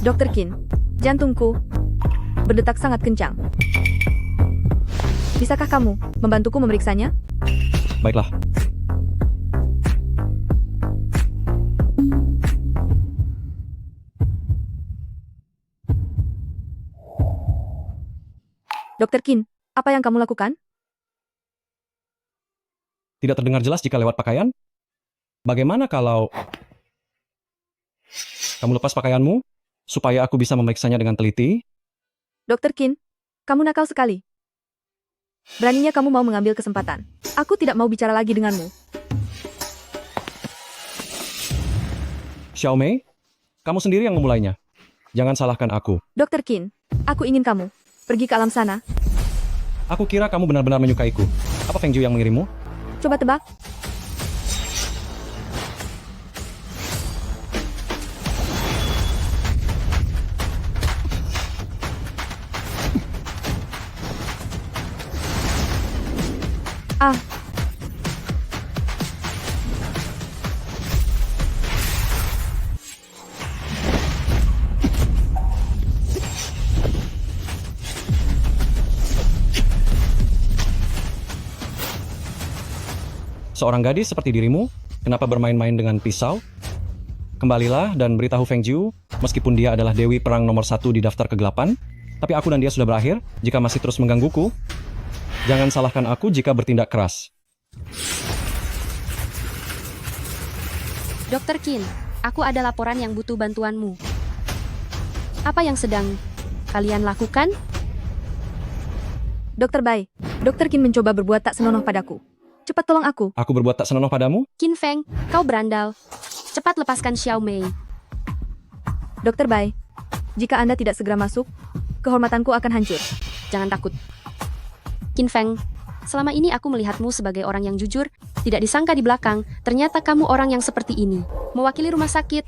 Dokter Qin, jantungku berdetak sangat kencang. Bisakah kamu membantuku memeriksanya? Baiklah. Dokter Qin, apa yang kamu lakukan? Tidak terdengar jelas jika lewat pakaian? Bagaimana kalau kamu lepas pakaianmu supaya aku bisa memeriksanya dengan teliti? Dokter Qin, kamu nakal sekali. Beraninya kamu mau mengambil kesempatan. Aku tidak mau bicara lagi denganmu. Xiao Mei, kamu sendiri yang memulainya. Jangan salahkan aku. Dokter Qin, aku ingin kamu pergi ke alam sana. Aku kira kamu benar-benar menyukaiku. Apa Feng Jiu yang mengirimmu? Coba tebak. Ah, Seorang gadis seperti dirimu, kenapa bermain-main dengan pisau? Kembalilah dan beritahu Feng Jiu, meskipun dia adalah dewi perang nomor 1 di daftar kegelapan, tapi aku dan dia sudah berakhir. Jika masih terus menggangguku, jangan salahkan aku jika bertindak keras. Dokter Qin, aku ada laporan yang butuh bantuanmu. Apa yang sedang kalian lakukan? Dokter Bai, Dokter Qin mencoba berbuat tak senonoh padaku. Cepat tolong aku. Aku berbuat tak senonoh padamu? Qin Feng, kau berandal. Cepat lepaskan Xiao Mei. Dokter Bai, jika Anda tidak segera masuk, kehormatanku akan hancur. Jangan takut. Qin Feng, selama ini aku melihatmu sebagai orang yang jujur, tidak disangka di belakang, ternyata kamu orang yang seperti ini. Mewakili rumah sakit,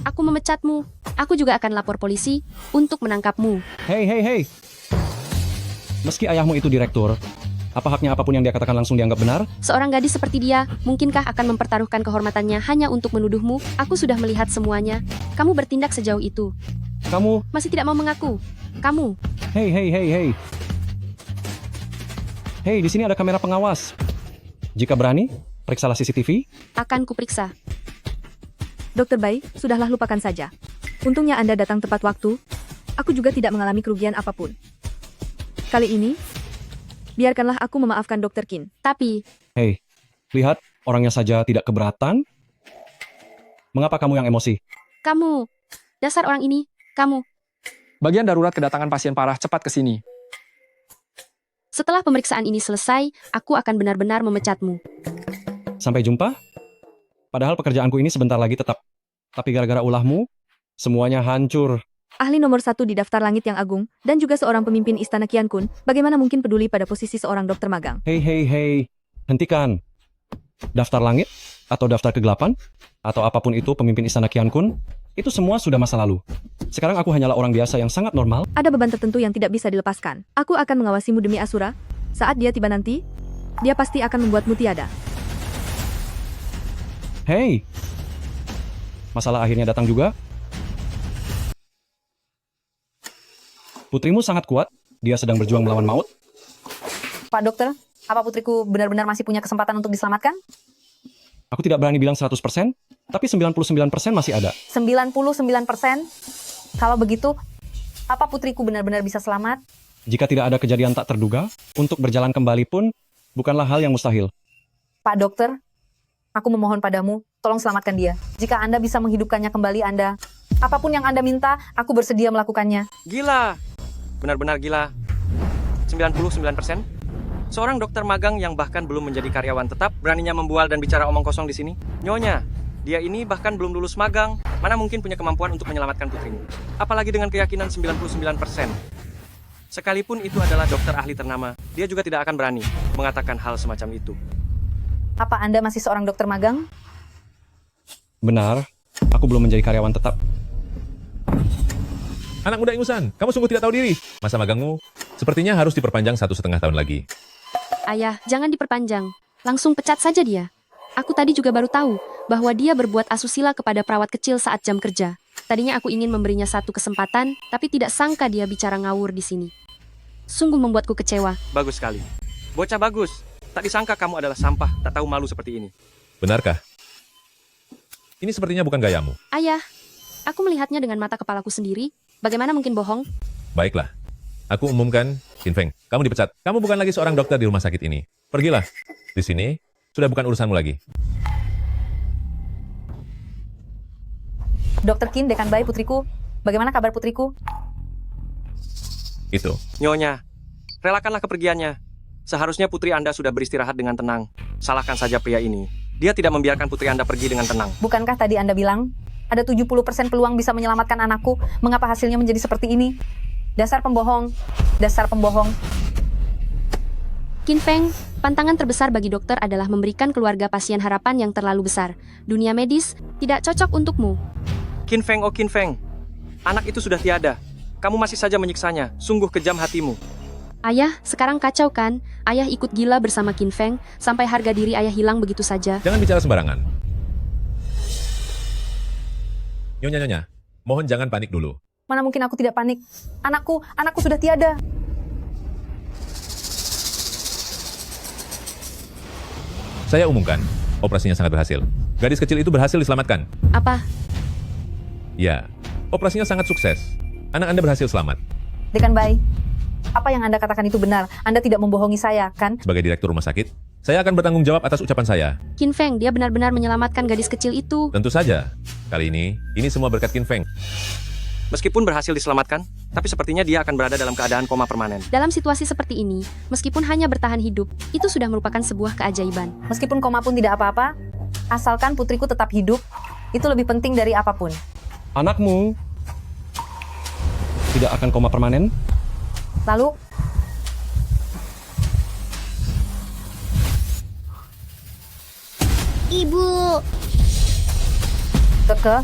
aku memecatmu. Aku juga akan lapor polisi untuk menangkapmu. Hei, hei, hei. Meski ayahmu itu direktur, apa haknya apapun yang dia katakan langsung dianggap benar? Seorang gadis seperti dia, mungkinkah akan mempertaruhkan kehormatannya hanya untuk menuduhmu? Aku sudah melihat semuanya. Kamu bertindak sejauh itu. Kamu... Masih tidak mau mengaku. Kamu. Hei, hei, hei, hei. Hei, di sini ada kamera pengawas. Jika berani, periksalah CCTV. Akan kuperiksa. Dokter Bai, sudahlah lupakan saja. Untungnya Anda datang tepat waktu. Aku juga tidak mengalami kerugian apapun. Kali ini, biarkanlah aku memaafkan Dokter Qin. Tapi, Hei, lihat, orangnya saja tidak keberatan. Mengapa kamu yang emosi? kamu. Dasar orang ini, kamu. Bagian darurat kedatangan pasien parah, cepat ke sini. Setelah pemeriksaan ini selesai, aku akan benar-benar memecatmu. Sampai jumpa. Padahal pekerjaanku ini sebentar lagi tetap. Tapi gara-gara ulahmu, semuanya hancur. Ahli nomor 1 di daftar langit yang agung, dan juga seorang pemimpin istana Qian Kun, bagaimana mungkin peduli pada posisi seorang dokter magang? Hei, hei, hei. Hentikan. Daftar langit, atau daftar kegelapan, atau apapun itu pemimpin istana Qian Kun, itu semua sudah masa lalu. Sekarang aku hanyalah orang biasa yang sangat normal. Ada beban tertentu yang tidak bisa dilepaskan. Aku akan mengawasimu demi Asura. Saat dia tiba nanti, dia pasti akan membuatmu tiada. Hei. Masalah akhirnya datang juga. Putrimu sangat kuat. Dia sedang berjuang melawan maut. Pak dokter, apa putriku benar-benar masih punya kesempatan untuk diselamatkan? Aku tidak berani bilang 100%, tapi 99% masih ada. 99%? Kalau begitu, apa putriku benar-benar bisa selamat? Jika tidak ada kejadian tak terduga, untuk berjalan kembali pun bukanlah hal yang mustahil. Pak dokter, aku memohon padamu, tolong selamatkan dia. Jika Anda bisa menghidupkannya kembali Anda, apapun yang Anda minta, aku bersedia melakukannya. Gila. Benar-benar gila. 99%? Seorang dokter magang yang bahkan belum menjadi karyawan tetap beraninya membual dan bicara omong kosong di sini. Nyonya, dia ini bahkan belum lulus magang. Mana mungkin punya kemampuan untuk menyelamatkan putrimu? Apalagi dengan keyakinan 99%. Sekalipun itu adalah dokter ahli ternama, dia juga tidak akan berani mengatakan hal semacam itu. Apa Anda masih seorang dokter magang? Benar, aku belum menjadi karyawan tetap. Anak muda ingusan, kamu sungguh tidak tahu diri. Masa magangmu sepertinya harus diperpanjang 1,5 tahun lagi. Ayah, jangan diperpanjang. Langsung pecat saja dia. Aku tadi juga baru tahu bahwa dia berbuat asusila kepada perawat kecil saat jam kerja. Tadinya aku ingin memberinya satu kesempatan, tapi tidak sangka dia bicara ngawur di sini. Sungguh membuatku kecewa. Bagus sekali. Bocah bagus. Tak disangka kamu adalah sampah, tak tahu malu seperti ini. Benarkah? Ini sepertinya bukan gayamu. Ayah, aku melihatnya dengan mata kepalaku sendiri. Bagaimana mungkin bohong? Baiklah. Aku umumkan, Qin Feng, kamu dipecat. Kamu bukan lagi seorang dokter di rumah sakit ini. Pergilah. Di sini, sudah bukan urusanmu lagi. Dokter Qin, Dekan Bai, putriku. Bagaimana kabar putriku? Itu. Nyonya, relakanlah kepergiannya. Seharusnya putri Anda sudah beristirahat dengan tenang. Salahkan saja pria ini. Dia tidak membiarkan putri Anda pergi dengan tenang. Bukankah tadi Anda bilang, ada 70% peluang bisa menyelamatkan anakku? Mengapa hasilnya menjadi seperti ini? Dasar pembohong. Dasar pembohong. Qin Feng, pantangan terbesar bagi dokter adalah memberikan keluarga pasien harapan yang terlalu besar. Dunia medis tidak cocok untukmu. Qin Feng, oh Qin Feng. Anak itu sudah tiada. Kamu masih saja menyiksanya. Sungguh kejam hatimu. Ayah, sekarang kacau kan? Ayah ikut gila bersama Qin Feng, sampai harga diri ayah hilang begitu saja. Jangan bicara sembarangan. Nyonya, mohon jangan panik dulu. Mana mungkin aku tidak panik? Anakku sudah tiada. Saya umumkan, operasinya sangat berhasil. Gadis kecil itu berhasil diselamatkan. Apa? Ya, operasinya sangat sukses. Anak Anda berhasil selamat. Dekan Bai, apa yang Anda katakan itu benar? Anda tidak membohongi saya, kan? Sebagai direktur rumah sakit, saya akan bertanggung jawab atas ucapan saya. Qin Feng, dia benar-benar menyelamatkan gadis kecil itu. Tentu saja. Kali ini semua berkat Qin Feng. Meskipun berhasil diselamatkan, tapi sepertinya dia akan berada dalam keadaan koma permanen. Dalam situasi seperti ini, meskipun hanya bertahan hidup, itu sudah merupakan sebuah keajaiban. Meskipun koma pun tidak apa-apa, asalkan putriku tetap hidup, itu lebih penting dari apapun. Anakmu tidak akan koma permanen. Lalu, Ibu, Keke,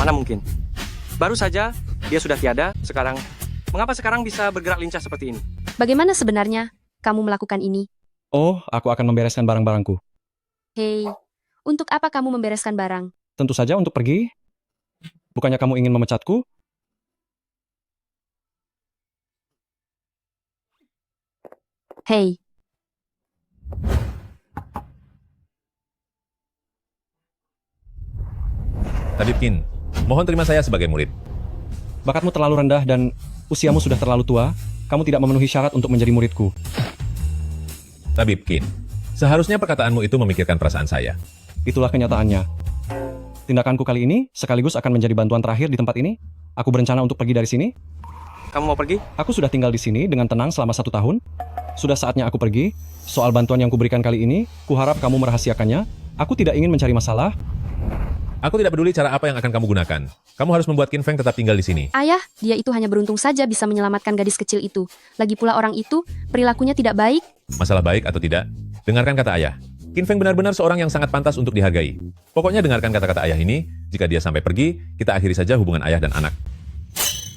Mana mungkin? Baru saja, dia sudah tiada, sekarang. Mengapa sekarang bisa bergerak lincah seperti ini? Bagaimana sebenarnya kamu melakukan ini? Oh, aku akan membereskan barang-barangku. Hei, untuk apa kamu membereskan barang? Tentu saja untuk pergi. Bukannya kamu ingin memecatku? Hei, Tabib Qin, mohon terima saya sebagai murid. Bakatmu terlalu rendah dan usiamu sudah terlalu tua. Kamu tidak memenuhi syarat untuk menjadi muridku. Tabib Qin, seharusnya perkataanmu itu memikirkan perasaan saya. Itulah kenyataannya. Tindakanku kali ini sekaligus akan menjadi bantuan terakhir di tempat ini. Aku berencana untuk pergi dari sini. Kamu mau pergi? Aku sudah tinggal di sini dengan tenang selama 1 tahun. Sudah saatnya aku pergi. Soal bantuan yang kuberikan kali ini, kuharap kamu merahasiakannya. Aku tidak ingin mencari masalah. Aku tidak peduli cara apa yang akan kamu gunakan. Kamu harus membuat Qin Feng tetap tinggal di sini. ayah, dia itu hanya beruntung saja bisa menyelamatkan gadis kecil itu. Lagi pula orang itu, perilakunya tidak baik. Masalah baik atau tidak, dengarkan kata ayah. Qin Feng benar-benar seorang yang sangat pantas untuk dihargai. Pokoknya dengarkan kata-kata ayah ini. Jika dia sampai pergi, kita akhiri saja hubungan ayah dan anak.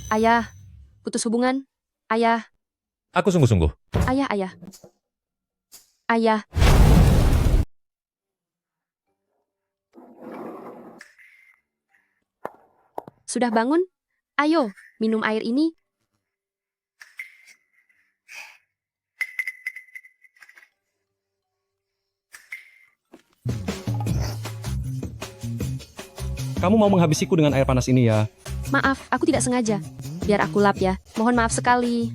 Ayah, putus hubungan. Ayah, Aku sungguh-sungguh. ayah, ayah. Ayah, sudah bangun? Ayo, minum air ini. Kamu mau menghabisiku dengan air panas ini ya? Maaf, aku tidak sengaja. Biar aku lap ya. Mohon maaf sekali.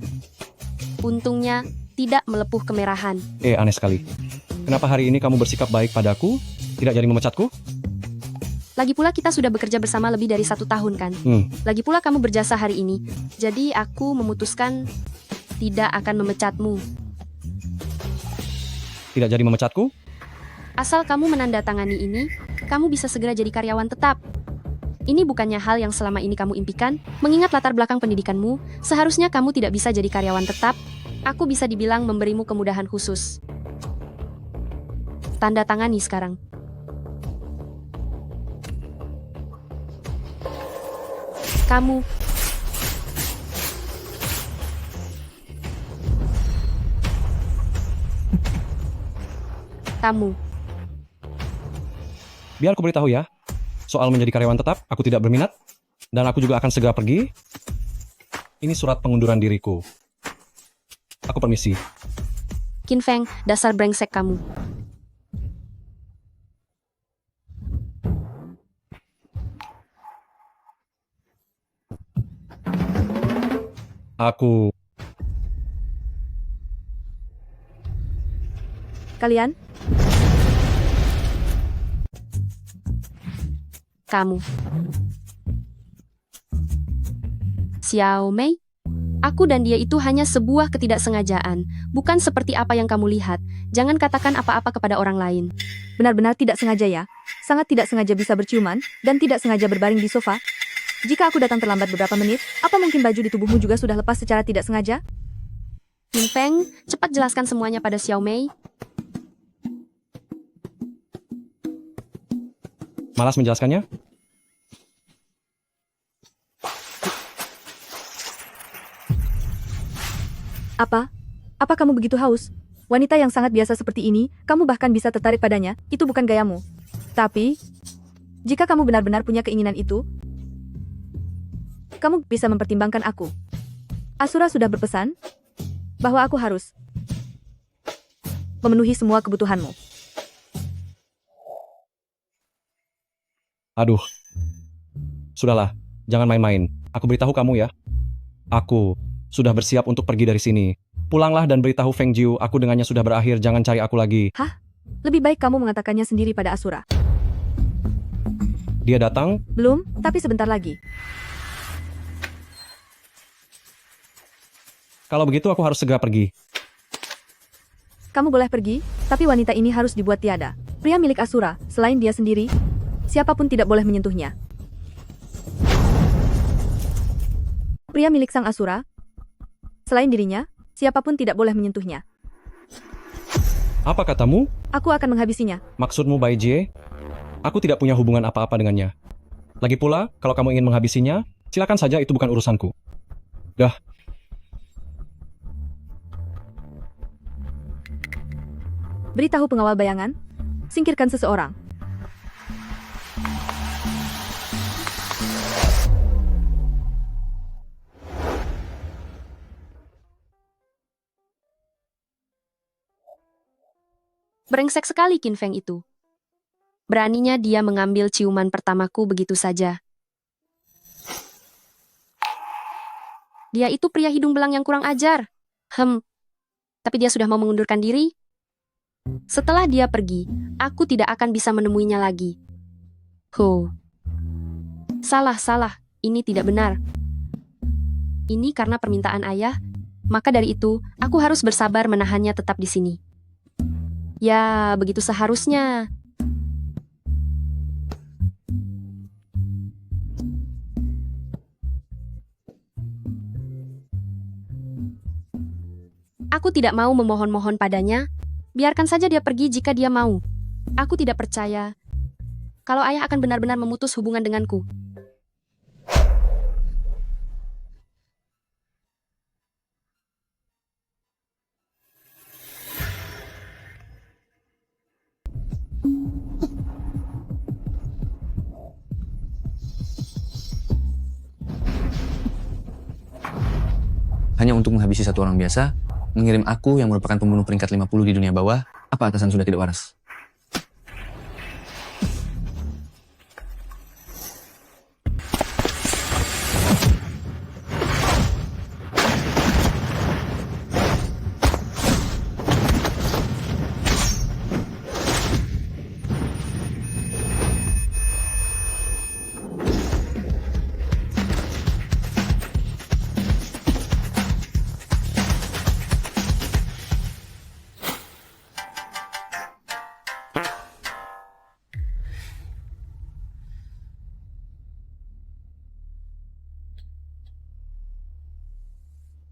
Untungnya, tidak melepuh kemerahan. Aneh sekali. Kenapa hari ini kamu bersikap baik padaku? Tidak jadi memecatku? Lagi pula kita sudah bekerja bersama lebih dari 1 tahun kan? Lagi pula kamu berjasa hari ini. Jadi aku memutuskan tidak akan memecatmu. Tidak jadi memecatku? Asal kamu menandatangani ini, kamu bisa segera jadi karyawan tetap. Ini bukannya hal yang selama ini kamu impikan. Mengingat latar belakang pendidikanmu, seharusnya kamu tidak bisa jadi karyawan tetap. Aku bisa dibilang memberimu kemudahan khusus. Tanda tangani sekarang. Kamu kamu. Biar aku beritahu ya. Soal menjadi karyawan tetap, aku tidak berminat. Dan aku juga akan segera pergi. Ini surat pengunduran diriku. Aku permisi. Qin Feng, dasar brengsek kamu. Aku... Kalian, Kamu. Xiao Mei? Aku dan dia itu hanya sebuah ketidaksengajaan, bukan seperti apa yang kamu lihat. Jangan katakan apa-apa kepada orang lain. benar-benar tidak sengaja ya. Sangat tidak sengaja bisa berciuman, dan tidak sengaja berbaring di sofa. Jika aku datang terlambat beberapa menit, apa mungkin baju di tubuhmu juga sudah lepas secara tidak sengaja? Qin Feng, cepat jelaskan semuanya pada Xiao Mei. Malas menjelaskannya? Apa? Apa kamu begitu haus? Wanita yang sangat biasa seperti ini, kamu bahkan bisa tertarik padanya, itu bukan gayamu. Tapi, jika kamu benar-benar punya keinginan itu, kamu bisa mempertimbangkan aku. Asura sudah berpesan bahwa aku harus memenuhi semua kebutuhanmu. Aduh. Sudahlah, jangan main-main. Aku beritahu kamu ya. Aku sudah bersiap untuk pergi dari sini. Pulanglah dan beritahu Feng Jiu, aku dengannya sudah berakhir, jangan cari aku lagi. Lebih baik kamu mengatakannya sendiri pada Asura. Dia datang, Belum, tapi sebentar lagi. kalau begitu aku harus segera pergi. Kamu boleh pergi, tapi wanita ini harus dibuat tiada. Pria milik Asura, selain dia sendiri, siapapun tidak boleh menyentuhnya. Pria milik sang Asura, selain dirinya, siapapun tidak boleh menyentuhnya. Apa katamu? Aku akan menghabisinya. Maksudmu Bai Jie? Aku tidak punya hubungan apa-apa dengannya. Lagi pula, kalau kamu ingin menghabisinya, silakan saja, itu bukan urusanku. Dah. Beritahu pengawal bayangan, singkirkan seseorang. Brengsek sekali Qin Feng itu. Beraninya dia mengambil ciuman pertamaku begitu saja. Dia itu pria hidung belang yang kurang ajar. Tapi dia sudah mau mengundurkan diri. Setelah dia pergi, aku tidak akan bisa menemuinya lagi. Salah. Ini tidak benar. Ini karena permintaan ayah. Maka dari itu, aku harus bersabar menahannya tetap di sini. Ya, begitu seharusnya. Aku tidak mau memohon-mohon padanya. Biarkan saja dia pergi jika dia mau. Aku tidak percaya kalau ayah akan benar-benar memutus hubungan denganku. Hanya untuk menghabisi satu orang biasa, mengirim aku yang merupakan pembunuh peringkat 50 di dunia bawah, apa atasan sudah tidak waras?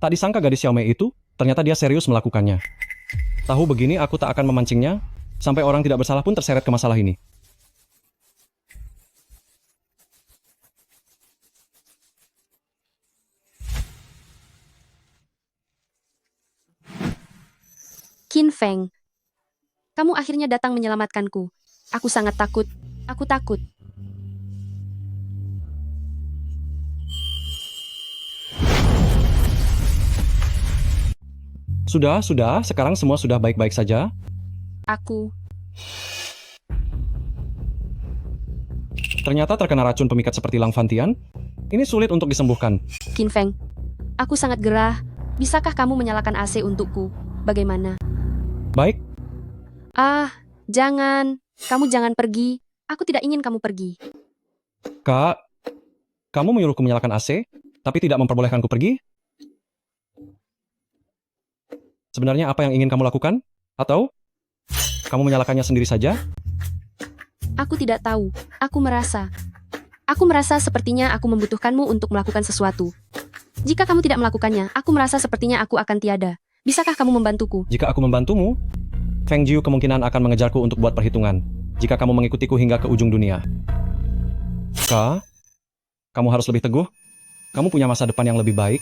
Tak disangka gadis Xiaomei itu, ternyata dia serius melakukannya. Tahu begini, aku tak akan memancingnya, sampai orang tidak bersalah pun terseret ke masalah ini. Qin Feng, Kamu akhirnya datang menyelamatkanku. Aku sangat takut. Aku takut. Sudah, sekarang semua sudah baik-baik saja. Aku. Ternyata terkena racun pemikat seperti Langfantian. Ini sulit untuk disembuhkan. Qin Feng. Aku sangat gerah. Bisakah kamu menyalakan AC untukku? Bagaimana? Baik, Ah, jangan. Kamu jangan pergi. Aku tidak ingin kamu pergi. Kak. Kamu menyuruhku menyalakan AC, tapi tidak memperbolehkanku pergi? Sebenarnya apa yang ingin kamu lakukan? Atau kamu menyalakannya sendiri saja? Aku tidak tahu. Aku merasa sepertinya aku membutuhkanmu untuk melakukan sesuatu. Jika kamu tidak melakukannya, aku merasa sepertinya aku akan tiada. Bisakah kamu membantuku? Jika aku membantumu, Feng Jiu kemungkinan akan mengejarku untuk buat perhitungan. Jika kamu mengikutiku hingga ke ujung dunia. Kak, kamu harus lebih teguh. Kamu punya masa depan yang lebih baik.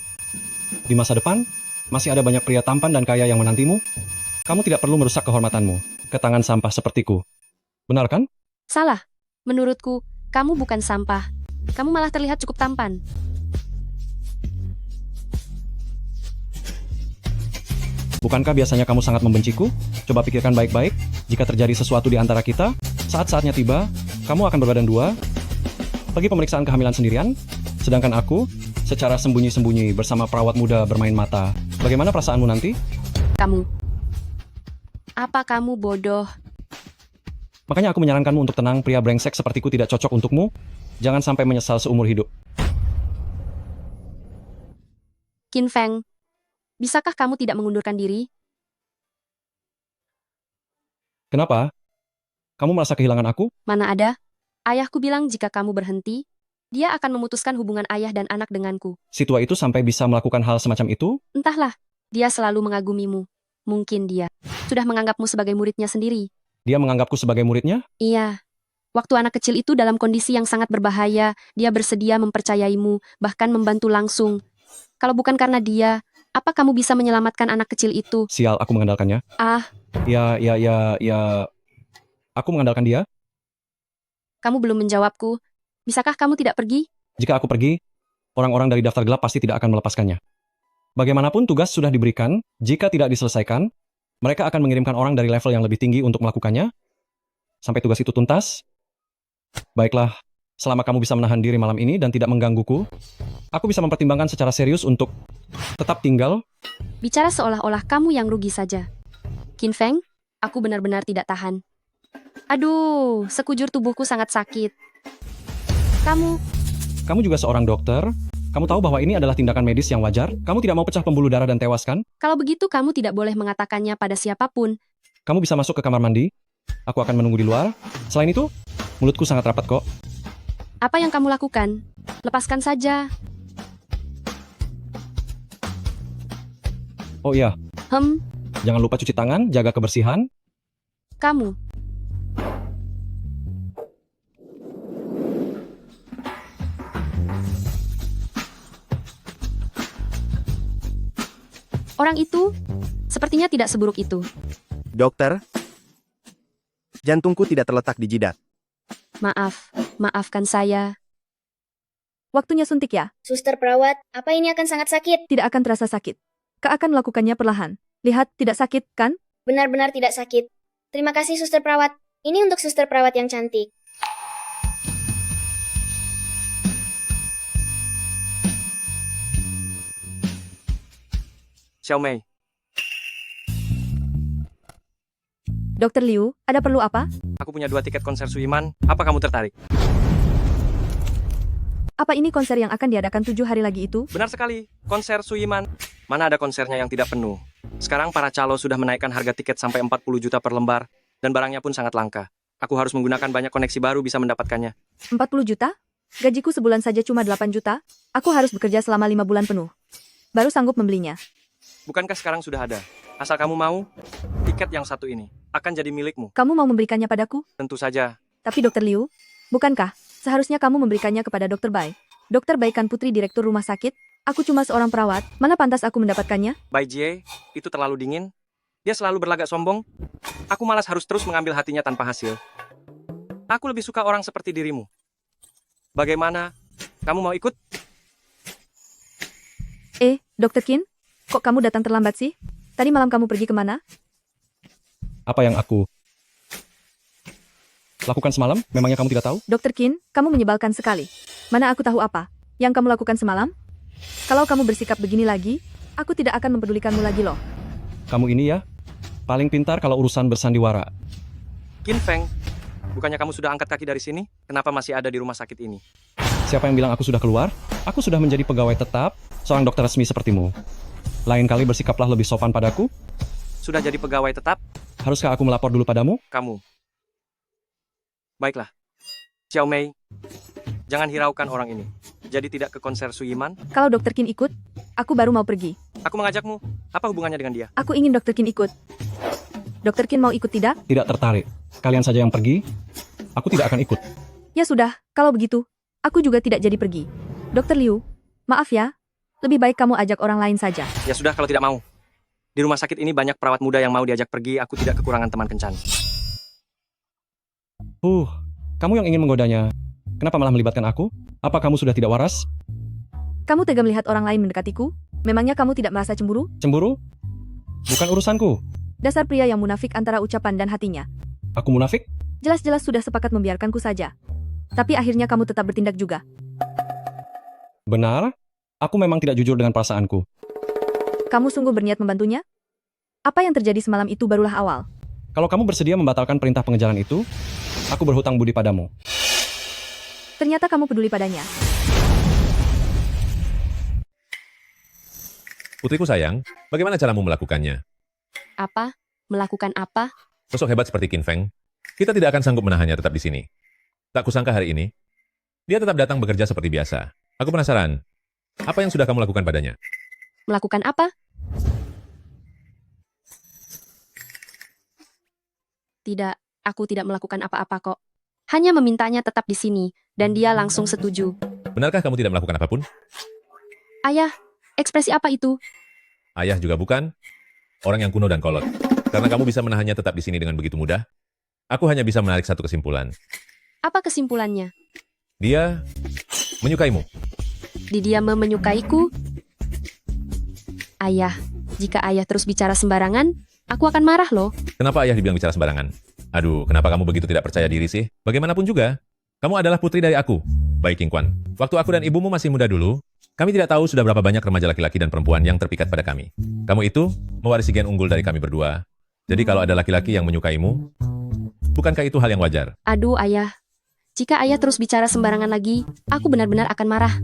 Di masa depan, masih ada banyak pria tampan dan kaya yang menantimu. Kamu tidak perlu merusak kehormatanmu ke tangan sampah sepertiku. Benar kan? Salah. Menurutku, kamu bukan sampah. Kamu malah terlihat cukup tampan. Bukankah biasanya kamu sangat membenciku? Coba pikirkan baik-baik. Jika terjadi sesuatu di antara kita, saat-saatnya tiba, kamu akan berbadan dua, pergi pemeriksaan kehamilan sendirian, sedangkan aku, secara sembunyi-sembunyi bersama perawat muda bermain mata. Bagaimana perasaanmu nanti? Kamu. Apa kamu bodoh? Makanya aku menyarankanmu untuk tenang, pria brengsek sepertiku tidak cocok untukmu. Jangan sampai menyesal seumur hidup. Qin Feng. Bisakah kamu tidak mengundurkan diri? Kenapa? Kamu merasa kehilangan aku? Mana ada? Ayahku bilang jika kamu berhenti, dia akan memutuskan hubungan ayah dan anak denganku. Si tua itu sampai bisa melakukan hal semacam itu? Entahlah, dia selalu mengagumimu. Mungkin dia sudah menganggapmu sebagai muridnya sendiri. Dia menganggapku sebagai muridnya? Iya. Waktu anak kecil itu dalam kondisi yang sangat berbahaya, dia bersedia mempercayaimu, bahkan membantu langsung. Kalau bukan karena dia, apa kamu bisa menyelamatkan anak kecil itu? Sial, aku mengandalkannya. Ah, Ya. Aku mengandalkan dia. kamu belum menjawabku. Bisakah kamu tidak pergi? Jika aku pergi, orang-orang dari daftar gelap pasti tidak akan melepaskannya. Bagaimanapun tugas sudah diberikan, jika tidak diselesaikan, mereka akan mengirimkan orang dari level yang lebih tinggi untuk melakukannya. Sampai tugas itu tuntas. Baiklah, selama kamu bisa menahan diri malam ini dan tidak menggangguku, aku bisa mempertimbangkan secara serius untuk tetap tinggal. Bicara seolah-olah kamu yang rugi saja. Qin Feng, aku benar-benar tidak tahan. Aduh, sekujur tubuhku sangat sakit. Kamu juga seorang dokter. Kamu tahu bahwa ini adalah tindakan medis yang wajar. Kamu tidak mau pecah pembuluh darah dan tewas, kan? Kalau begitu kamu tidak boleh mengatakannya pada siapapun. Kamu bisa masuk ke kamar mandi. Aku akan menunggu di luar. Selain itu, mulutku sangat rapat kok. Apa yang kamu lakukan? Lepaskan saja. Oh iya, jangan lupa cuci tangan, jaga kebersihan. Kamu. Orang itu sepertinya tidak seburuk itu. Dokter, jantungku tidak terletak di jidat. Maafkan saya. Waktunya suntik ya? Suster perawat, apa ini akan sangat sakit? Tidak akan terasa sakit. Kak akan melakukannya perlahan. Lihat, tidak sakit, kan? Benar-benar tidak sakit. Terima kasih suster perawat. Ini untuk suster perawat yang cantik. Xiao Mei, Dokter Liu, ada perlu apa? aku punya 2 tiket konser Suiman. Apa kamu tertarik? Apa ini konser yang akan diadakan 7 hari lagi itu? Benar sekali, konser Suiman. Mana ada konsernya yang tidak penuh. Sekarang para calo sudah menaikkan harga tiket sampai 40 juta per lembar, dan barangnya pun sangat langka. Aku harus menggunakan banyak koneksi baru bisa mendapatkannya. 40 juta? Gajiku sebulan saja cuma 8 juta. Aku harus bekerja selama 5 bulan penuh. Baru sanggup membelinya. Bukankah sekarang sudah ada? Asal kamu mau, tiket yang satu ini akan jadi milikmu. Kamu mau memberikannya padaku? Tentu saja. Tapi Dokter Liu, bukankah seharusnya kamu memberikannya kepada Dokter Bai? Dokter Bai kan putri direktur rumah sakit? Aku cuma seorang perawat, mana pantas aku mendapatkannya? Bai Jie, itu terlalu dingin. Dia selalu berlagak sombong. Aku malas harus terus mengambil hatinya tanpa hasil. Aku lebih suka orang seperti dirimu. Bagaimana? Kamu mau ikut? Dr. Kin, kok kamu datang terlambat sih? Tadi malam kamu pergi kemana? Apa yang aku lakukan semalam? Memangnya kamu tidak tahu? Dr. Kin, kamu menyebalkan sekali. Mana aku tahu apa yang kamu lakukan semalam? Kalau kamu bersikap begini lagi, aku tidak akan mempedulikanmu lagi loh. Kamu ini ya, paling pintar kalau urusan bersandiwara. Qin Feng, bukannya kamu sudah angkat kaki dari sini? Kenapa masih ada di rumah sakit ini? Siapa yang bilang aku sudah keluar? Aku sudah menjadi pegawai tetap, seorang dokter resmi sepertimu. Lain kali bersikaplah lebih sopan padaku. Sudah jadi pegawai tetap? Haruskah aku melapor dulu padamu? Kamu. Baiklah. Xiao Mei, jangan hiraukan orang ini. Jadi tidak ke konser Suyiman? Kalau Dr. Kin ikut, aku baru mau pergi. Aku mengajakmu. Apa hubungannya dengan dia? Aku ingin Dr. Kin ikut. Dr. Kin mau ikut tidak? Tidak tertarik. Kalian saja yang pergi. Aku tidak akan ikut. Ya sudah, kalau begitu, aku juga tidak jadi pergi. Dr. Liu, maaf ya. Lebih baik kamu ajak orang lain saja. Ya sudah kalau tidak mau. Di rumah sakit ini banyak perawat muda yang mau diajak pergi. Aku tidak kekurangan teman kencan. Kamu yang ingin menggodanya. Kenapa malah melibatkan aku? Apa kamu sudah tidak waras? Kamu tega melihat orang lain mendekatiku? Memangnya kamu tidak merasa cemburu? Cemburu? Bukan urusanku. Dasar pria yang munafik antara ucapan dan hatinya. Aku munafik? Jelas-jelas sudah sepakat membiarkanku saja. Tapi akhirnya kamu tetap bertindak juga. Benar? Aku memang tidak jujur dengan perasaanku. Kamu sungguh berniat membantunya? Apa yang terjadi semalam itu barulah awal. Kalau kamu bersedia membatalkan perintah pengejaran itu, aku berhutang budi padamu. Ternyata kamu peduli padanya. Putriku sayang, bagaimana caramu melakukannya? Apa? Melakukan apa? Sosok hebat seperti Qin Feng, kita tidak akan sanggup menahannya tetap di sini. Tak kusangka hari ini, dia tetap datang bekerja seperti biasa. Aku penasaran, apa yang sudah kamu lakukan padanya? Melakukan apa? Tidak, aku tidak melakukan apa-apa kok. Hanya memintanya tetap di sini, dan dia langsung setuju. Benarkah kamu tidak melakukan apapun? Ayah, ekspresi apa itu? Ayah juga bukan orang yang kuno dan kolot. Karena kamu bisa menahannya tetap di sini dengan begitu mudah, aku hanya bisa menarik satu kesimpulan. Apa kesimpulannya? Dia menyukaimu. Dia menyukaiku? Ayah, jika ayah terus bicara sembarangan, aku akan marah loh. Kenapa ayah dibilang bicara sembarangan? Aduh, kenapa kamu begitu tidak percaya diri sih? Bagaimanapun juga, kamu adalah putri dari aku. Baik, King Quan. Waktu aku dan ibumu masih muda dulu, kami tidak tahu sudah berapa banyak remaja laki-laki dan perempuan yang terpikat pada kami. Kamu itu mewarisi gen unggul dari kami berdua. Jadi kalau ada laki-laki yang menyukaimu, bukankah itu hal yang wajar? Aduh, ayah. Jika ayah terus bicara sembarangan lagi, aku benar-benar akan marah.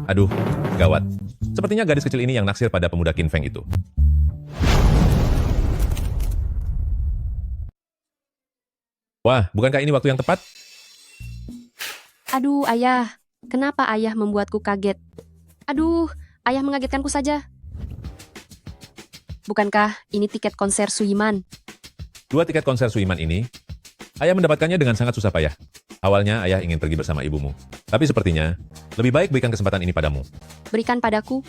Aduh, gawat. Sepertinya gadis kecil ini yang naksir pada pemuda Qin Feng itu. Wah, bukankah ini waktu yang tepat? Aduh, ayah. Kenapa ayah membuatku kaget? Aduh, ayah mengagetkanku saja. Bukankah ini tiket konser Suyiman? 2 tiket konser Suyiman ini, ayah mendapatkannya dengan sangat susah payah. Awalnya ayah ingin pergi bersama ibumu. Tapi sepertinya, lebih baik berikan kesempatan ini padamu. Berikan padaku.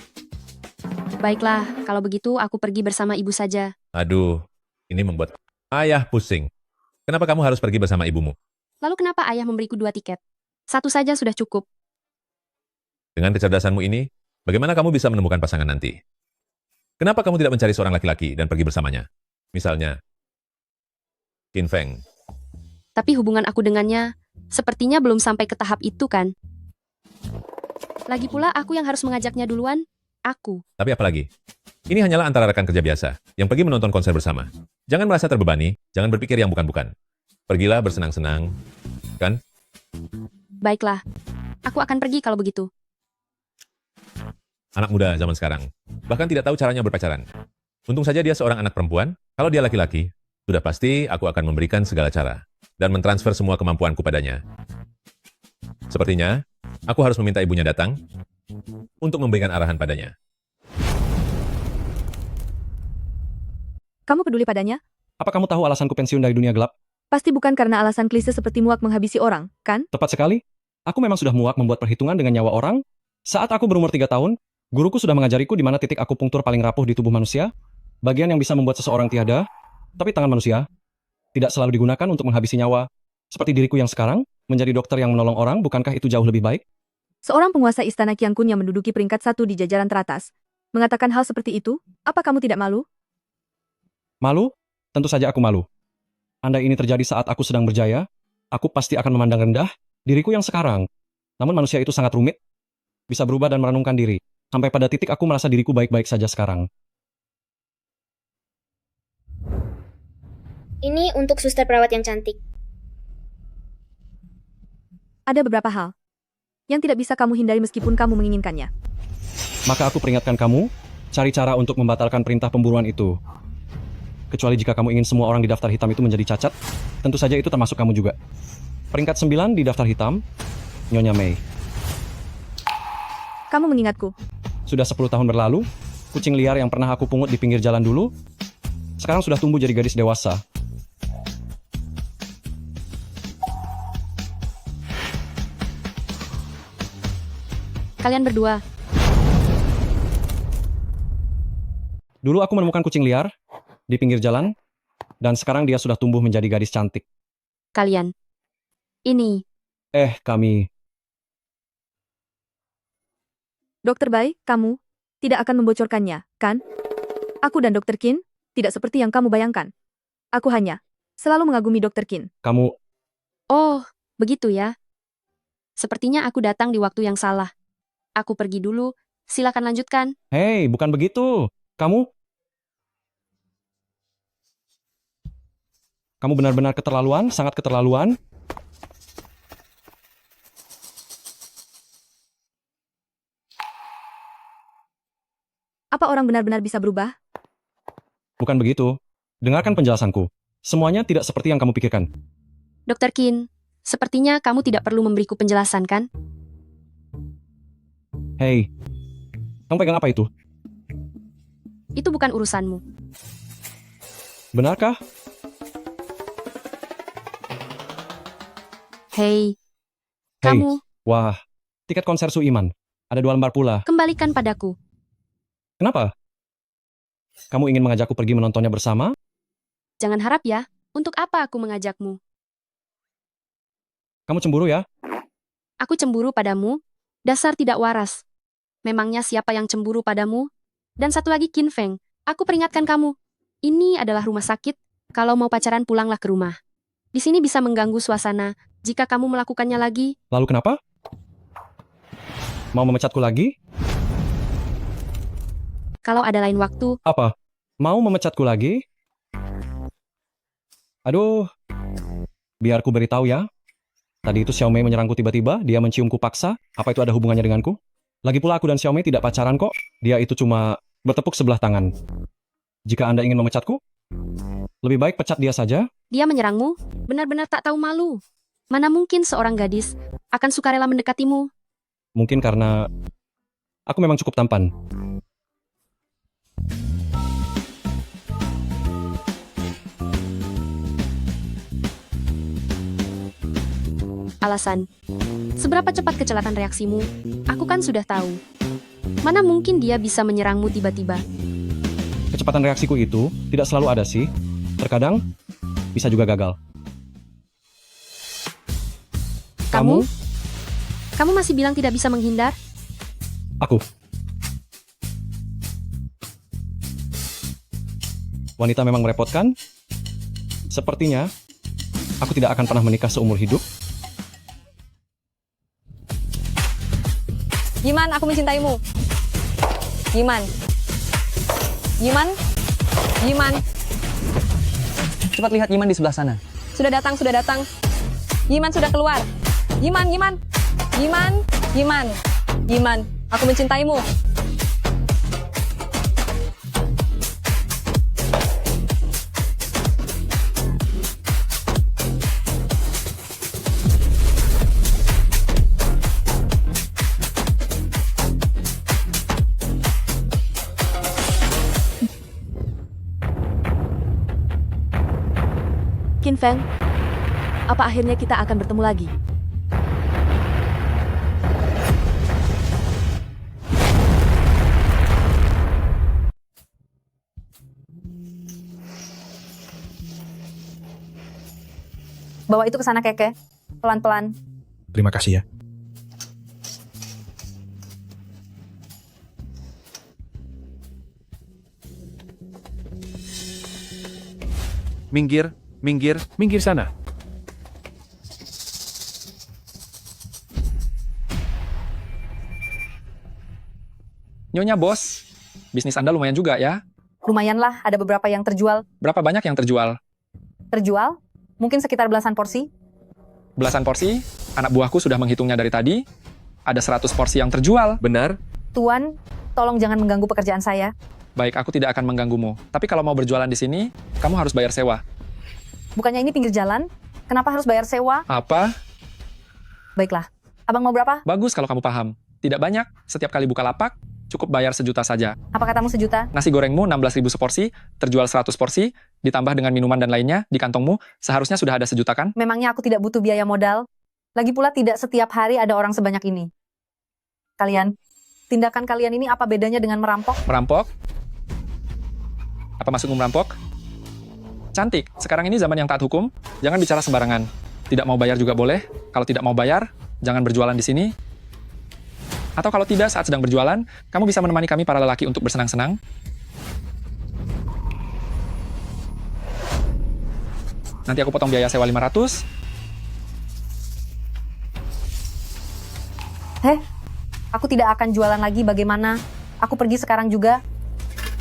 Baiklah, kalau begitu aku pergi bersama ibu saja. Aduh, ini membuat ayah pusing. Kenapa kamu harus pergi bersama ibumu? Lalu kenapa ayah memberiku 2 tiket? 1 saja sudah cukup. Dengan kecerdasanmu ini, bagaimana kamu bisa menemukan pasangan nanti? Kenapa kamu tidak mencari seorang laki-laki dan pergi bersamanya? Misalnya, Qin Feng. Tapi hubungan aku dengannya, sepertinya belum sampai ke tahap itu kan? Lagi pula aku yang harus mengajaknya duluan, aku. Tapi apalagi? Ini hanyalah antara rekan kerja biasa, yang pergi menonton konser bersama. Jangan merasa terbebani, jangan berpikir yang bukan-bukan. Pergilah bersenang-senang, kan? Baiklah, aku akan pergi kalau begitu. Anak muda zaman sekarang, bahkan tidak tahu caranya berpacaran. Untung saja dia seorang anak perempuan, kalau dia laki-laki, sudah pasti aku akan memberikan segala cara, dan mentransfer semua kemampuanku padanya. Sepertinya, aku harus meminta ibunya datang, untuk memberikan arahan padanya. Kamu peduli padanya? Apa kamu tahu alasanku pensiun dari dunia gelap? Pasti bukan karena alasan klise seperti muak menghabisi orang, kan? Tepat sekali. Aku memang sudah muak membuat perhitungan dengan nyawa orang. Saat aku berumur 3 tahun, Guruku sudah mengajariku di mana titik akupunktur paling rapuh di tubuh manusia, bagian yang bisa membuat seseorang tiada, tapi tangan manusia tidak selalu digunakan untuk menghabisi nyawa. Seperti diriku yang sekarang, menjadi dokter yang menolong orang, bukankah itu jauh lebih baik? Seorang penguasa istana Qiang Kun yang menduduki peringkat 1 di jajaran teratas, mengatakan hal seperti itu, apa kamu tidak malu? Malu? Tentu saja aku malu. Andai ini terjadi saat aku sedang berjaya, aku pasti akan memandang rendah diriku yang sekarang. Namun manusia itu sangat rumit, bisa berubah dan merenungkan diri. Sampai pada titik aku merasa diriku baik-baik saja sekarang. Ini untuk suster perawat yang cantik. Ada beberapa hal yang tidak bisa kamu hindari meskipun kamu menginginkannya. Maka aku peringatkan kamu, cari cara untuk membatalkan perintah pemburuan itu. Kecuali jika kamu ingin semua orang di daftar hitam itu menjadi cacat, tentu saja itu termasuk kamu juga. Peringkat 9 di daftar hitam, Nyonya Mei. Kamu mengingatku. Sudah 10 tahun berlalu, kucing liar yang pernah aku pungut di pinggir jalan dulu, sekarang sudah tumbuh jadi gadis dewasa. Kalian berdua, Dulu aku menemukan kucing liar di pinggir jalan, dan sekarang dia sudah tumbuh menjadi gadis cantik. kalian. Ini, Kami. Dokter Bai, kamu tidak akan membocorkannya, kan? Aku dan Dokter Qin tidak seperti yang kamu bayangkan. Aku hanya selalu mengagumi Dokter Qin. Kamu, oh, begitu ya. Sepertinya aku datang di waktu yang salah. Aku pergi dulu, silakan lanjutkan. hei, bukan begitu. Kamu benar-benar keterlaluan, sangat keterlaluan. Apa orang benar-benar bisa berubah? Bukan begitu. Dengarkan penjelasanku. Semuanya tidak seperti yang kamu pikirkan. Dokter Qin, sepertinya kamu tidak perlu memberiku penjelasan, kan? Hei, kamu pegang apa itu? Itu bukan urusanmu. Benarkah? Hei, Hei. kamu, Wah, tiket konser Su Iman. Ada 2 lembar pula. kembalikan padaku. Kenapa? Kamu ingin mengajakku pergi menontonnya bersama? Jangan harap ya, untuk apa aku mengajakmu? Kamu cemburu ya? Aku cemburu padamu, dasar tidak waras. Memangnya siapa yang cemburu padamu? Dan satu lagi Qin Feng, aku peringatkan kamu. Ini adalah rumah sakit, kalau mau pacaran pulanglah ke rumah. Di sini bisa mengganggu suasana, jika kamu melakukannya lagi. Lalu kenapa? Mau memecatku lagi? Kalau ada lain waktu, Apa? Mau memecatku lagi? Aduh, biar ku beritahu ya. Tadi itu Xiaomei menyerangku tiba-tiba, dia menciumku paksa. Apa itu ada hubungannya denganku? Lagi pula aku dan Xiaomei tidak pacaran kok. Dia itu cuma bertepuk sebelah tangan. Jika Anda ingin memecatku, lebih baik pecat dia saja. dia menyerangmu, benar-benar tak tahu malu. Mana mungkin seorang gadis akan sukarela mendekatimu? Mungkin karena aku memang cukup tampan. Alasan, seberapa cepat kecelakaan reaksimu, aku kan sudah tahu. Mana mungkin dia bisa menyerangmu tiba-tiba? Kecepatan reaksiku itu tidak selalu ada sih. Terkadang bisa juga gagal. Kamu? Kamu masih bilang tidak bisa menghindar? Aku. Wanita memang merepotkan. Sepertinya aku tidak akan pernah menikah seumur hidup. Yiman, aku mencintaimu. Yiman. Yiman. Yiman. Cepat lihat Yiman di sebelah sana. Sudah datang, sudah datang. Yiman sudah keluar. Yiman, Yiman. Yiman, Yiman. Yiman, aku mencintaimu. Qin Feng, apa akhirnya kita akan bertemu lagi? Bawa itu ke sana, Keke. Pelan-pelan. Terima kasih ya. Minggir, minggir. Minggir sana. Nyonya bos, bisnis Anda lumayan juga ya. Lumayanlah, ada beberapa yang terjual. Berapa banyak yang terjual? Terjual? Mungkin sekitar belasan porsi. Belasan porsi? Anak buahku sudah menghitungnya dari tadi. Ada 100 porsi yang terjual. Benar? Tuan, tolong jangan mengganggu pekerjaan saya. Baik, aku tidak akan mengganggumu. Tapi kalau mau berjualan di sini, kamu harus bayar sewa. Bukannya ini pinggir jalan? Kenapa harus bayar sewa? Apa? Baiklah. Abang mau berapa? Bagus kalau kamu paham. Tidak banyak, setiap kali buka lapak, cukup bayar 1 juta saja. Apa katamu 1 juta? Nasi gorengmu 16.000 seporsi, terjual 100 porsi, ditambah dengan minuman dan lainnya di kantongmu, seharusnya sudah ada 1 juta kan? Memangnya aku tidak butuh biaya modal? Lagi pula tidak setiap hari ada orang sebanyak ini. Kalian, tindakan kalian ini apa bedanya dengan merampok? Merampok? Apa maksudmu merampok? Cantik, sekarang ini zaman yang taat hukum, jangan bicara sembarangan. Tidak mau bayar juga boleh, kalau tidak mau bayar, jangan berjualan di sini. Atau kalau tidak saat sedang berjualan, kamu bisa menemani kami para lelaki untuk bersenang-senang. Nanti aku potong biaya sewa 500. Heh, aku tidak akan jualan lagi bagaimana? Aku pergi sekarang juga.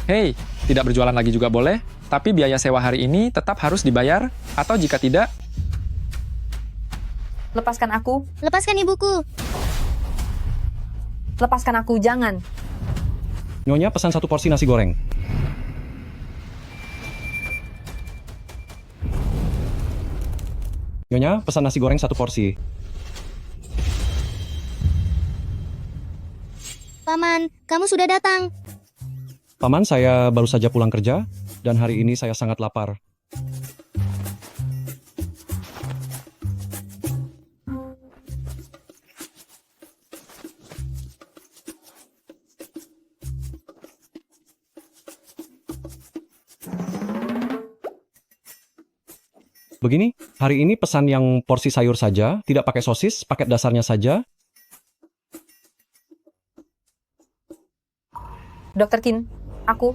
Hei, tidak berjualan lagi juga boleh, tapi biaya sewa hari ini tetap harus dibayar, atau jika tidak, Lepaskan aku. Lepaskan ibuku. Lepaskan aku, jangan. Nyonya pesan 1 porsi nasi goreng. Nyonya pesan nasi goreng 1 porsi. Paman, kamu sudah datang. Paman, saya baru saja pulang kerja, dan hari ini saya sangat lapar. Begini, hari ini pesan yang porsi sayur saja, tidak pakai sosis, paket dasarnya saja. Dr. Kin, aku.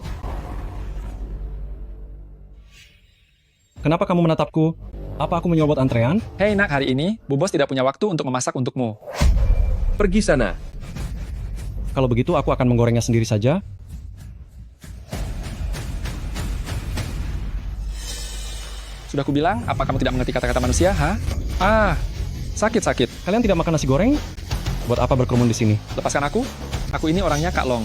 Kenapa kamu menatapku? Apa aku menyerobot antrean? hei nak, hari ini, Bu Bos tidak punya waktu untuk memasak untukmu. Pergi sana. Kalau begitu aku akan menggorengnya sendiri saja. Sudah kubilang, apa kamu tidak mengerti kata-kata manusia, ha? Ah, sakit-sakit. Kalian tidak makan nasi goreng? Buat apa berkerumun di sini? Lepaskan aku. Aku ini orangnya Kak Long.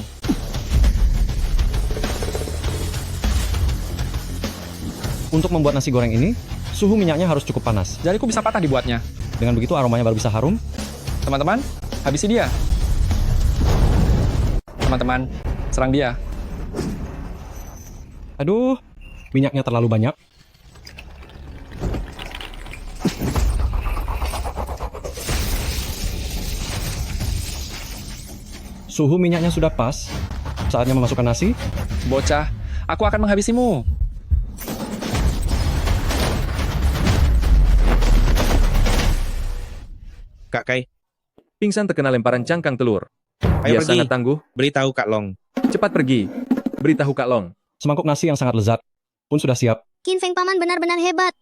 Untuk membuat nasi goreng ini, suhu minyaknya harus cukup panas. Jariku bisa patah dibuatnya. Dengan begitu aromanya baru bisa harum. Teman-teman, habisi dia. Teman-teman, serang dia. Aduh, minyaknya terlalu banyak. Suhu minyaknya sudah pas. Saatnya memasukkan nasi. Bocah, aku akan menghabisimu. Kak Kai, pingsan terkena lemparan cangkang telur. Ayo Dia pergi. sangat tangguh. Beritahu Kak Long. Cepat pergi. Beritahu Kak Long. Semangkuk nasi yang sangat lezat pun sudah siap. Qin Feng Paman benar-benar hebat.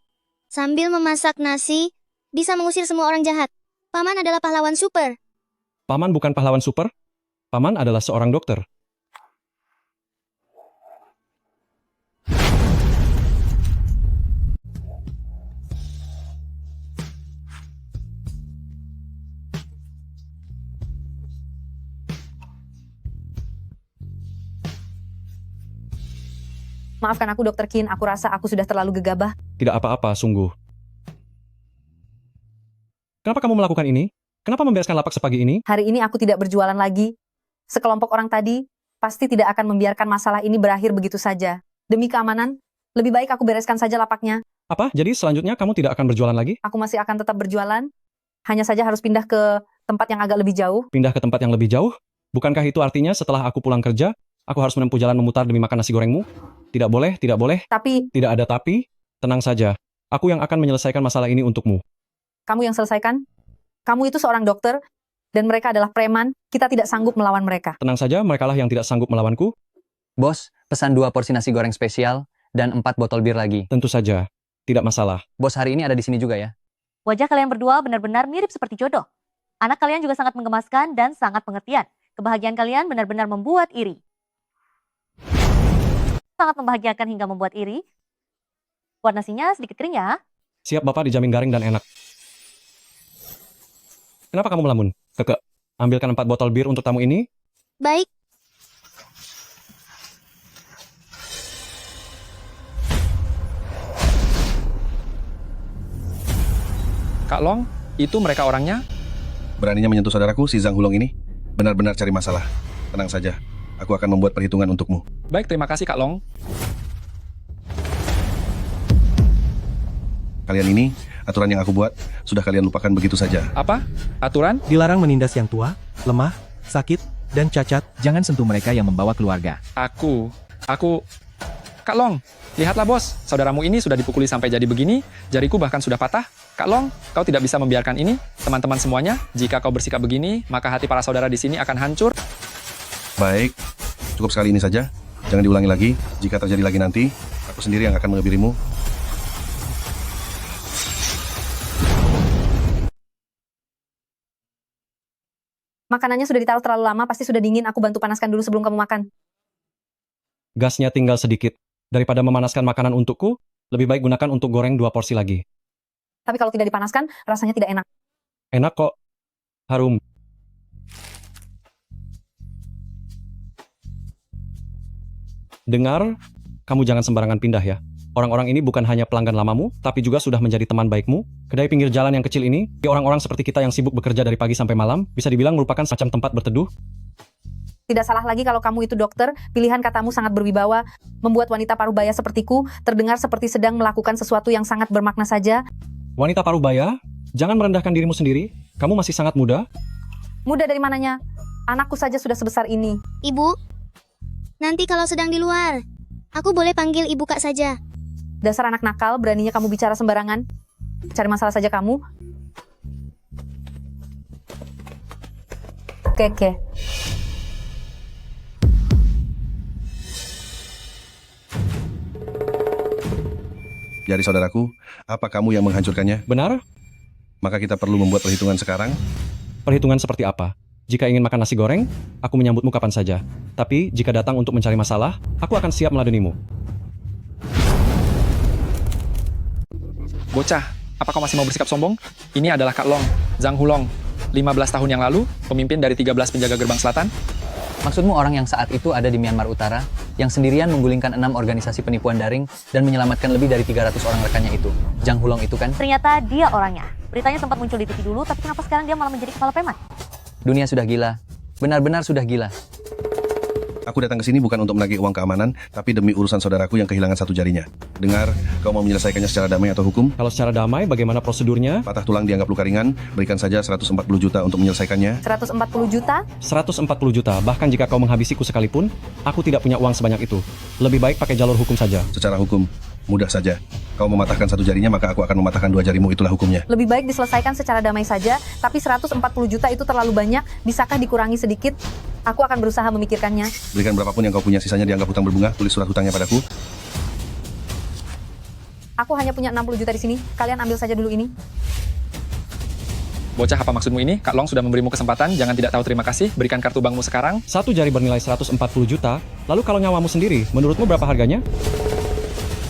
Sambil memasak nasi, bisa mengusir semua orang jahat. Paman adalah pahlawan super. Paman bukan pahlawan super. Paman adalah seorang dokter. Maafkan aku, Dr. Kin. Aku rasa aku sudah terlalu gegabah. Tidak apa-apa, sungguh. Kenapa kamu melakukan ini? Kenapa membereskan lapak sepagi ini? Hari ini aku tidak berjualan lagi. Sekelompok orang tadi pasti tidak akan membiarkan masalah ini berakhir begitu saja. Demi keamanan, lebih baik aku bereskan saja lapaknya. Apa? Jadi selanjutnya kamu tidak akan berjualan lagi? Aku masih akan tetap berjualan. Hanya saja harus pindah ke tempat yang agak lebih jauh. Pindah ke tempat yang lebih jauh? Bukankah itu artinya setelah aku pulang kerja, aku harus menempuh jalan memutar demi makan nasi gorengmu? Tidak boleh, tidak boleh. Tapi Tidak ada tapi. Tenang saja. Aku yang akan menyelesaikan masalah ini untukmu. Kamu yang selesaikan? Kamu itu seorang dokter, dan mereka adalah preman. Kita tidak sanggup melawan mereka. Tenang saja, merekalah yang tidak sanggup melawanku. Bos, pesan 2 porsi nasi goreng spesial dan 4 botol bir lagi. Tentu saja, tidak masalah. Bos hari ini ada di sini juga ya. Wajah kalian berdua benar-benar mirip seperti jodoh. Anak kalian juga sangat menggemaskan dan sangat pengertian. Kebahagiaan kalian benar-benar membuat iri. Sangat membahagiakan hingga membuat iri. Buat nasinya sedikit kering ya. Siap Bapak, dijamin garing dan enak. Kenapa kamu melamun? Keke, ambilkan 4 botol bir untuk tamu ini. Baik. Kak Long, itu mereka orangnya? Beraninya menyentuh saudaraku, si Zhang Hulong ini. Benar-benar cari masalah. Tenang saja, aku akan membuat perhitungan untukmu. Baik, terima kasih Kak Long. Kalian ini, aturan yang aku buat, sudah kalian lupakan begitu saja. Apa? Aturan? Dilarang menindas yang tua, lemah, sakit, dan cacat. Jangan sentuh mereka yang membawa keluarga. Aku... Kak Long, lihatlah bos, saudaramu ini sudah dipukuli sampai jadi begini, jariku bahkan sudah patah. Kak Long, kau tidak bisa membiarkan ini. Teman-teman semuanya, jika kau bersikap begini, maka hati para saudara di sini akan hancur. Baik, cukup sekali ini saja. Jangan diulangi lagi. Jika terjadi lagi nanti, aku sendiri yang akan mengebirimu. Makanannya sudah ditaruh terlalu lama, pasti sudah dingin. Aku bantu panaskan dulu sebelum kamu makan. Gasnya tinggal sedikit. Daripada memanaskan makanan untukku, lebih baik gunakan untuk goreng 2 porsi lagi. Tapi kalau tidak dipanaskan, rasanya tidak enak. Enak kok. Harum. Dengar, kamu jangan sembarangan pindah ya. Orang-orang ini bukan hanya pelanggan lamamu, tapi juga sudah menjadi teman baikmu. Kedai pinggir jalan yang kecil ini, orang-orang seperti kita yang sibuk bekerja dari pagi sampai malam, bisa dibilang merupakan semacam tempat berteduh. Tidak salah lagi kalau kamu itu dokter, pilihan katamu sangat berwibawa, membuat wanita parubaya sepertiku terdengar seperti sedang melakukan sesuatu yang sangat bermakna saja. Wanita parubaya, jangan merendahkan dirimu sendiri. Kamu masih sangat muda. Muda dari mananya? Anakku saja sudah sebesar ini. Ibu, nanti kalau sedang di luar, aku boleh panggil ibu kak saja. Dasar anak nakal, beraninya kamu bicara sembarangan. Cari masalah saja kamu. Oke. Jadi saudaraku, apa kamu yang menghancurkannya? Benar? Maka kita perlu membuat perhitungan sekarang. Perhitungan seperti apa? Jika ingin makan nasi goreng, aku menyambutmu kapan saja. Tapi, jika datang untuk mencari masalah, aku akan siap meladenimu. Bocah, apa kau masih mau bersikap sombong? Ini adalah Kak Long, Zhang Hulong. 15 tahun yang lalu, pemimpin dari 13 penjaga gerbang selatan. Maksudmu orang yang saat itu ada di Myanmar Utara, yang sendirian menggulingkan 6 organisasi penipuan daring dan menyelamatkan lebih dari 300 orang rekannya itu. Zhang Hulong itu kan? Ternyata dia orangnya. Beritanya sempat muncul di TV dulu, tapi kenapa sekarang dia malah menjadi kepala preman? Dunia sudah gila. Benar-benar sudah gila. Aku datang ke sini bukan untuk menagih uang keamanan, tapi demi urusan saudaraku yang kehilangan 1 jarinya. Dengar, kau mau menyelesaikannya secara damai atau hukum? Kalau secara damai, bagaimana prosedurnya? Patah tulang dianggap luka ringan, berikan saja 140 juta untuk menyelesaikannya. 140 juta? 140 juta, bahkan jika kau menghabisiku sekalipun, aku tidak punya uang sebanyak itu. Lebih baik pakai jalur hukum saja. Secara hukum, mudah saja. Kau mematahkan 1 jarinya, maka aku akan mematahkan 2 jarimu, itulah hukumnya. Lebih baik diselesaikan secara damai saja, tapi 140 juta itu terlalu banyak, bisakah dikurangi sedikit? Aku akan berusaha memikirkannya. Berikan berapapun yang kau punya, sisanya dianggap hutang berbunga, tulis surat hutangnya padaku. Aku hanya punya 60 juta di sini, kalian ambil saja dulu ini. Bocah, apa maksudmu ini? Kak Long sudah memberimu kesempatan, jangan tidak tahu terima kasih, berikan kartu bankmu sekarang. 1 jari bernilai 140 juta, lalu kalau nyawamu sendiri, menurutmu berapa harganya?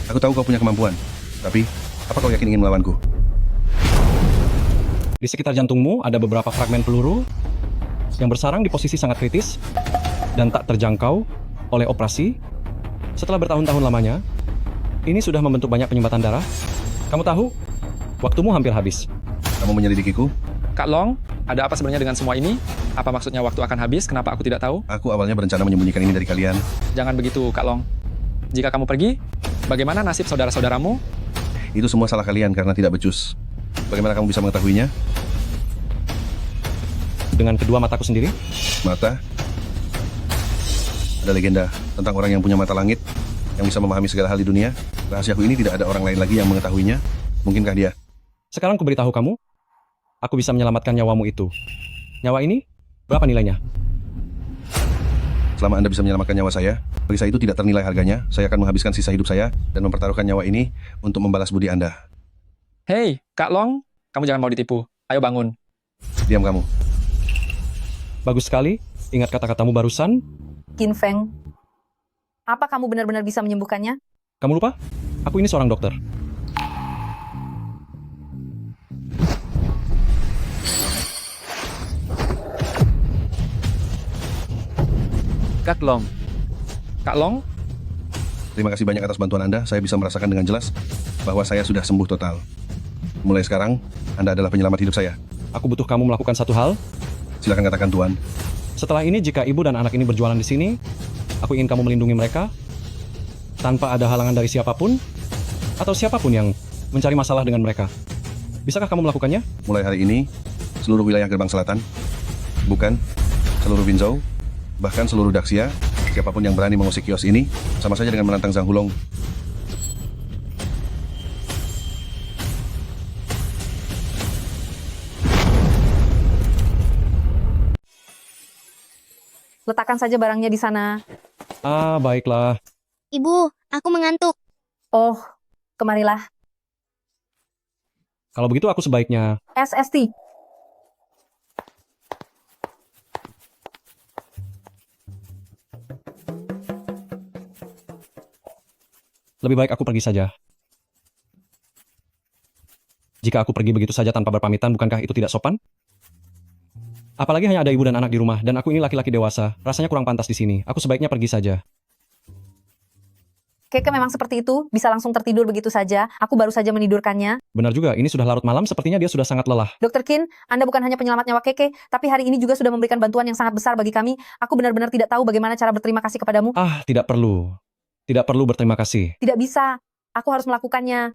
Aku tahu kau punya kemampuan, tapi apa kau yakin ingin melawanku? Di sekitar jantungmu ada beberapa fragmen peluru yang bersarang di posisi sangat kritis dan tak terjangkau oleh operasi. Setelah bertahun-tahun lamanya, ini sudah membentuk banyak penyumbatan darah. Kamu tahu, waktumu hampir habis. Kamu menyelidikiku? Kak Long, ada apa sebenarnya dengan semua ini? Apa maksudnya waktu akan habis? Kenapa aku tidak tahu? Aku awalnya berencana menyembunyikan ini dari kalian. Jangan begitu, Kak Long. Jika kamu pergi, bagaimana nasib saudara-saudaramu? Itu semua salah kalian karena tidak becus. Bagaimana kamu bisa mengetahuinya? Dengan kedua mataku sendiri. Mata? Ada legenda tentang orang yang punya mata langit, yang bisa memahami segala hal di dunia. Rahasiaku ini tidak ada orang lain lagi yang mengetahuinya. Mungkinkah dia? Sekarang ku beritahu kamu, aku bisa menyelamatkan nyawamu itu. Nyawa ini, berapa nilainya? Selama Anda bisa menyelamatkan nyawa saya, bagi saya itu tidak ternilai harganya. Saya akan menghabiskan sisa hidup saya dan mempertaruhkan nyawa ini untuk membalas budi Anda. Hei, Kak Long, kamu jangan mau ditipu. Ayo bangun. Diam kamu. Bagus sekali, ingat kata-katamu barusan. Qin Feng, apa kamu benar-benar bisa menyembuhkannya? Kamu lupa? Aku ini seorang dokter. Kak Long, Kak Long, Terima kasih banyak atas bantuan Anda. Saya bisa merasakan dengan jelas bahwa saya sudah sembuh total. Mulai sekarang, Anda adalah penyelamat hidup saya. Aku butuh kamu melakukan satu hal. Silakan katakan, Tuan. Setelah ini, jika ibu dan anak ini berjualan di sini, aku ingin kamu melindungi mereka tanpa ada halangan dari siapapun atau siapapun yang mencari masalah dengan mereka. Bisakah kamu melakukannya? Mulai hari ini, seluruh wilayah Gerbang Selatan, bukan seluruh Binzhou, bahkan seluruh Daxia, siapapun yang berani mengusik kios ini, sama saja dengan menantang Zhang Hulong. Letakkan saja barangnya di sana. Ah, baiklah. Ibu, aku mengantuk. Oh, kemarilah. Kalau begitu aku sebaiknya... SST. Lebih baik aku pergi saja. Jika aku pergi begitu saja tanpa berpamitan, bukankah itu tidak sopan? Apalagi hanya ada ibu dan anak di rumah, dan aku ini laki-laki dewasa. Rasanya kurang pantas di sini. Aku sebaiknya pergi saja. Keke memang seperti itu, bisa langsung tertidur begitu saja. Aku baru saja menidurkannya. Benar juga, ini sudah larut malam, sepertinya dia sudah sangat lelah. Dr. Qin, Anda bukan hanya penyelamat nyawa Keke, tapi hari ini juga sudah memberikan bantuan yang sangat besar bagi kami. Aku benar-benar tidak tahu bagaimana cara berterima kasih kepadamu. Ah, tidak perlu. Tidak perlu berterima kasih. Tidak bisa. Aku harus melakukannya.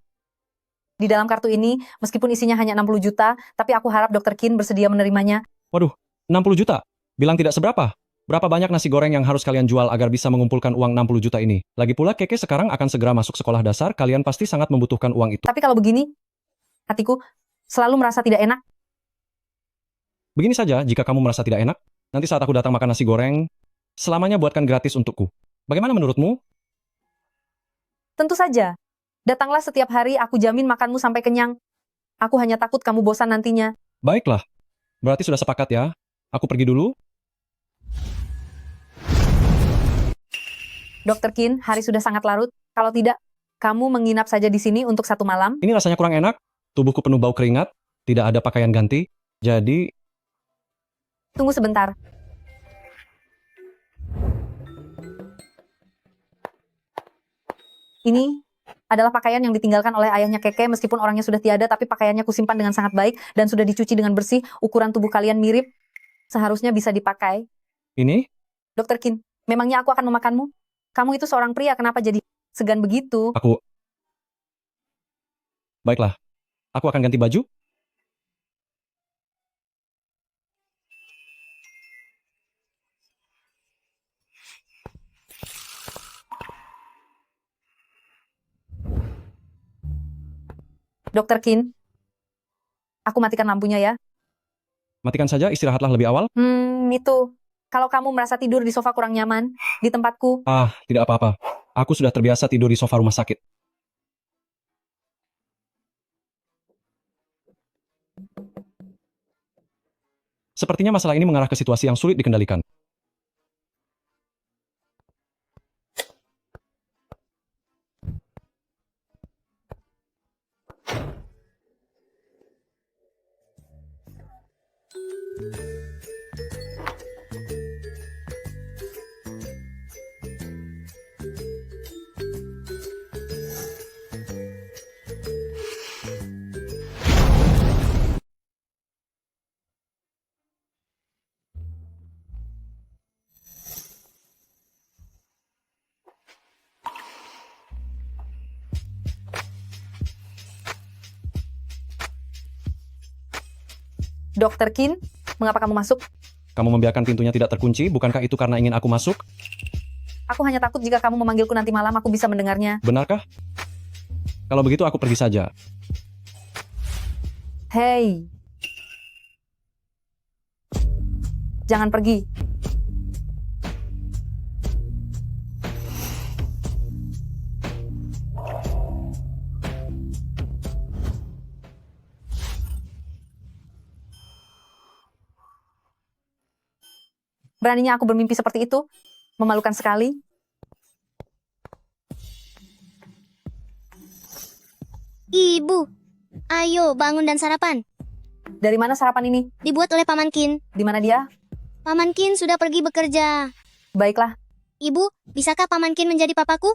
Di dalam kartu ini, meskipun isinya hanya 60 juta, tapi aku harap Dr. Qin bersedia menerimanya. Waduh, 60 juta? Bilang tidak seberapa. Berapa banyak nasi goreng yang harus kalian jual agar bisa mengumpulkan uang 60 juta ini? Lagi pula Keke sekarang akan segera masuk sekolah dasar, kalian pasti sangat membutuhkan uang itu. Tapi kalau begini, hatiku selalu merasa tidak enak. Begini saja, jika kamu merasa tidak enak, nanti saat aku datang makan nasi goreng, selamanya buatkan gratis untukku. Bagaimana menurutmu? Tentu saja. Datanglah setiap hari, aku jamin makanmu sampai kenyang. Aku hanya takut kamu bosan nantinya. Baiklah. Berarti sudah sepakat ya. Aku pergi dulu. Dr. Qin, hari sudah sangat larut. Kalau tidak, kamu menginap saja di sini untuk 1 malam. Ini rasanya kurang enak. Tubuhku penuh bau keringat. Tidak ada pakaian ganti. Jadi... Tunggu sebentar. Ini adalah pakaian yang ditinggalkan oleh ayahnya Keke meskipun orangnya sudah tiada, tapi pakaiannya kusimpan dengan sangat baik dan sudah dicuci dengan bersih. Ukuran tubuh kalian mirip. Seharusnya bisa dipakai. Ini? Dr. Qin, memangnya aku akan memakanmu? Kamu itu seorang pria, kenapa jadi segan begitu? Aku... Baiklah. Aku akan ganti baju. Dr. Qin, aku matikan lampunya ya. Matikan saja, istirahatlah lebih awal. Itu. Kalau kamu merasa tidur di sofa kurang nyaman, di tempatku. Ah, tidak apa-apa. Aku sudah terbiasa tidur di sofa rumah sakit. Sepertinya masalah ini mengarah ke situasi yang sulit dikendalikan. Dr. Qin, mengapa kamu masuk? Kamu membiarkan pintunya tidak terkunci, bukankah itu karena ingin aku masuk? Aku hanya takut jika kamu memanggilku nanti malam, aku bisa mendengarnya. Benarkah? Kalau begitu aku pergi saja. Hei. Jangan pergi. Beraninya aku bermimpi seperti itu. Memalukan sekali. Ibu, ayo bangun dan sarapan. Dari mana sarapan ini? Dibuat oleh Paman Kin. Di mana dia? Paman Kin sudah pergi bekerja. Baiklah. Ibu, bisakah Paman Kin menjadi papaku?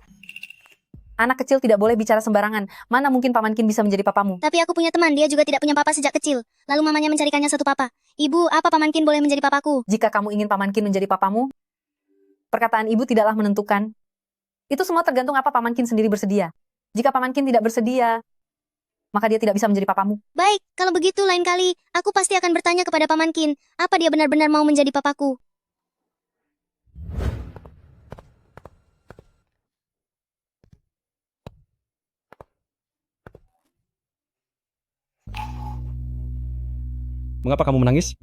Anak kecil tidak boleh bicara sembarangan. Mana mungkin Paman Kin bisa menjadi papamu? Tapi aku punya teman, dia juga tidak punya papa sejak kecil. Lalu mamanya mencarikannya satu papa. Ibu, apa Paman Kin boleh menjadi papaku? Jika kamu ingin Paman Kin menjadi papamu, perkataan ibu tidaklah menentukan. Itu semua tergantung apa Paman Kin sendiri bersedia. Jika Paman Kin tidak bersedia, maka dia tidak bisa menjadi papamu. Baik, kalau begitu lain kali, aku pasti akan bertanya kepada Paman Kin, apa dia benar-benar mau menjadi papaku. Mengapa kamu menangis?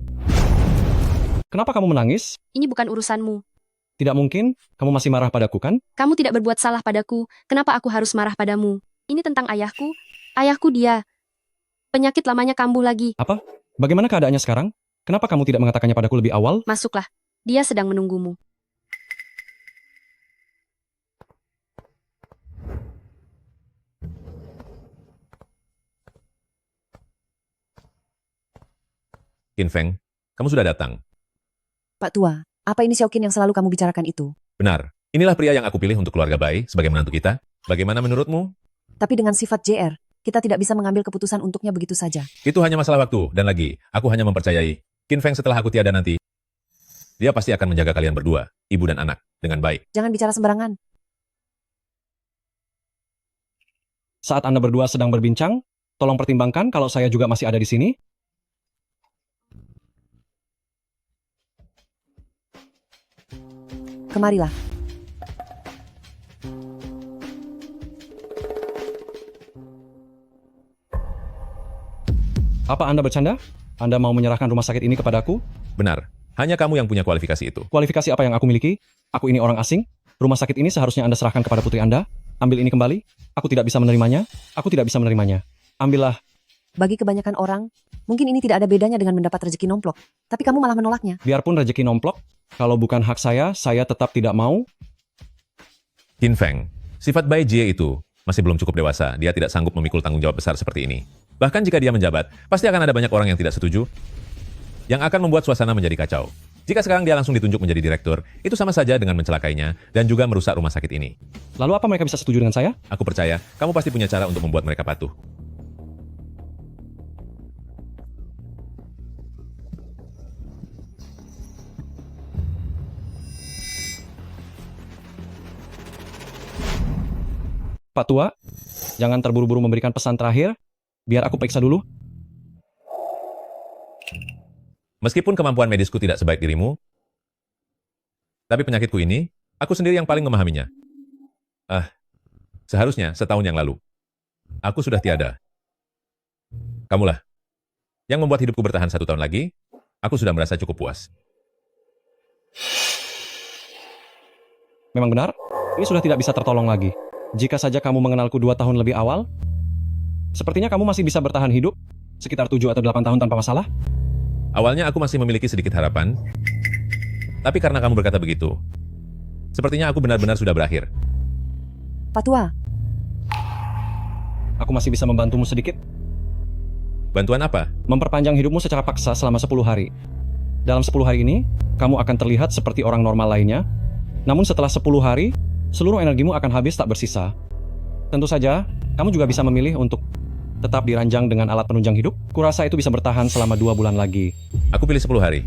Kenapa kamu menangis? Ini bukan urusanmu. Tidak mungkin, kamu masih marah padaku kan? Kamu tidak berbuat salah padaku, kenapa aku harus marah padamu? Ini tentang ayahku. Ayahku dia. Penyakit lamanya kambuh lagi. Apa? Bagaimana keadaannya sekarang? Kenapa kamu tidak mengatakannya padaku lebih awal? Masuklah. Dia sedang menunggumu. Qin Feng, kamu sudah datang. Pak Tua, apa ini Xiaoqin yang selalu kamu bicarakan itu? Benar. Inilah pria yang aku pilih untuk keluarga Bai sebagai menantu kita. Bagaimana menurutmu? Tapi dengan sifat JR, kita tidak bisa mengambil keputusan untuknya begitu saja. Itu hanya masalah waktu. Dan lagi, aku hanya mempercayai Qin Feng setelah aku tiada nanti. Dia pasti akan menjaga kalian berdua, ibu dan anak, dengan baik. Jangan bicara sembarangan. Saat Anda berdua sedang berbincang, tolong pertimbangkan kalau saya juga masih ada di sini. Kemarilah. Apa Anda bercanda? Anda mau menyerahkan rumah sakit ini kepadaku? Benar. Hanya kamu yang punya kualifikasi itu. Kualifikasi apa yang aku miliki? Aku ini orang asing. Rumah sakit ini seharusnya Anda serahkan kepada putri Anda. Ambil ini kembali. Aku tidak bisa menerimanya. Aku tidak bisa menerimanya. Ambillah. Bagi kebanyakan orang, mungkin ini tidak ada bedanya dengan mendapat rezeki nomplok. Tapi kamu malah menolaknya. Biarpun rezeki nomplok, kalau bukan hak saya tetap tidak mau. Qin Feng, sifat Bai Jie itu masih belum cukup dewasa. Dia tidak sanggup memikul tanggung jawab besar seperti ini. Bahkan jika dia menjabat, pasti akan ada banyak orang yang tidak setuju, yang akan membuat suasana menjadi kacau. Jika sekarang dia langsung ditunjuk menjadi direktur, itu sama saja dengan mencelakainya dan juga merusak rumah sakit ini. Lalu apa mereka bisa setuju dengan saya? Aku percaya, kamu pasti punya cara untuk membuat mereka patuh. Pak Tua, jangan terburu-buru memberikan pesan terakhir. Biar aku periksa dulu. Meskipun kemampuan medisku tidak sebaik dirimu, tapi penyakitku ini, aku sendiri yang paling memahaminya. Seharusnya setahun yang lalu, aku sudah tiada. Kamulah, yang membuat hidupku bertahan 1 tahun lagi, aku sudah merasa cukup puas. Memang benar, ini sudah tidak bisa tertolong lagi. Jika saja kamu mengenalku 2 tahun lebih awal, sepertinya kamu masih bisa bertahan hidup sekitar 7 atau 8 tahun tanpa masalah. Awalnya aku masih memiliki sedikit harapan, tapi karena kamu berkata begitu, sepertinya aku benar-benar sudah berakhir. Pak Tua. Aku masih bisa membantumu sedikit. Bantuan apa? Memperpanjang hidupmu secara paksa selama 10 hari. Dalam 10 hari ini, kamu akan terlihat seperti orang normal lainnya. Namun setelah 10 hari, seluruh energimu akan habis tak bersisa. Tentu saja, kamu juga bisa memilih untuk tetap diranjang dengan alat penunjang hidup. Kurasa itu bisa bertahan selama 2 bulan lagi. Aku pilih 10 hari.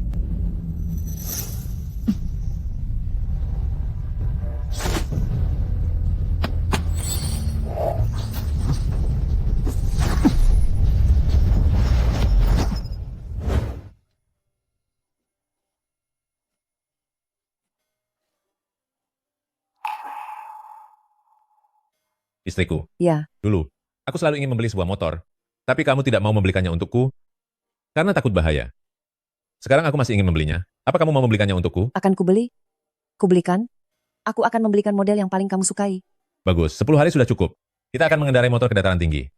Istriku. Ya. Dulu, aku selalu ingin membeli sebuah motor. Tapi kamu tidak mau membelikannya untukku karena takut bahaya. Sekarang aku masih ingin membelinya. Apa kamu mau membelikannya untukku? Akan kubeli? Kubelikan? Aku akan membelikan model yang paling kamu sukai. Bagus, 10 hari sudah cukup. Kita akan mengendarai motor ke dataran tinggi.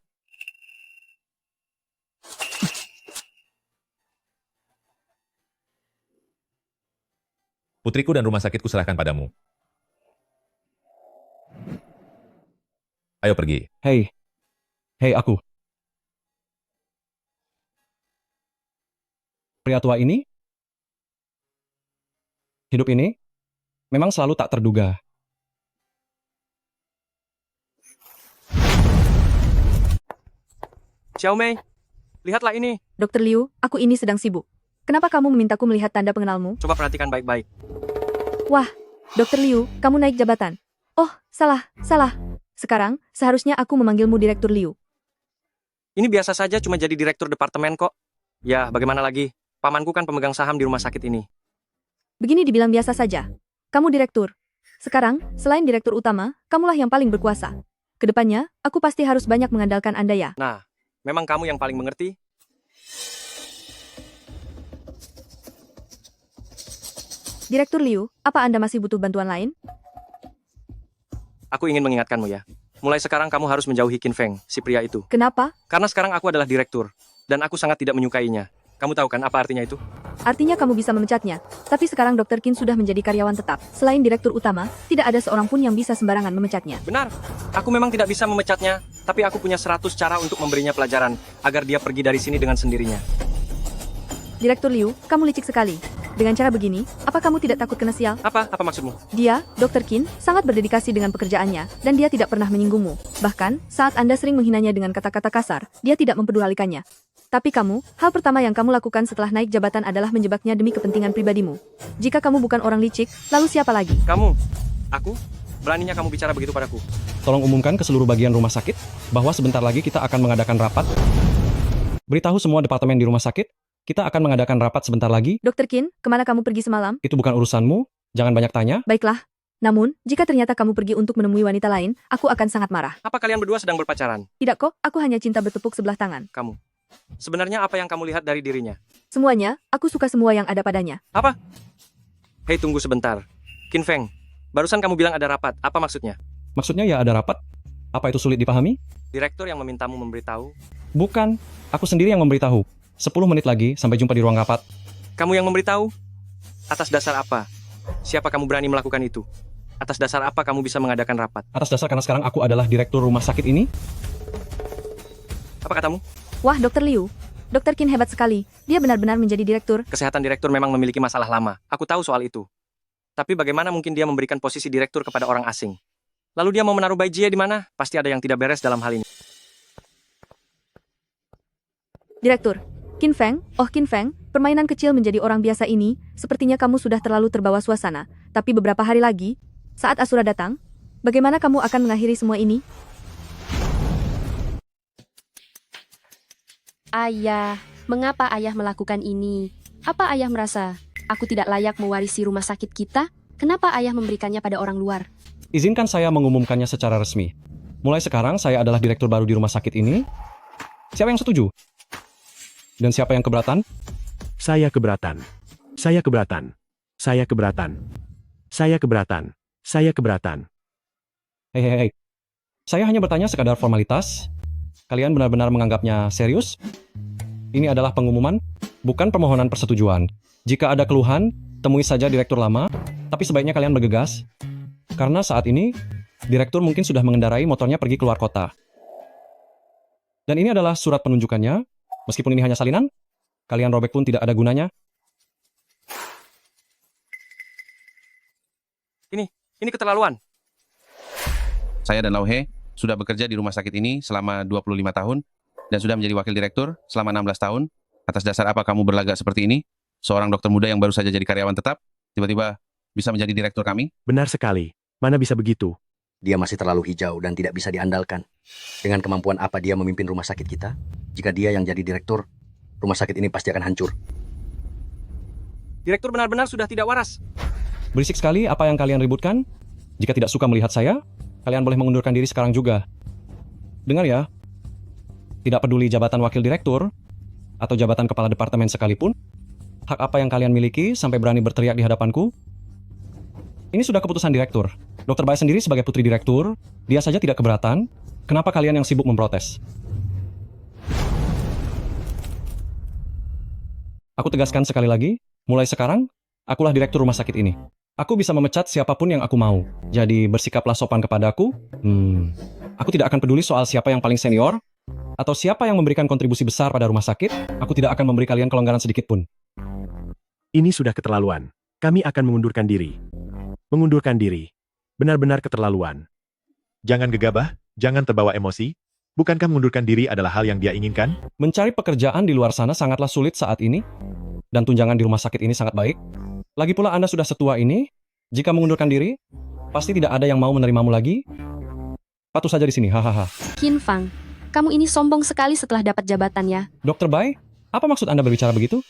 Putriku dan rumah sakitku serahkan padamu. Ayo pergi. Hei, aku. Pria tua ini? Hidup ini? Memang selalu tak terduga. Xiaomei, lihatlah ini. Dr. Liu, aku ini sedang sibuk. Kenapa kamu memintaku melihat tanda pengenalmu? Coba perhatikan baik-baik. Wah, Dr. Liu, kamu naik jabatan. Oh, salah. Sekarang, seharusnya aku memanggilmu Direktur Liu. Ini biasa saja cuma jadi direktur departemen kok. Ya, bagaimana lagi? Pamanku kan pemegang saham di rumah sakit ini. Begini dibilang biasa saja. Kamu direktur. Sekarang, selain direktur utama, kamulah yang paling berkuasa. Kedepannya, aku pasti harus banyak mengandalkan Anda ya. Nah, memang kamu yang paling mengerti. Direktur Liu, apa Anda masih butuh bantuan lain? Aku ingin mengingatkanmu ya. Mulai sekarang kamu harus menjauhi Qin Feng, si pria itu. Kenapa? Karena sekarang aku adalah direktur, dan aku sangat tidak menyukainya. Kamu tahu kan apa artinya itu? Artinya kamu bisa memecatnya. Tapi sekarang Dr. Qin sudah menjadi karyawan tetap. Selain direktur utama, tidak ada seorang pun yang bisa sembarangan memecatnya. Benar, aku memang tidak bisa memecatnya, tapi aku punya 100 cara untuk memberinya pelajaran, agar dia pergi dari sini dengan sendirinya. Direktur Liu, kamu licik sekali. Dengan cara begini, apa kamu tidak takut kena sial? Apa maksudmu? Dia, Dr. Qin, sangat berdedikasi dengan pekerjaannya, dan dia tidak pernah menyinggungmu. Bahkan, saat Anda sering menghinanya dengan kata-kata kasar, dia tidak mempedulikannya. Tapi kamu, hal pertama yang kamu lakukan setelah naik jabatan adalah menjebaknya demi kepentingan pribadimu. Jika kamu bukan orang licik, lalu siapa lagi? Kamu? Aku? Beraninya kamu bicara begitu padaku? Tolong umumkan ke seluruh bagian rumah sakit bahwa sebentar lagi kita akan mengadakan rapat. Beritahu semua departemen di rumah sakit, kita akan mengadakan rapat sebentar lagi. Dr. Qin, kemana kamu pergi semalam? Itu bukan urusanmu, jangan banyak tanya. Baiklah. Namun, jika ternyata kamu pergi untuk menemui wanita lain, aku akan sangat marah. Apa kalian berdua sedang berpacaran? Tidak kok, aku hanya cinta bertepuk sebelah tangan. Kamu. Sebenarnya apa yang kamu lihat dari dirinya? Semuanya, aku suka semua yang ada padanya. Apa? Hei, tunggu sebentar. Qin Feng, barusan kamu bilang ada rapat. Apa maksudnya? Maksudnya ya ada rapat? Apa itu sulit dipahami? Direktur yang memintamu memberitahu? Bukan, aku sendiri yang memberitahu. 10 menit lagi, sampai jumpa di ruang rapat. Kamu yang memberitahu? Atas dasar apa? Siapa kamu berani melakukan itu? Atas dasar apa kamu bisa mengadakan rapat? Atas dasar karena sekarang aku adalah direktur rumah sakit ini. Apa katamu? Wah, Dr. Liu. Dr. Qin hebat sekali. Dia benar-benar menjadi direktur. Kesehatan direktur memang memiliki masalah lama. Aku tahu soal itu. Tapi bagaimana mungkin dia memberikan posisi direktur kepada orang asing? Lalu dia mau menaruh Bai Jie di mana? Pasti ada yang tidak beres dalam hal ini. Direktur. Qin Feng, Qin Feng, permainan kecil menjadi orang biasa ini, sepertinya kamu sudah terlalu terbawa suasana. Tapi beberapa hari lagi, saat Asura datang, bagaimana kamu akan mengakhiri semua ini? Ayah, mengapa ayah melakukan ini? Apa ayah merasa aku tidak layak mewarisi rumah sakit kita? Kenapa ayah memberikannya pada orang luar? Izinkan saya mengumumkannya secara resmi. Mulai sekarang saya adalah direktur baru di rumah sakit ini. Siapa yang setuju? Dan siapa yang keberatan? Saya keberatan. Saya keberatan. Saya keberatan. Saya keberatan. Saya keberatan. Hei. Saya hanya bertanya sekadar formalitas. Kalian benar-benar menganggapnya serius? Ini adalah pengumuman, bukan permohonan persetujuan. Jika ada keluhan, temui saja direktur lama, tapi sebaiknya kalian bergegas. Karena saat ini, direktur mungkin sudah mengendarai motornya pergi keluar kota. Dan ini adalah surat penunjukannya. Meskipun ini hanya salinan, kalian robek pun tidak ada gunanya. Ini keterlaluan. Saya dan Lau He sudah bekerja di rumah sakit ini selama 25 tahun dan sudah menjadi wakil direktur selama 16 tahun. Atas dasar apa kamu berlagak seperti ini? Seorang dokter muda yang baru saja jadi karyawan tetap, tiba-tiba bisa menjadi direktur kami? Benar sekali. Mana bisa begitu? Dia masih terlalu hijau dan tidak bisa diandalkan. Dengan kemampuan apa dia memimpin rumah sakit kita? Jika dia yang jadi direktur, rumah sakit ini pasti akan hancur. Direktur benar-benar sudah tidak waras. Berisik sekali apa yang kalian ributkan. Jika tidak suka melihat saya, kalian boleh mengundurkan diri sekarang juga. Dengar ya, Tidak peduli jabatan wakil direktur atau jabatan kepala departemen sekalipun, hak apa yang kalian miliki sampai berani berteriak di hadapanku? Ini sudah keputusan direktur. Dr. Bai sendiri sebagai putri direktur, dia saja tidak keberatan. Kenapa kalian yang sibuk memprotes? Aku tegaskan sekali lagi, mulai sekarang, akulah direktur rumah sakit ini. Aku bisa memecat siapapun yang aku mau. Jadi bersikaplah sopan kepadaku. Aku tidak akan peduli soal siapa yang paling senior, atau siapa yang memberikan kontribusi besar pada rumah sakit. Aku tidak akan memberi kalian kelonggaran sedikit pun. Ini sudah keterlaluan. Kami akan mengundurkan diri. Mengundurkan diri. Benar-benar keterlaluan. Jangan gegabah, jangan terbawa emosi. Bukankah mengundurkan diri adalah hal yang dia inginkan? Mencari pekerjaan di luar sana sangatlah sulit saat ini. Dan tunjangan di rumah sakit ini sangat baik. Lagi pula Anda sudah setua ini. Jika mengundurkan diri, pasti tidak ada yang mau menerimamu lagi. Patuh saja di sini, hahaha. Qin Fang, kamu ini sombong sekali setelah dapat jabatan ya. Dr. Bai, apa maksud Anda berbicara begitu?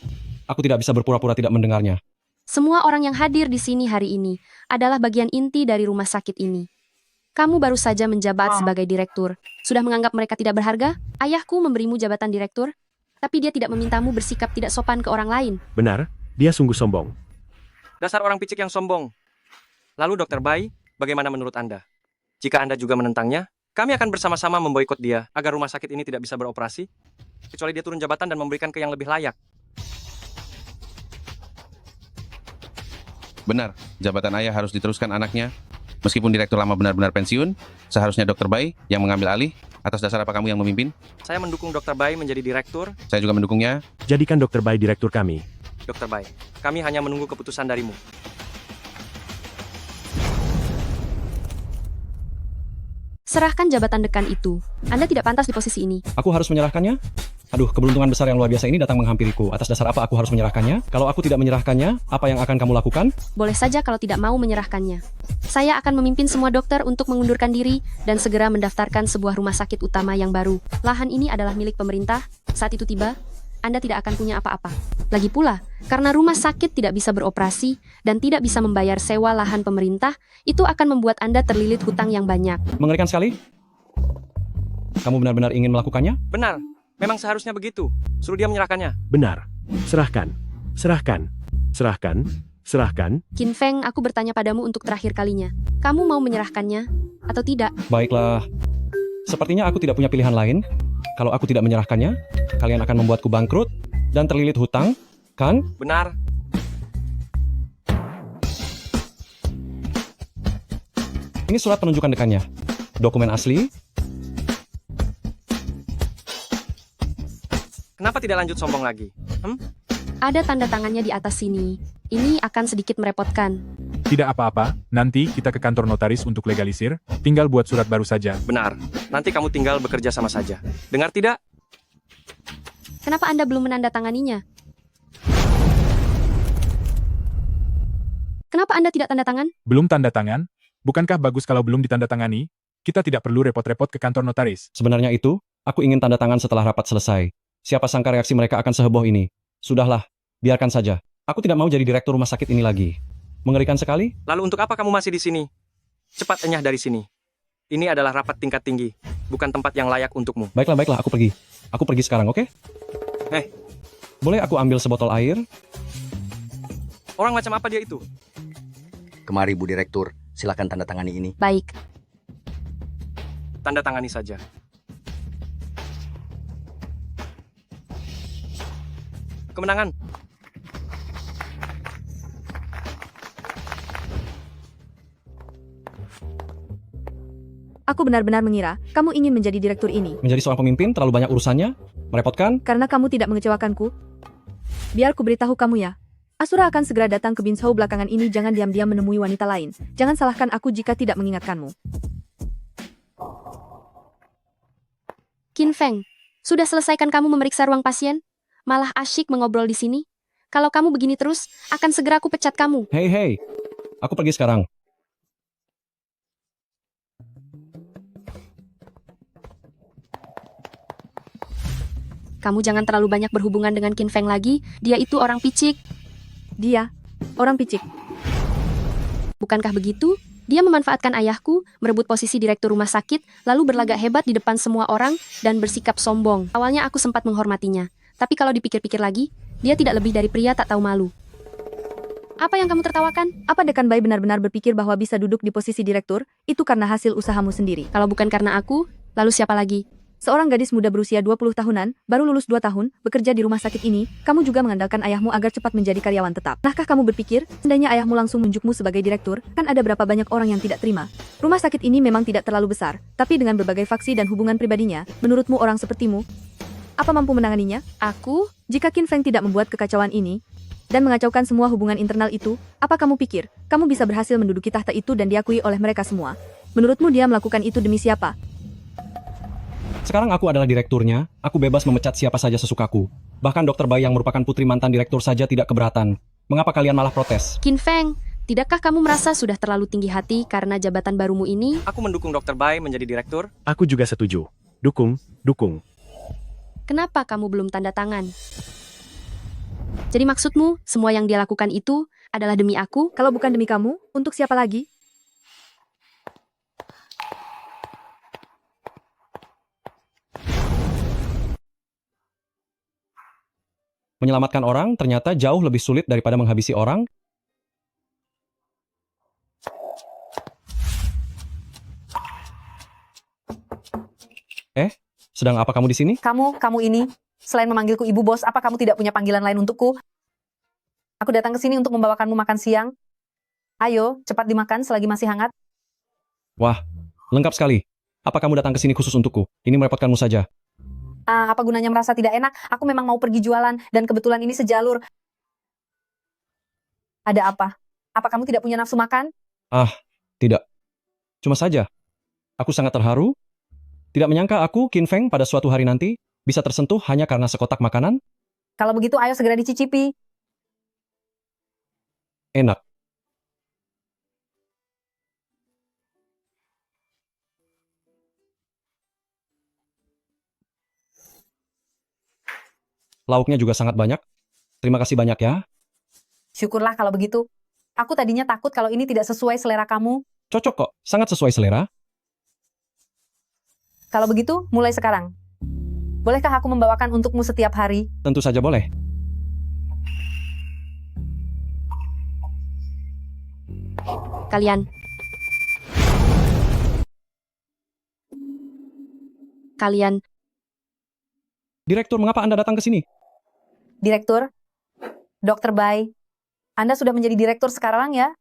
Aku tidak bisa berpura-pura tidak mendengarnya. Semua orang yang hadir di sini hari ini adalah bagian inti dari rumah sakit ini. Kamu baru saja menjabat sebagai direktur. Sudah menganggap mereka tidak berharga? Ayahku memberimu jabatan direktur, tapi dia tidak memintamu bersikap tidak sopan ke orang lain. Benar, dia sungguh sombong. Dasar orang picik yang sombong. Lalu Dr. Bai, bagaimana menurut Anda? Jika Anda juga menentangnya, kami akan bersama-sama memboikot dia agar rumah sakit ini tidak bisa beroperasi, kecuali dia turun jabatan dan memberikan ke yang lebih layak. Benar, jabatan ayah harus diteruskan anaknya. Meskipun direktur lama benar-benar pensiun, seharusnya Dr. Bai yang mengambil alih. Atas dasar apa kamu yang memimpin? Saya mendukung Dr. Bai menjadi direktur. Saya juga mendukungnya. Jadikan Dr. Bai direktur kami. Dr. Bai, kami hanya menunggu keputusan darimu. Serahkan jabatan dekan itu. Anda tidak pantas di posisi ini. Aku harus menyerahkannya? Aduh, keberuntungan besar yang luar biasa ini datang menghampiriku. Atas dasar apa aku harus menyerahkannya? Kalau aku tidak menyerahkannya, apa yang akan kamu lakukan? Boleh saja kalau tidak mau menyerahkannya. Saya akan memimpin semua dokter untuk mengundurkan diri dan segera mendaftarkan sebuah rumah sakit utama yang baru. Lahan ini adalah milik pemerintah. Saat itu tiba, Anda tidak akan punya apa-apa. Lagi pula, karena rumah sakit tidak bisa beroperasi dan tidak bisa membayar sewa lahan pemerintah, itu akan membuat Anda terlilit hutang yang banyak. Mengerikan sekali. Kamu benar-benar ingin melakukannya? Benar. Memang seharusnya begitu. Suruh dia menyerahkannya. Benar. Serahkan. Serahkan. Serahkan. Serahkan. Qin Feng, aku bertanya padamu untuk terakhir kalinya. Kamu mau menyerahkannya atau tidak? Baiklah. Sepertinya aku tidak punya pilihan lain. Kalau aku tidak menyerahkannya, kalian akan membuatku bangkrut dan terlilit hutang, kan? Benar. Ini surat penunjukan dekannya. Dokumen asli. Kenapa tidak lanjut sombong lagi? Ada tanda tangannya di atas sini. Ini akan sedikit merepotkan. Tidak apa-apa, nanti kita ke kantor notaris untuk legalisir, tinggal buat surat baru saja. Benar, nanti kamu tinggal bekerja sama saja. Dengar tidak? Kenapa Anda belum menandatanganinya? Kenapa Anda tidak tanda tangan? Belum tanda tangan? Bukankah bagus kalau belum ditandatangani? Kita tidak perlu repot-repot ke kantor notaris. Sebenarnya itu, aku ingin tanda tangan setelah rapat selesai. Siapa sangka reaksi mereka akan seheboh ini. Sudahlah, biarkan saja. Aku tidak mau jadi direktur rumah sakit ini lagi. Mengerikan sekali. Lalu untuk apa kamu masih di sini? Cepat enyah dari sini. Ini adalah rapat tingkat tinggi, bukan tempat yang layak untukmu. Baiklah, aku pergi. Aku pergi sekarang, oke? Boleh aku ambil sebotol air? Orang macam apa dia itu? Kemari Bu Direktur, silakan tanda tangani ini. Baik. Tanda tangani saja. Kemenangan. Aku benar-benar mengira kamu ingin menjadi direktur ini. Menjadi seorang pemimpin terlalu banyak urusannya? Merepotkan? Karena kamu tidak mengecewakanku. Biar ku beritahu kamu ya. Asura akan segera datang ke Binshou belakangan ini. Jangan diam-diam menemui wanita lain. Jangan salahkan aku jika tidak mengingatkanmu. Qin Feng, sudah selesaikan kamu memeriksa ruang pasien? Malah asyik mengobrol di sini? Kalau kamu begini terus, akan segera aku pecat kamu. Hei, aku pergi sekarang. Kamu jangan terlalu banyak berhubungan dengan Qin Feng lagi, dia itu orang picik. Dia, orang picik. Bukankah begitu? Dia memanfaatkan ayahku, merebut posisi direktur rumah sakit, lalu berlagak hebat di depan semua orang, dan bersikap sombong. Awalnya aku sempat menghormatinya, tapi kalau dipikir-pikir lagi, dia tidak lebih dari pria tak tahu malu. Apa yang kamu tertawakan? Apa Dekan Bai benar-benar berpikir bahwa bisa duduk di posisi direktur? Itu karena hasil usahamu sendiri. Kalau bukan karena aku, lalu siapa lagi? Seorang gadis muda berusia 20 tahunan, baru lulus 2 tahun, bekerja di rumah sakit ini, kamu juga mengandalkan ayahmu agar cepat menjadi karyawan tetap. Nahkah kamu berpikir, seandainya ayahmu langsung menunjukmu sebagai direktur, kan ada berapa banyak orang yang tidak terima? Rumah sakit ini memang tidak terlalu besar, tapi dengan berbagai faksi dan hubungan pribadinya, menurutmu orang sepertimu, apa mampu menanganinya? Aku? Jika Qin Feng tidak membuat kekacauan ini, dan mengacaukan semua hubungan internal itu, apa kamu pikir, kamu bisa berhasil menduduki tahta itu dan diakui oleh mereka semua? Menurutmu dia melakukan itu demi siapa? Sekarang aku adalah direkturnya, aku bebas memecat siapa saja sesukaku. Bahkan Dr. Bai yang merupakan putri mantan direktur saja tidak keberatan. Mengapa kalian malah protes? Qin Feng, tidakkah kamu merasa sudah terlalu tinggi hati karena jabatan barumu ini? Aku mendukung Dr. Bai menjadi direktur. Aku juga setuju. Dukung. Kenapa kamu belum tanda tangan? Jadi maksudmu, semua yang dia lakukan itu adalah demi aku? Kalau bukan demi kamu, untuk siapa lagi? Menyelamatkan orang ternyata jauh lebih sulit daripada menghabisi orang. Sedang apa kamu di sini? Kamu ini, selain memanggilku ibu bos, apa kamu tidak punya panggilan lain untukku? Aku datang ke sini untuk membawakanmu makan siang. Ayo, cepat dimakan selagi masih hangat. Wah, lengkap sekali. Apa kamu datang ke sini khusus untukku? Ini merepotkanmu saja. Apa gunanya merasa tidak enak? Aku memang mau pergi jualan, dan kebetulan ini sejalur. Ada apa? Apa kamu tidak punya nafsu makan? Tidak. Cuma saja, aku sangat terharu. Tidak menyangka aku, Qin Feng, pada suatu hari nanti, bisa tersentuh hanya karena sekotak makanan. Kalau begitu, ayo segera dicicipi. Enak. Lauknya juga sangat banyak. Terima kasih banyak ya. Syukurlah kalau begitu. Aku tadinya takut kalau ini tidak sesuai selera kamu. Cocok kok, sangat sesuai selera. Kalau begitu, mulai sekarang. Bolehkah aku membawakan untukmu setiap hari? Tentu saja boleh. Kalian. Direktur, mengapa Anda datang ke sini? Direktur, Dr. Bai, Anda sudah menjadi direktur sekarang ya?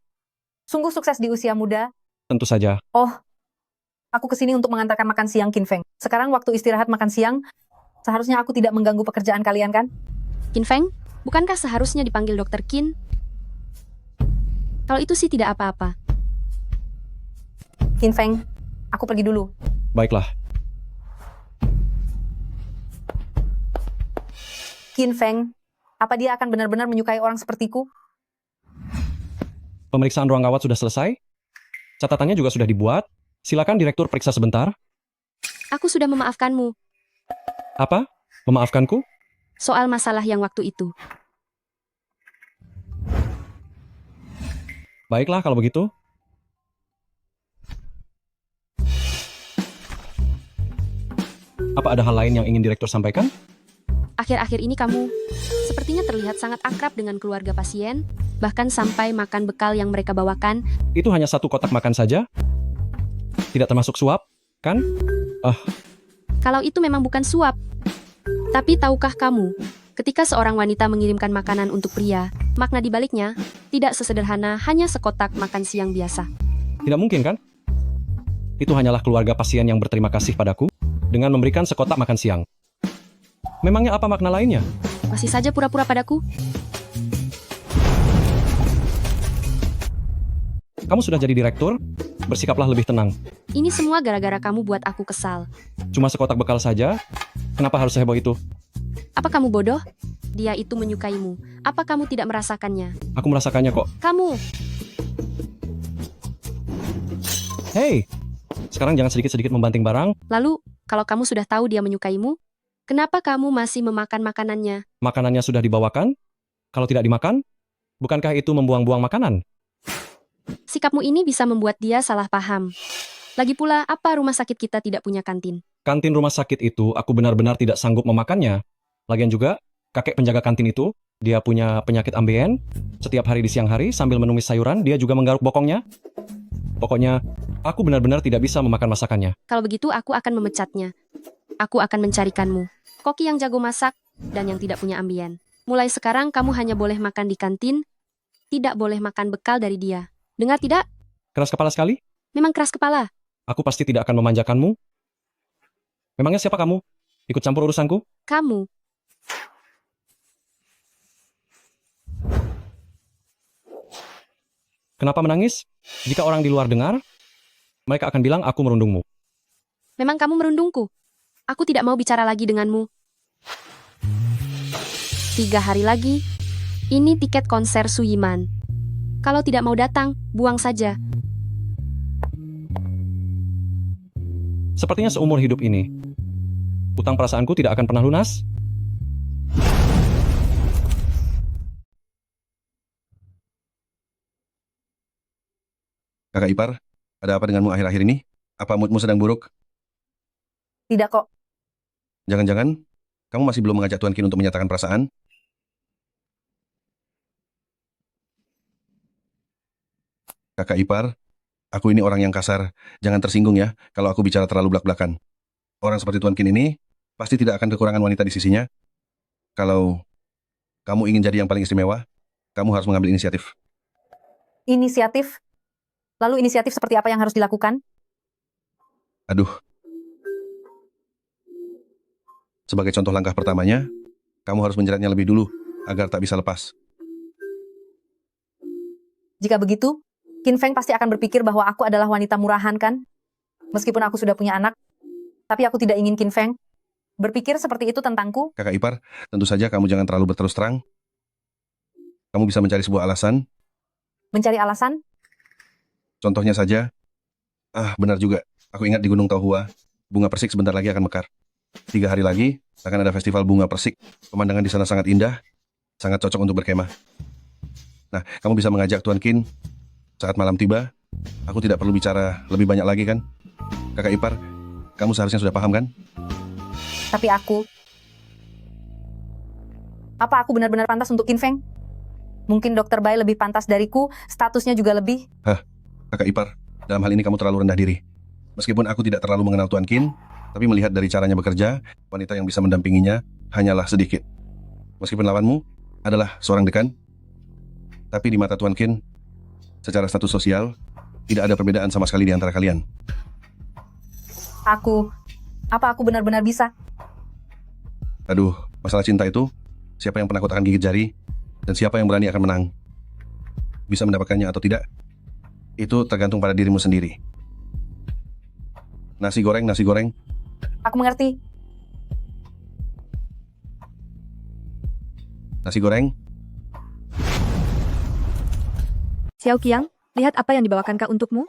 Sungguh sukses di usia muda. Tentu saja. Oh, aku kesini untuk mengantarkan makan siang Qin Feng. Sekarang waktu istirahat makan siang, seharusnya aku tidak mengganggu pekerjaan kalian kan? Qin Feng, bukankah seharusnya dipanggil Dr. Qin? Kalau itu sih tidak apa-apa. Qin Feng, aku pergi dulu. Baiklah. Qin Feng, apa dia akan benar-benar menyukai orang sepertiku? Pemeriksaan ruang rawat sudah selesai. Catatannya juga sudah dibuat. Silakan direktur periksa sebentar. Aku sudah memaafkanmu. Apa? Memaafkanku? Soal masalah yang waktu itu. Baiklah kalau begitu. Apa ada hal lain yang ingin direktur sampaikan? Akhir-akhir ini kamu sepertinya terlihat sangat akrab dengan keluarga pasien, bahkan sampai makan bekal yang mereka bawakan. Itu hanya satu kotak makan saja. Tidak termasuk suap, kan? Kalau itu memang bukan suap. Tapi tahukah kamu, ketika seorang wanita mengirimkan makanan untuk pria, makna di baliknya tidak sesederhana hanya sekotak makan siang biasa. Tidak mungkin, kan? Itu hanyalah keluarga pasien yang berterima kasih padaku dengan memberikan sekotak makan siang. Memangnya apa makna lainnya? Masih saja pura-pura padaku? Kamu sudah jadi direktur, bersikaplah lebih tenang. Ini semua gara-gara kamu buat aku kesal. Cuma sekotak bekal saja, kenapa harus seheboh itu? Apa kamu bodoh? Dia itu menyukaimu. Apa kamu tidak merasakannya? Aku merasakannya kok. Kamu! Hei, sekarang jangan sedikit-sedikit membanting barang. Lalu, kalau kamu sudah tahu dia menyukaimu, kenapa kamu masih memakan makanannya? Makanannya sudah dibawakan? Kalau tidak dimakan, bukankah itu membuang-buang makanan? Sikapmu ini bisa membuat dia salah paham. Lagi pula, apa rumah sakit kita tidak punya kantin? Kantin rumah sakit itu aku benar-benar tidak sanggup memakannya. Lagian juga, kakek penjaga kantin itu, dia punya penyakit ambien. Setiap hari di siang hari sambil menumis sayuran, dia juga menggaruk bokongnya. Pokoknya, aku benar-benar tidak bisa memakan masakannya. Kalau begitu, aku akan memecatnya. Aku akan mencarikanmu koki yang jago masak dan yang tidak punya ambien. Mulai sekarang, kamu hanya boleh makan di kantin, tidak boleh makan bekal dari dia. Dengar tidak? Keras kepala sekali? Memang keras kepala. Aku pasti tidak akan memanjakanmu. Memangnya siapa kamu? Ikut campur urusanku? Kamu. Kenapa menangis? Jika orang di luar dengar, mereka akan bilang aku merundungmu. Memang kamu merundungku. Aku tidak mau bicara lagi denganmu. 3 hari lagi, ini tiket konser Suyiman. Kalau tidak mau datang, buang saja. Sepertinya seumur hidup ini, utang perasaanku tidak akan pernah lunas. Kakak ipar, ada apa denganmu akhir-akhir ini? Apa moodmu sedang buruk? Tidak kok. Jangan-jangan, kamu masih belum mengajak Tuan Qin untuk menyatakan perasaan? Kakak ipar, aku ini orang yang kasar. Jangan tersinggung ya, kalau aku bicara terlalu belak-belakan. Orang seperti Tuan Qin ini, pasti tidak akan kekurangan wanita di sisinya. Kalau kamu ingin jadi yang paling istimewa, kamu harus mengambil inisiatif. Inisiatif? Lalu inisiatif seperti apa yang harus dilakukan? Aduh. Sebagai contoh langkah pertamanya, kamu harus menjeratnya lebih dulu, agar tak bisa lepas. Jika begitu, Qin Feng pasti akan berpikir bahwa aku adalah wanita murahan kan? Meskipun aku sudah punya anak, tapi aku tidak ingin Qin Feng berpikir seperti itu tentangku. Kakak ipar, tentu saja kamu jangan terlalu berterus terang. Kamu bisa mencari sebuah alasan. Mencari alasan? Contohnya saja, benar juga. Aku ingat di Gunung Tauhua, bunga persik sebentar lagi akan mekar. 3 hari lagi, akan ada festival bunga persik. Pemandangan di sana sangat indah, sangat cocok untuk berkemah. Nah, kamu bisa mengajak Tuan Qin. Saat malam tiba, aku tidak perlu bicara lebih banyak lagi kan? Kakak ipar, kamu seharusnya sudah paham kan? Tapi aku... Apa aku benar-benar pantas untuk Qin Feng? Mungkin Dr. Bai lebih pantas dariku, statusnya juga lebih... Kakak ipar, dalam hal ini kamu terlalu rendah diri. Meskipun aku tidak terlalu mengenal Tuan Qin, tapi melihat dari caranya bekerja, wanita yang bisa mendampinginya hanyalah sedikit. Meskipun lawanmu adalah seorang dekan, tapi di mata Tuan Qin, secara status sosial, tidak ada perbedaan sama sekali di antara kalian. Apa aku benar-benar bisa? Aduh, masalah cinta itu, siapa yang penakut akan gigit jari, dan siapa yang berani akan menang. Bisa mendapatkannya atau tidak, itu tergantung pada dirimu sendiri. Nasi goreng. Aku mengerti. Nasi goreng. Xiao Qiang, lihat apa yang dibawakan Kak untukmu.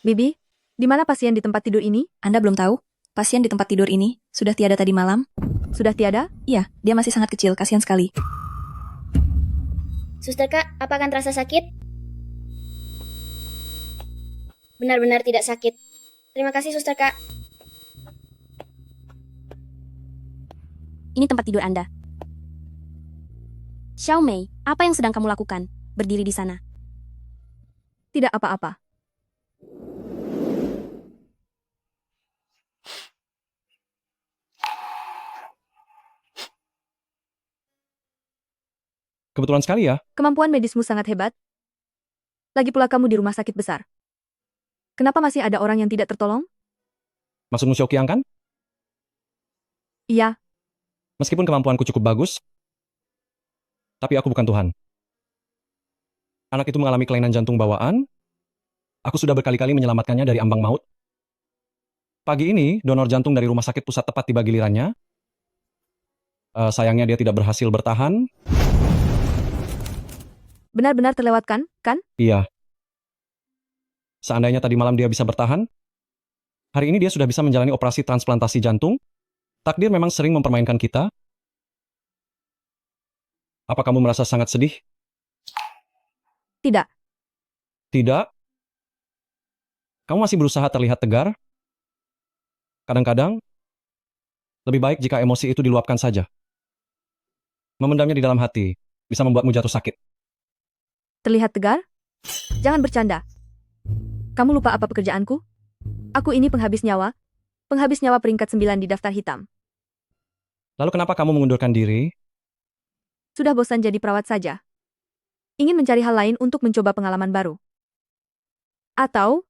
Bibi, di mana pasien di tempat tidur ini? Anda belum tahu? Pasien di tempat tidur ini sudah tiada tadi malam. Sudah tiada? Iya, dia masih sangat kecil, kasihan sekali. Suster Kak, apakah terasa sakit? Benar-benar tidak sakit. Terima kasih Suster Kak. Ini tempat tidur Anda. Xiao Mei, apa yang sedang kamu lakukan? Berdiri di sana. Tidak apa-apa. Kebetulan sekali ya. Kemampuan medismu sangat hebat. Lagi pula kamu di rumah sakit besar. Kenapa masih ada orang yang tidak tertolong? Maksudmu Xiao Qiang kan? Iya. Meskipun kemampuanku cukup bagus, tapi aku bukan Tuhan. Anak itu mengalami kelainan jantung bawaan. Aku sudah berkali-kali menyelamatkannya dari ambang maut. Pagi ini, donor jantung dari rumah sakit pusat tepat tiba gilirannya. Sayangnya dia tidak berhasil bertahan. Benar-benar terlewatkan, kan? Iya. Seandainya tadi malam dia bisa bertahan, hari ini dia sudah bisa menjalani operasi transplantasi jantung. Takdir memang sering mempermainkan kita. Apa kamu merasa sangat sedih? Tidak. Tidak. Kamu masih berusaha terlihat tegar. Kadang-kadang, lebih baik jika emosi itu diluapkan saja. Memendamnya di dalam hati bisa membuatmu jatuh sakit. Terlihat tegar? Jangan bercanda. Kamu lupa apa pekerjaanku? Aku ini penghabis nyawa peringkat 9 di daftar hitam. Lalu kenapa kamu mengundurkan diri? Sudah bosan jadi perawat saja. Ingin mencari hal lain untuk mencoba pengalaman baru. Atau,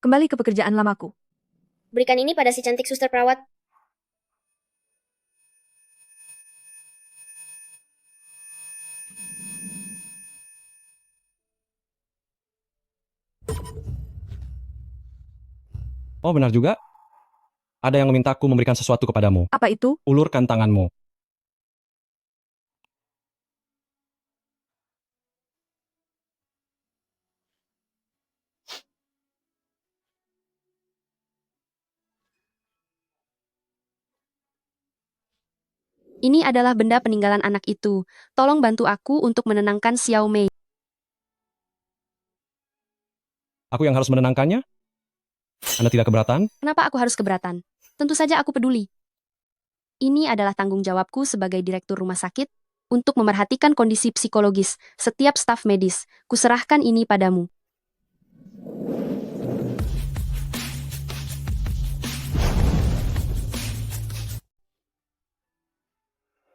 kembali ke pekerjaan lamaku. Berikan ini pada si cantik suster perawat. Oh, benar juga. Ada yang memintaku memberikan sesuatu kepadamu. Apa itu? Ulurkan tanganmu. Ini adalah benda peninggalan anak itu. Tolong bantu aku untuk menenangkan Xiao Mei. Aku yang harus menenangkannya? Anda tidak keberatan? Kenapa aku harus keberatan? Tentu saja aku peduli. Ini adalah tanggung jawabku sebagai direktur rumah sakit untuk memerhatikan kondisi psikologis setiap staf medis. Kuserahkan ini padamu.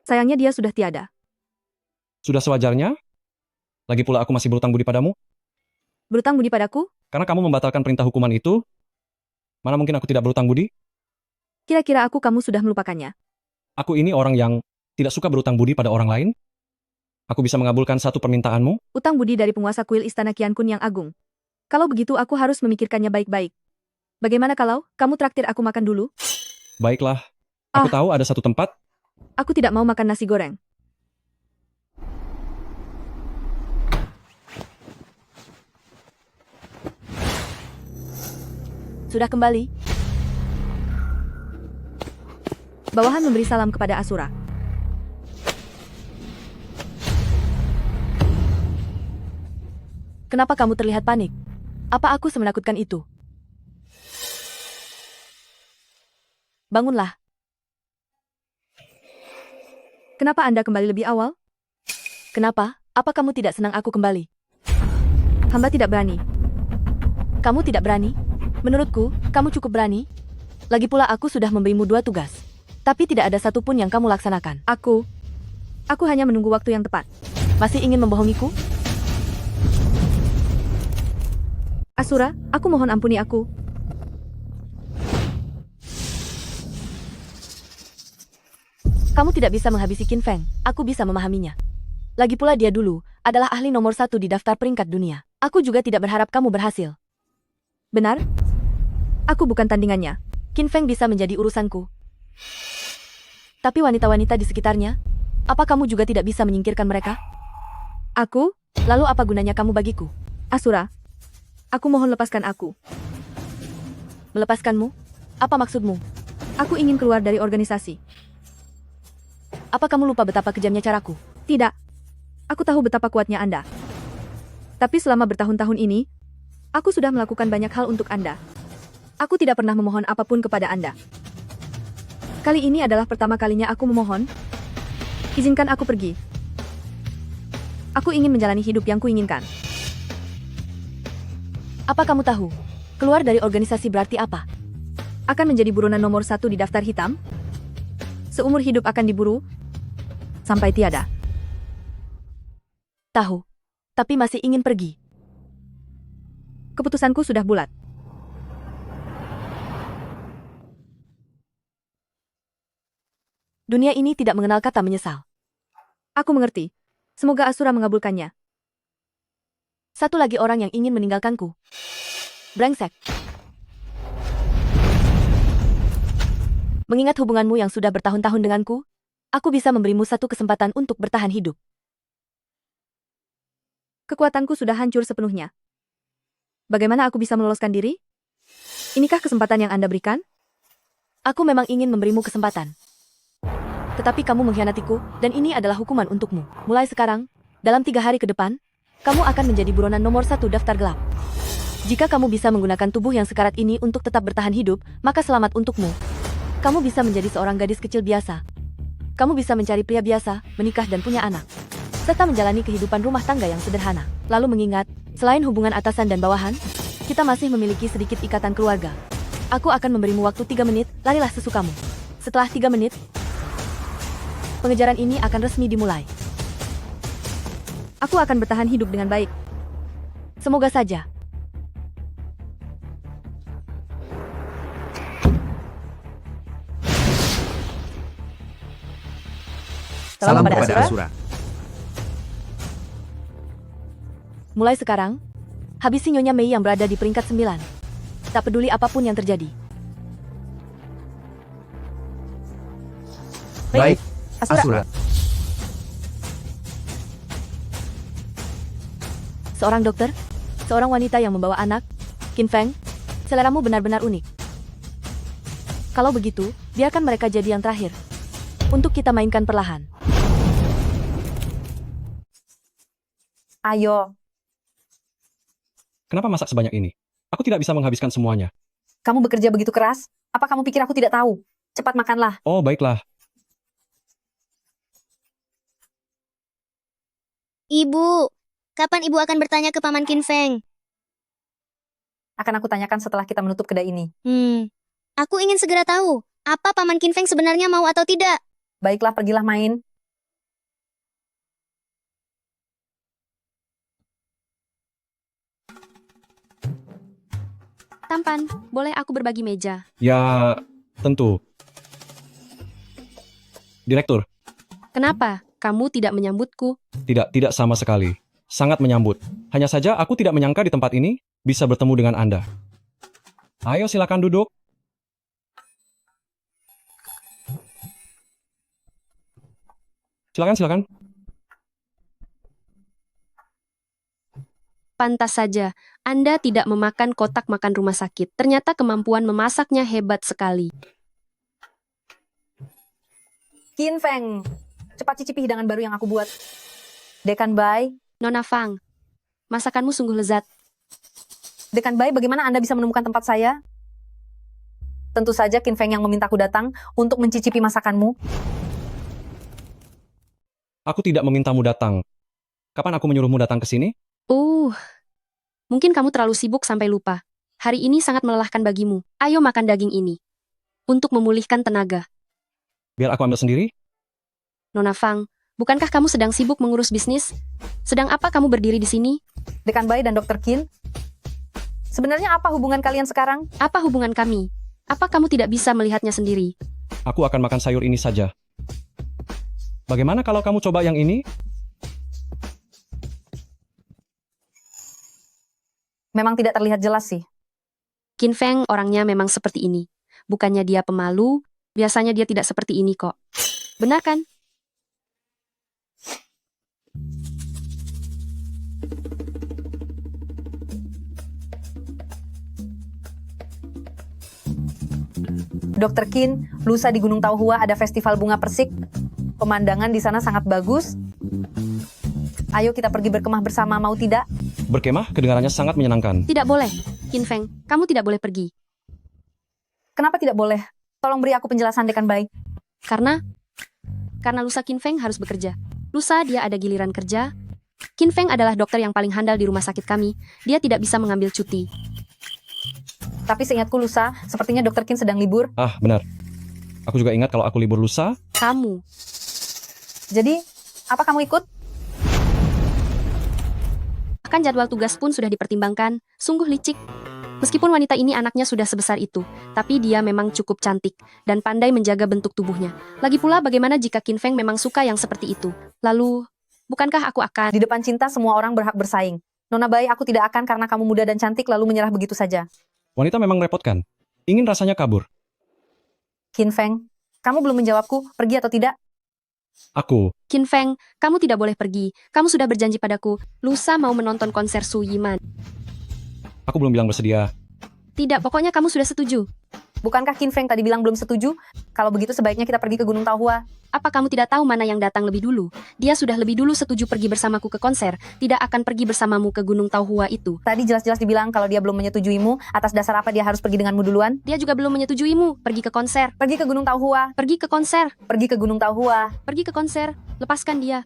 Sayangnya dia sudah tiada. Sudah sewajarnya? Lagi pula aku masih berutang budi padamu. Berutang budi padaku? Karena kamu membatalkan perintah hukuman itu, mana mungkin aku tidak berutang budi? Kira-kira kamu sudah melupakannya. Aku ini orang yang tidak suka berutang budi pada orang lain. Aku bisa mengabulkan satu permintaanmu? Utang budi dari penguasa kuil Istana Qian Kun yang agung. Kalau begitu aku harus memikirkannya baik-baik. Bagaimana kalau kamu traktir aku makan dulu? Baiklah. Aku tahu ada satu tempat. Aku tidak mau makan nasi goreng. Sudah kembali? Bawahan memberi salam kepada Asura. Kenapa kamu terlihat panik? Apa aku semenakutkan itu? Bangunlah. Kenapa Anda kembali lebih awal? Kenapa? Apa kamu tidak senang aku kembali? Hamba tidak berani. Kamu tidak berani? Menurutku, kamu cukup berani. Lagi pula aku sudah memberimu 2 tugas. Tapi tidak ada satupun yang kamu laksanakan. Aku hanya menunggu waktu yang tepat. Masih ingin membohongiku? Asura, aku mohon ampuni aku. Kamu tidak bisa menghabisi Qin Feng. Aku bisa memahaminya. Lagi pula dia dulu adalah ahli nomor 1 di daftar peringkat dunia. Aku juga tidak berharap kamu berhasil. Benar? Aku bukan tandingannya. Qin Feng bisa menjadi urusanku. Tapi wanita-wanita di sekitarnya, apa kamu juga tidak bisa menyingkirkan mereka? Aku? Lalu apa gunanya kamu bagiku? Asura, aku mohon lepaskan aku. Melepaskanmu? Apa maksudmu? Aku ingin keluar dari organisasi. Apa kamu lupa betapa kejamnya caraku? Tidak. Aku tahu betapa kuatnya Anda. Tapi selama bertahun-tahun ini, aku sudah melakukan banyak hal untuk Anda. Aku tidak pernah memohon apapun kepada Anda. Kali ini adalah pertama kalinya aku memohon. Izinkan aku pergi. Aku ingin menjalani hidup yang kuinginkan. Apa kamu tahu? Keluar dari organisasi berarti apa? Akan menjadi buronan nomor 1 di daftar hitam? Seumur hidup akan diburu sampai tiada. Tahu, tapi masih ingin pergi. Keputusanku sudah bulat. Dunia ini tidak mengenal kata menyesal. Aku mengerti. Semoga Asura mengabulkannya. Satu lagi orang yang ingin meninggalkanku. Brengsek. Mengingat hubunganmu yang sudah bertahun-tahun denganku, aku bisa memberimu satu kesempatan untuk bertahan hidup. Kekuatanku sudah hancur sepenuhnya. Bagaimana aku bisa meloloskan diri? Inikah kesempatan yang Anda berikan? Aku memang ingin memberimu kesempatan. Tetapi kamu mengkhianatiku, dan ini adalah hukuman untukmu. Mulai sekarang, dalam 3 hari ke depan, kamu akan menjadi buronan nomor 1 daftar gelap. Jika kamu bisa menggunakan tubuh yang sekarat ini untuk tetap bertahan hidup, maka selamat untukmu. Kamu bisa menjadi seorang gadis kecil biasa. Kamu bisa mencari pria biasa, menikah dan punya anak, serta menjalani kehidupan rumah tangga yang sederhana. Lalu mengingat, selain hubungan atasan dan bawahan, kita masih memiliki sedikit ikatan keluarga. Aku akan memberimu waktu 3 menit, larilah sesukamu. Setelah 3 menit, pengejaran ini akan resmi dimulai. Aku akan bertahan hidup dengan baik. Semoga saja. Salam kepada Asura. Mulai sekarang, habisi Nyonya Mei yang berada di peringkat 9. Tak peduli apapun yang terjadi. Baik, Asura. Seorang dokter, seorang wanita yang membawa anak, Qin Feng, seleramu benar-benar unik. Kalau begitu, biarkan mereka jadi yang terakhir. Untuk kita mainkan perlahan. Ayo, Kenapa masak sebanyak ini? Aku tidak bisa menghabiskan semuanya. kamu bekerja begitu keras? Apa kamu pikir aku tidak tahu? Cepat makanlah. Oh, baiklah. Ibu, kapan ibu akan bertanya ke Paman Qin Feng? Akan aku tanyakan setelah kita menutup kedai ini. Aku ingin segera tahu, apa Paman Qin Feng sebenarnya mau atau tidak? Baiklah, pergilah main. Tampan, boleh aku berbagi meja? Ya, tentu. Direktur, Kenapa? Kamu tidak menyambutku? tidak sama sekali. Sangat menyambut. Hanya saja aku tidak menyangka di tempat ini bisa bertemu dengan Anda. Ayo silakan duduk. Silakan. Pantas saja, Anda tidak memakan kotak makan rumah sakit. Ternyata kemampuan memasaknya hebat sekali. Qin Feng, cepat cicipi hidangan baru yang aku buat. Dekan Bai. Nona Fang, masakanmu sungguh lezat. Dekan Bai, bagaimana Anda bisa menemukan tempat saya? Tentu saja Qin Feng yang memintaku datang untuk mencicipi masakanmu. Aku tidak memintamu datang. Kapan aku menyuruhmu datang ke sini? Mungkin kamu terlalu sibuk sampai lupa. Hari ini sangat melelahkan bagimu. Ayo makan daging ini. Untuk memulihkan tenaga. Biar aku ambil sendiri? Nona Fang, bukankah kamu sedang sibuk mengurus bisnis? Sedang apa kamu berdiri di sini? Dekan Bai dan Dr. Qin, sebenarnya apa hubungan kalian sekarang? Apa hubungan kami? Apa kamu tidak bisa melihatnya sendiri? Aku akan makan sayur ini saja. Bagaimana kalau kamu coba yang ini? Memang tidak terlihat jelas sih. Qin Feng orangnya memang seperti ini. Bukannya dia pemalu, biasanya dia tidak seperti ini kok. Benar kan? Dr. Qin, lusa di Gunung Tauhua ada festival bunga persik. Pemandangan di sana sangat bagus. Ayo kita pergi berkemah bersama, mau tidak? Berkemah kedengarannya sangat menyenangkan. Tidak boleh. Qin Feng, kamu tidak boleh pergi. Kenapa tidak boleh? Tolong beri aku penjelasan, Dekan Bai. Karena lusa Qin Feng harus bekerja. Lusa dia ada giliran kerja. Qin Feng adalah dokter yang paling handal di rumah sakit kami. Dia tidak bisa mengambil cuti. Tapi seingatku lusa, sepertinya Dr. Qin sedang libur. Ah, benar. Aku juga ingat kalau aku libur lusa. Kamu. Jadi, apa kamu ikut? Bahkan jadwal tugas pun sudah dipertimbangkan. Sungguh licik. Meskipun wanita ini anaknya sudah sebesar itu, tapi dia memang cukup cantik dan pandai menjaga bentuk tubuhnya. Lagi pula bagaimana jika Qin Feng memang suka yang seperti itu? Lalu, bukankah aku akan... Di depan cinta semua orang berhak bersaing. Nona Bai, aku tidak akan karena kamu muda dan cantik lalu menyerah begitu saja. Wanita memang merepotkan. Ingin rasanya kabur. Qin Feng, kamu belum menjawabku, pergi atau tidak? Aku. Qin Feng, kamu tidak boleh pergi. Kamu sudah berjanji padaku. Lusa mau menonton konser Su Yiman. Aku belum bilang bersedia. Tidak, pokoknya kamu sudah setuju. Bukankah Qin Feng tadi bilang belum setuju? Kalau begitu sebaiknya kita pergi ke Gunung Taohua. Apa kamu tidak tahu mana yang datang lebih dulu? Dia sudah lebih dulu setuju pergi bersamaku ke konser, tidak akan pergi bersamamu ke Gunung Taohua itu. Tadi jelas-jelas dibilang kalau dia belum menyetujuimu, atas dasar apa dia harus pergi denganmu duluan? Dia juga belum menyetujuimu pergi ke konser. Pergi ke Gunung Taohua. Pergi ke konser. Pergi ke Gunung Taohua. Pergi ke konser. Lepaskan dia.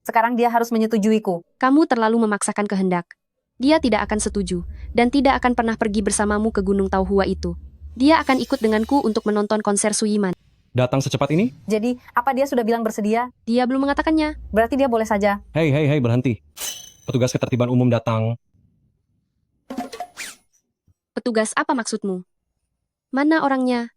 Sekarang dia harus menyetujuiku. Kamu terlalu memaksakan kehendak. Dia tidak akan setuju, dan tidak akan pernah pergi bersamamu ke Gunung Taohua itu. Dia akan ikut denganku untuk menonton konser Suyiman. Datang secepat ini? Jadi, apa dia sudah bilang bersedia? Dia belum mengatakannya. Berarti dia boleh saja. Hei, berhenti. Petugas ketertiban umum datang. Petugas apa maksudmu? Mana orangnya?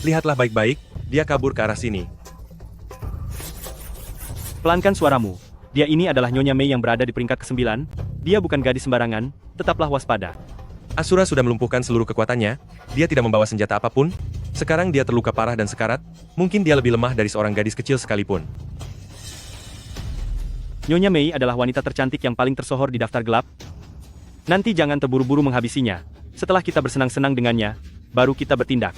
Lihatlah baik-baik, dia kabur ke arah sini. Pelankan suaramu. Dia ini adalah Nyonya Mei yang berada di peringkat ke-9. Dia bukan gadis sembarangan, tetaplah waspada. Asura sudah melumpuhkan seluruh kekuatannya. Dia tidak membawa senjata apapun. Sekarang dia terluka parah dan sekarat. Mungkin dia lebih lemah dari seorang gadis kecil sekalipun. Nyonya Mei adalah wanita tercantik yang paling tersohor di daftar gelap. Nanti jangan terburu-buru menghabisinya. Setelah kita bersenang-senang dengannya, baru kita bertindak.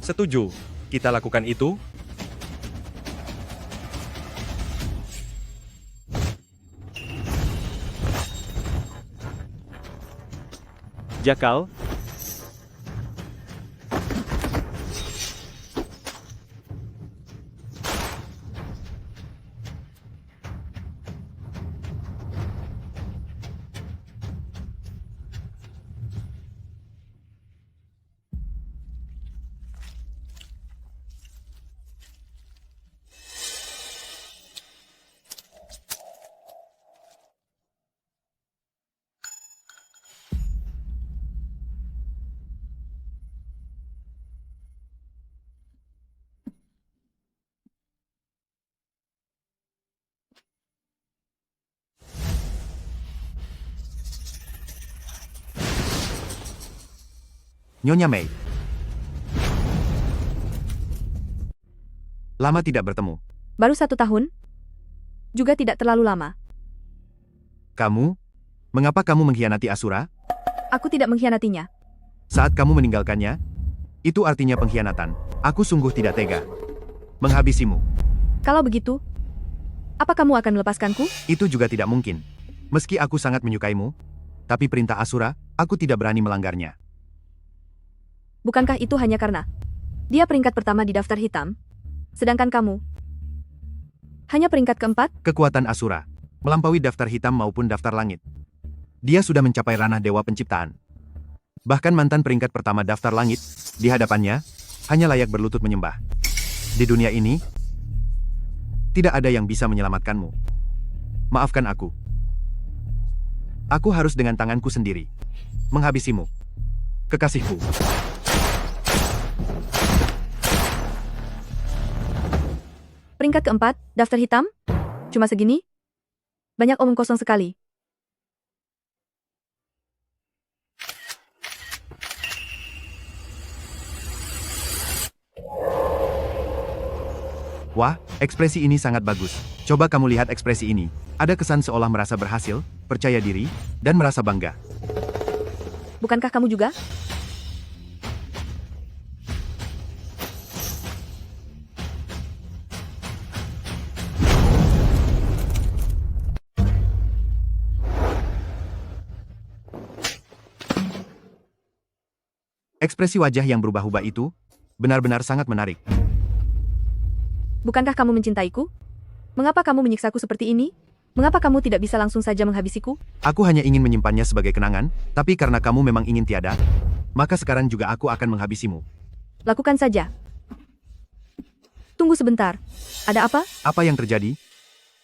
Setuju, kita lakukan itu. Jakal. Nyonya Mei. Lama tidak bertemu. Baru 1 tahun? Juga tidak terlalu lama. Kamu? Mengapa kamu mengkhianati Asura? Aku tidak mengkhianatinya. Saat kamu meninggalkannya, itu artinya pengkhianatan. Aku sungguh tidak tega. Menghabisimu. Kalau begitu, apa kamu akan melepaskanku? Itu juga tidak mungkin. Meski aku sangat menyukaimu, tapi perintah Asura, aku tidak berani melanggarnya. Bukankah itu hanya karena dia peringkat pertama di daftar hitam, sedangkan kamu hanya peringkat keempat? Kekuatan Asura melampaui daftar hitam maupun daftar langit. Dia sudah mencapai ranah dewa penciptaan. Bahkan mantan peringkat pertama daftar langit, di hadapannya, hanya layak berlutut menyembah. Di dunia ini, tidak ada yang bisa menyelamatkanmu. Maafkan aku. Aku harus dengan tanganku sendiri menghabisimu. Kekasihku. Peringkat keempat, daftar hitam? Cuma segini? Banyak omong kosong sekali. Wah, ekspresi ini sangat bagus. Coba kamu lihat ekspresi ini. Ada kesan seolah merasa berhasil, percaya diri, dan merasa bangga. Bukankah kamu juga? Ekspresi wajah yang berubah-ubah itu benar-benar sangat menarik. Bukankah kamu mencintaiku? Mengapa kamu menyiksaku seperti ini? Mengapa kamu tidak bisa langsung saja menghabisiku? Aku hanya ingin menyimpannya sebagai kenangan, tapi karena kamu memang ingin tiada, maka sekarang juga aku akan menghabisimu. Lakukan saja. Tunggu sebentar. Ada apa? Apa yang terjadi?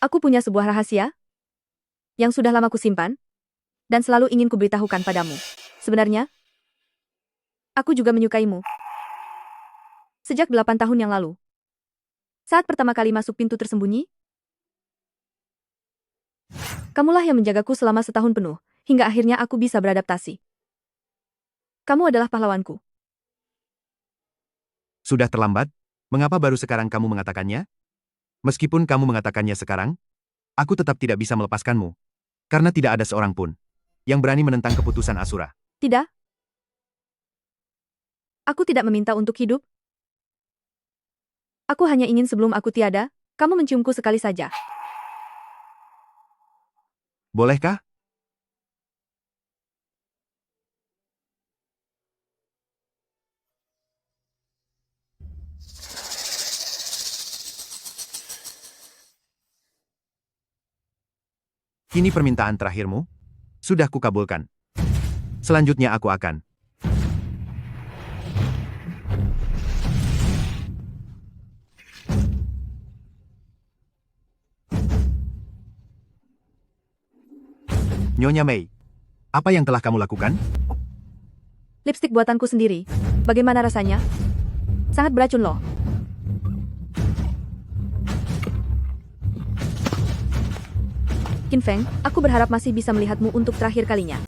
Aku punya sebuah rahasia yang sudah lama kusimpan dan selalu ingin kuberitahukan padamu. Sebenarnya, aku juga menyukaimu. Sejak 8 tahun yang lalu. Saat pertama kali masuk pintu tersembunyi, kamulah yang menjagaku selama setahun penuh, hingga akhirnya aku bisa beradaptasi. Kamu adalah pahlawanku. Sudah terlambat? Mengapa baru sekarang kamu mengatakannya? Meskipun kamu mengatakannya sekarang, aku tetap tidak bisa melepaskanmu. Karena tidak ada seorang pun yang berani menentang keputusan Asura. Tidak. Aku tidak meminta untuk hidup. Aku hanya ingin sebelum aku tiada, kamu menciumku sekali saja. Bolehkah? Kini permintaan terakhirmu sudah kukabulkan. Selanjutnya aku akan Nyonya Mei, apa yang telah kamu lakukan? Lipstik buatanku sendiri. Bagaimana rasanya? Sangat beracun loh. Qin Feng, aku berharap masih bisa melihatmu untuk terakhir kalinya.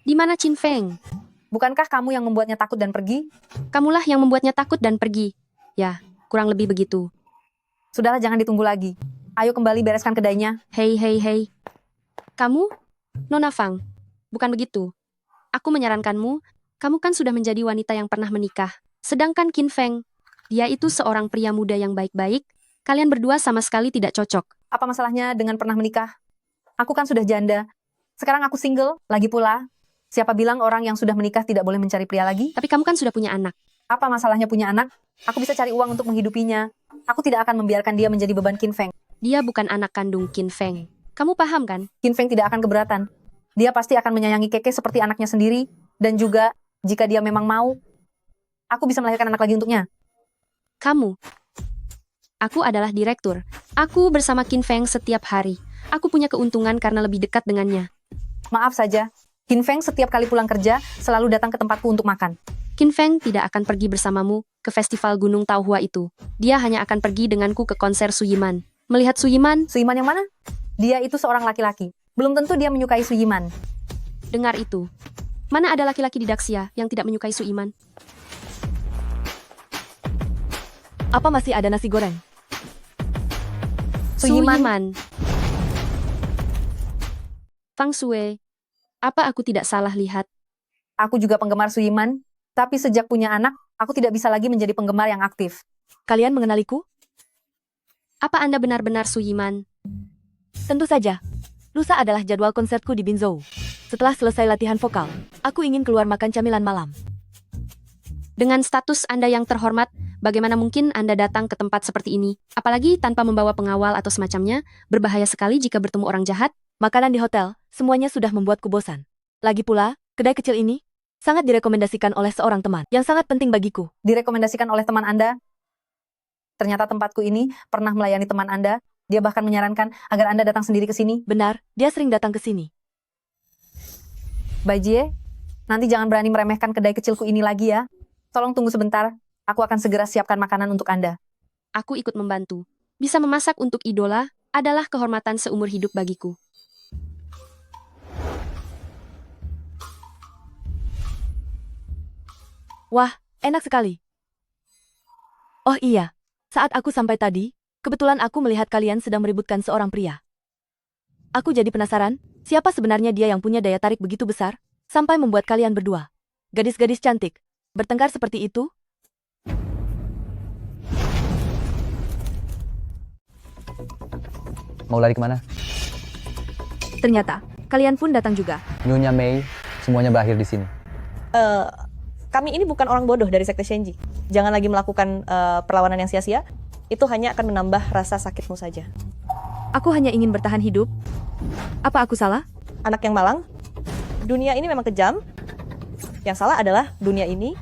Di mana Qin Feng? Bukankah kamu yang membuatnya takut dan pergi? Kamulah yang membuatnya takut dan pergi. Ya, kurang lebih begitu. Sudahlah, jangan ditunggu lagi. Ayo kembali bereskan kedainya. Hei. Kamu? Nona Fang. Bukan begitu. Aku menyarankanmu, kamu kan sudah menjadi wanita yang pernah menikah. Sedangkan Qin Feng, dia itu seorang pria muda yang baik-baik. Kalian berdua sama sekali tidak cocok. Apa masalahnya dengan pernah menikah? Aku kan sudah janda. Sekarang aku single. Lagi pula, siapa bilang orang yang sudah menikah tidak boleh mencari pria lagi? Tapi kamu kan sudah punya anak. Apa masalahnya punya anak? Aku bisa cari uang untuk menghidupinya. Aku tidak akan membiarkan dia menjadi beban Qin Feng. Dia bukan anak kandung Qin Feng. Kamu paham kan? Qin Feng tidak akan keberatan. Dia pasti akan menyayangi Keke seperti anaknya sendiri. Dan juga, jika dia memang mau, aku bisa melahirkan anak lagi untuknya. Kamu. Aku adalah direktur. Aku bersama Qin Feng setiap hari. Aku punya keuntungan karena lebih dekat dengannya. Maaf saja, Qin Feng setiap kali pulang kerja selalu datang ke tempatku untuk makan. Qin Feng tidak akan pergi bersamamu ke festival Gunung Taohua itu. Dia hanya akan pergi denganku ke konser Su Yiman. Melihat Su Yiman? Su Yiman yang mana? Dia itu seorang laki-laki. Belum tentu dia menyukai Su Yiman. Dengar itu. Mana ada laki-laki di Daxia yang tidak menyukai Su Yiman? Apa masih ada nasi goreng? Su Yiman. Fang Shui. Apa aku tidak salah lihat? Aku juga penggemar Su Yiman, tapi sejak punya anak, aku tidak bisa lagi menjadi penggemar yang aktif. Kalian mengenaliku? Apa Anda benar-benar Su Yiman? Tentu saja. Lusa adalah jadwal konsertku di Binzhou. Setelah selesai latihan vokal, aku ingin keluar makan camilan malam. Dengan status Anda yang terhormat, bagaimana mungkin Anda datang ke tempat seperti ini? Apalagi tanpa membawa pengawal atau semacamnya, berbahaya sekali jika bertemu orang jahat. Makanan di hotel, semuanya sudah membuatku bosan. Lagi pula, kedai kecil ini sangat direkomendasikan oleh seorang teman yang sangat penting bagiku. Direkomendasikan oleh teman Anda? Ternyata tempatku ini pernah melayani teman Anda. Dia bahkan menyarankan agar Anda datang sendiri ke sini. Benar, dia sering datang ke sini. Baijie, nanti jangan berani meremehkan kedai kecilku ini lagi ya. Tolong tunggu sebentar, aku akan segera siapkan makanan untuk Anda. Aku ikut membantu. Bisa memasak untuk idola adalah kehormatan seumur hidup bagiku. Wah, enak sekali. Oh iya, saat aku sampai tadi, kebetulan aku melihat kalian sedang meributkan seorang pria. Aku jadi penasaran, siapa sebenarnya dia yang punya daya tarik begitu besar, sampai membuat kalian berdua, gadis-gadis cantik, bertengkar seperti itu? Mau lari kemana? Ternyata, kalian pun datang juga. Nyonya Mei, semuanya berakhir di sini. Kami ini bukan orang bodoh dari Sekte Shenji. Jangan lagi melakukan perlawanan yang sia-sia. Itu hanya akan menambah rasa sakitmu saja. Aku hanya ingin bertahan hidup. Apa aku salah? Anak yang malang, dunia ini memang kejam. Yang salah adalah dunia ini,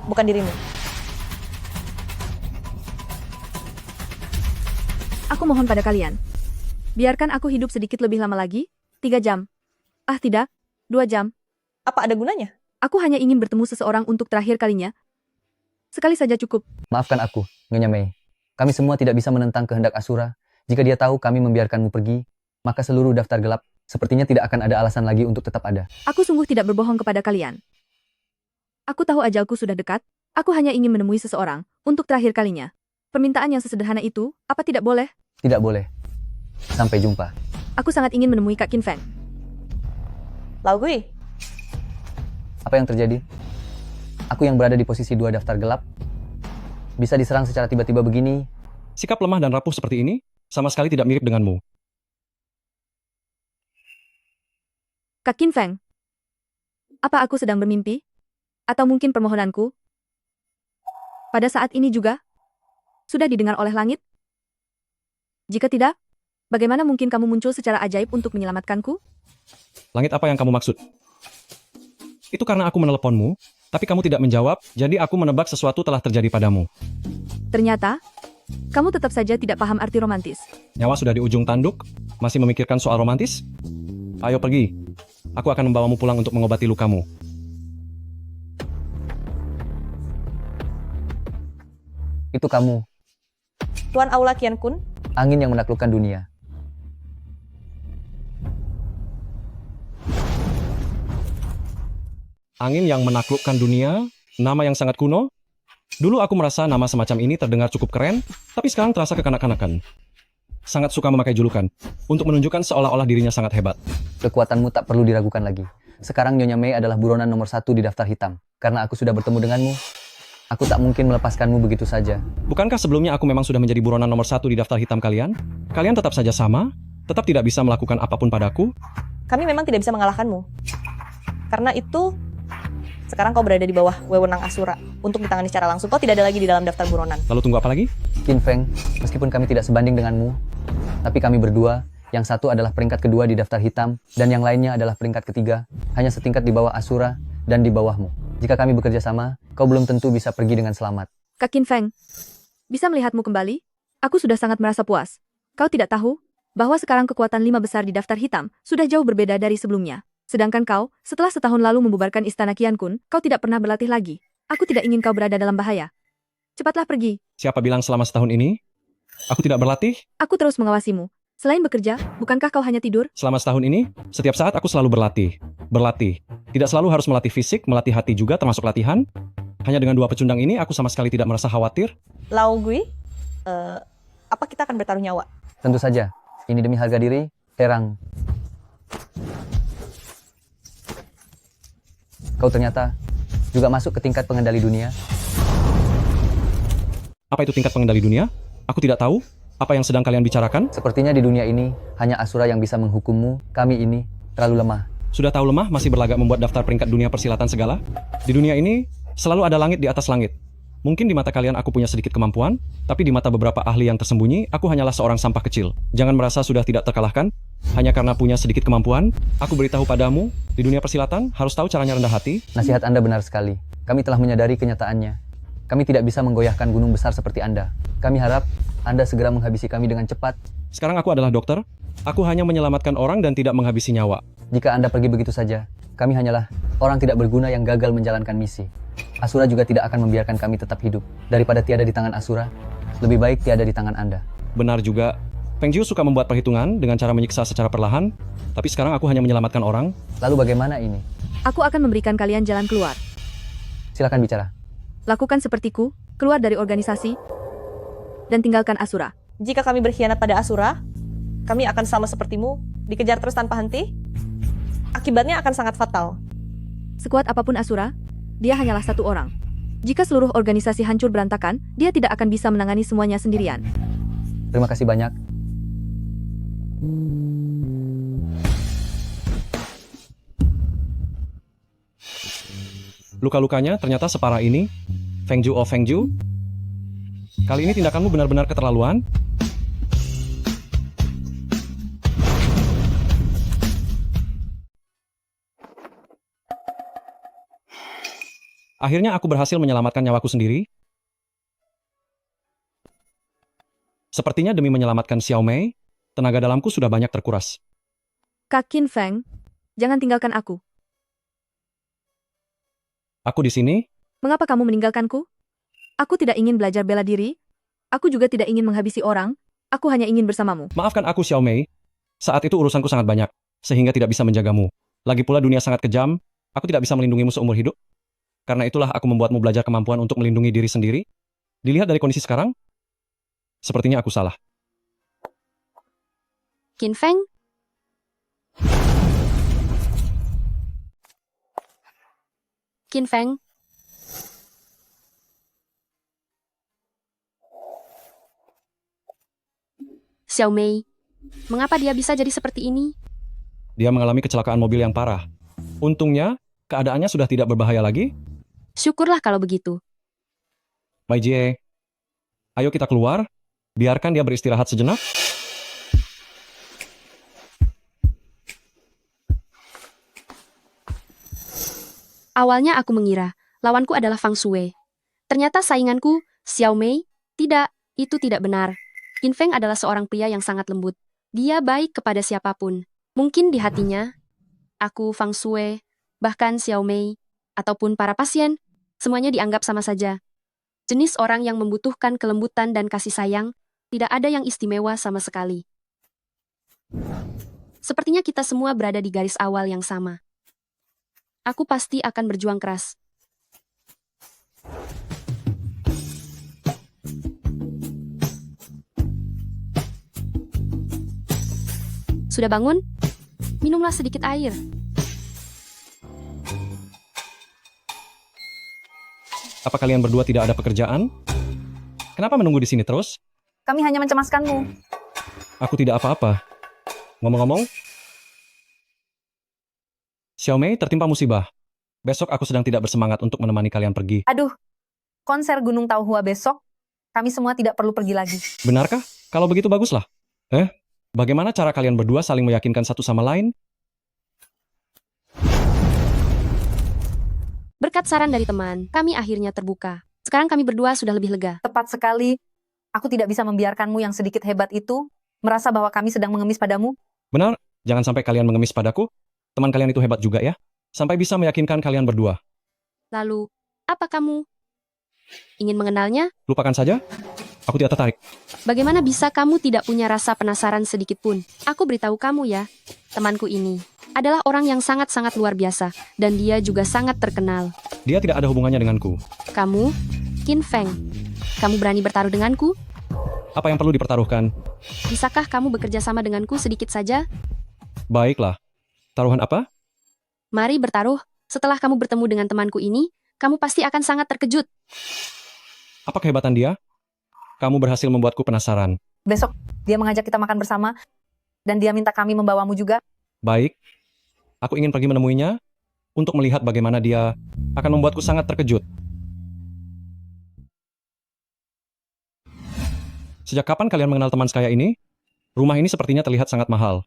bukan dirimu. Aku mohon pada kalian. Biarkan aku hidup sedikit lebih lama lagi. 3 jam. Ah tidak, 2 jam. Apa ada gunanya? Aku hanya ingin bertemu seseorang untuk terakhir kalinya, Sekali saja cukup. Maafkan aku, Nyonya Mei. Kami semua tidak bisa menentang kehendak Asura. Jika dia tahu kami membiarkanmu pergi, maka seluruh daftar gelap sepertinya tidak akan ada alasan lagi untuk tetap ada. Aku sungguh tidak berbohong kepada kalian. Aku tahu ajalku sudah dekat. Aku hanya ingin menemui seseorang untuk terakhir kalinya. Permintaan yang sesederhana itu, apa tidak boleh? Tidak boleh. Sampai jumpa. Aku sangat ingin menemui Kak Qin Feng. Lau Gui, Apa yang terjadi? Aku yang berada di posisi 2 daftar gelap, bisa diserang secara tiba-tiba begini. Sikap lemah dan rapuh seperti ini sama sekali tidak mirip denganmu. Kak Qin Feng, apa aku sedang bermimpi? Atau mungkin permohonanku pada saat ini juga sudah didengar oleh langit? Jika tidak, bagaimana mungkin kamu muncul secara ajaib untuk menyelamatkanku? Langit apa yang kamu maksud? Itu karena aku meneleponmu, tapi kamu tidak menjawab, jadi aku menebak sesuatu telah terjadi padamu. Ternyata, kamu tetap saja tidak paham arti romantis. Nyawa sudah di ujung tanduk, masih memikirkan soal romantis? Ayo pergi, aku akan membawamu pulang untuk mengobati lukamu. Itu kamu, Tuan Aula Qian Kun, angin yang menaklukkan dunia. Angin yang menaklukkan dunia, nama yang sangat kuno. Dulu aku merasa nama semacam ini terdengar cukup keren, tapi sekarang terasa kekanak-kanakan. Sangat suka memakai julukan, untuk menunjukkan seolah-olah dirinya sangat hebat. Kekuatanmu tak perlu diragukan lagi. Sekarang Nyonya Mei adalah buronan nomor 1 di daftar hitam. Karena aku sudah bertemu denganmu, aku tak mungkin melepaskanmu begitu saja. Bukankah sebelumnya aku memang sudah menjadi buronan nomor 1 di daftar hitam kalian? Kalian tetap saja sama? Tetap tidak bisa melakukan apapun padaku? kami memang tidak bisa mengalahkanmu. Karena itu, sekarang kau berada di bawah wewenang Asura untuk ditangani secara langsung. Kau tidak ada lagi di dalam daftar buronan. Lalu tunggu apa lagi? Qin Feng, meskipun kami tidak sebanding denganmu, tapi kami berdua, yang satu adalah peringkat kedua di daftar hitam, dan yang lainnya adalah peringkat ketiga, hanya setingkat di bawah Asura dan di bawahmu. Jika kami bekerja sama, kau belum tentu bisa pergi dengan selamat. Kak Qin Feng, bisa melihatmu kembali? Aku sudah sangat merasa puas. Kau tidak tahu bahwa sekarang kekuatan 5 besar di daftar hitam sudah jauh berbeda dari sebelumnya. Sedangkan kau, setelah setahun lalu membubarkan istana Qian Kun, kau tidak pernah berlatih lagi. Aku tidak ingin kau berada dalam bahaya. Cepatlah pergi. Siapa bilang selama setahun ini? Aku tidak berlatih? Aku terus mengawasimu. Selain bekerja, bukankah kau hanya tidur? Selama setahun ini, setiap saat aku selalu berlatih. Berlatih. Tidak selalu harus melatih fisik, melatih hati juga termasuk latihan. Hanya dengan 2 pecundang ini, aku sama sekali tidak merasa khawatir. Lau Gui, apa kita akan bertaruh nyawa? Tentu saja. Ini demi harga diri, Terang. Kau ternyata juga masuk ke tingkat pengendali dunia. Apa itu tingkat pengendali dunia? Aku tidak tahu. Apa yang sedang kalian bicarakan? Sepertinya di dunia ini, hanya Asura yang bisa menghukummu. Kami ini terlalu lemah. Sudah tahu lemah, masih berlagak membuat daftar peringkat dunia persilatan segala? Di dunia ini, selalu ada langit di atas langit. Mungkin di mata kalian aku punya sedikit kemampuan, tapi di mata beberapa ahli yang tersembunyi, aku hanyalah seorang sampah kecil. Jangan merasa sudah tidak terkalahkan, hanya karena punya sedikit kemampuan. Aku beritahu padamu, di dunia persilatan harus tahu caranya rendah hati. Nasihat Anda benar sekali. Kami telah menyadari kenyataannya. Kami tidak bisa menggoyahkan gunung besar seperti Anda. Kami harap Anda segera menghabisi kami dengan cepat. Sekarang aku adalah dokter. Aku hanya menyelamatkan orang dan tidak menghabisi nyawa. Jika Anda pergi begitu saja, kami hanyalah orang tidak berguna yang gagal menjalankan misi. Asura juga tidak akan membiarkan kami tetap hidup. Daripada tiada di tangan Asura, lebih baik tiada di tangan Anda. Benar juga. Feng Jiu suka membuat perhitungan dengan cara menyiksa secara perlahan, tapi sekarang aku hanya menyelamatkan orang. Lalu bagaimana ini? Aku akan memberikan kalian jalan keluar. Silakan bicara. Lakukan sepertiku, keluar dari organisasi, dan tinggalkan Asura. Jika kami berkhianat pada Asura, kami akan sama sepertimu, dikejar terus tanpa henti. Akibatnya akan sangat fatal. Sekuat apapun Asura, dia hanyalah satu orang. Jika seluruh organisasi hancur berantakan, dia tidak akan bisa menangani semuanya sendirian. Terima kasih banyak. Luka-lukanya ternyata separah ini. Feng Jiu oh Feng Jiu. Kali ini tindakanmu benar-benar keterlaluan. Akhirnya aku berhasil menyelamatkan nyawaku sendiri. Sepertinya demi menyelamatkan Xiao Mei, tenaga dalamku sudah banyak terkuras. Kak Qin Feng, jangan tinggalkan aku. Aku di sini. Mengapa kamu meninggalkanku? Aku tidak ingin belajar bela diri. Aku juga tidak ingin menghabisi orang. Aku hanya ingin bersamamu. Maafkan aku, Xiao Mei. Saat itu urusanku sangat banyak, sehingga tidak bisa menjagamu. Lagi pula dunia sangat kejam, aku tidak bisa melindungimu seumur hidup. Karena itulah aku membuatmu belajar kemampuan untuk melindungi diri sendiri. Dilihat dari kondisi sekarang, sepertinya aku salah. Qin Feng? Qin Feng? Xiao Mei, mengapa dia bisa jadi seperti ini? Dia mengalami kecelakaan mobil yang parah. Untungnya, keadaannya sudah tidak berbahaya lagi. Syukurlah kalau begitu. Bai Jie, ayo kita keluar. Biarkan dia beristirahat sejenak. Awalnya aku mengira lawanku adalah Fang Shui. Ternyata sainganku, Xiao Mei, tidak, itu tidak benar. Qin Feng adalah seorang pria yang sangat lembut. Dia baik kepada siapapun. Mungkin di hatinya, aku, Fang Shui, bahkan Xiao Mei, ataupun para pasien, semuanya dianggap sama saja. Jenis orang yang membutuhkan kelembutan dan kasih sayang, tidak ada yang istimewa sama sekali. Sepertinya kita semua berada di garis awal yang sama. Aku pasti akan berjuang keras. Sudah bangun? Minumlah sedikit air. Apa kalian berdua tidak ada pekerjaan? Kenapa menunggu di sini terus? Kami hanya mencemaskanmu. Aku tidak apa-apa. Ngomong-ngomong, Xiao Mei tertimpa musibah. Besok aku sedang tidak bersemangat untuk menemani kalian pergi. Aduh, konser Gunung Tauhua besok, kami semua tidak perlu pergi lagi. Benarkah? Kalau begitu baguslah. Bagaimana cara kalian berdua saling meyakinkan satu sama lain? Berkat saran dari teman, kami akhirnya terbuka. Sekarang kami berdua sudah lebih lega. Tepat sekali. Aku tidak bisa membiarkanmu yang sedikit hebat itu merasa bahwa kami sedang mengemis padamu. Benar, jangan sampai kalian mengemis padaku. Teman kalian itu hebat juga ya. Sampai bisa meyakinkan kalian berdua. Lalu, apa kamu ingin mengenalnya? Lupakan saja. Aku tidak tertarik. Bagaimana bisa kamu tidak punya rasa penasaran sedikit pun? Aku beritahu kamu ya, temanku ini adalah orang yang sangat-sangat luar biasa, dan dia juga sangat terkenal. Dia tidak ada hubungannya denganku. Kamu, Qin Feng, kamu berani bertaruh denganku? Apa yang perlu dipertaruhkan? Bisakah kamu bekerja sama denganku sedikit saja? Baiklah. Taruhan apa? Mari bertaruh. Setelah kamu bertemu dengan temanku ini, kamu pasti akan sangat terkejut. Apa kehebatan dia? Kamu berhasil membuatku penasaran. Besok, dia mengajak kita makan bersama, dan dia minta kami membawamu juga. Baik. Aku ingin pergi menemuinya untuk melihat bagaimana dia akan membuatku sangat terkejut. Sejak kapan kalian mengenal teman sekaya ini? Rumah ini sepertinya terlihat sangat mahal.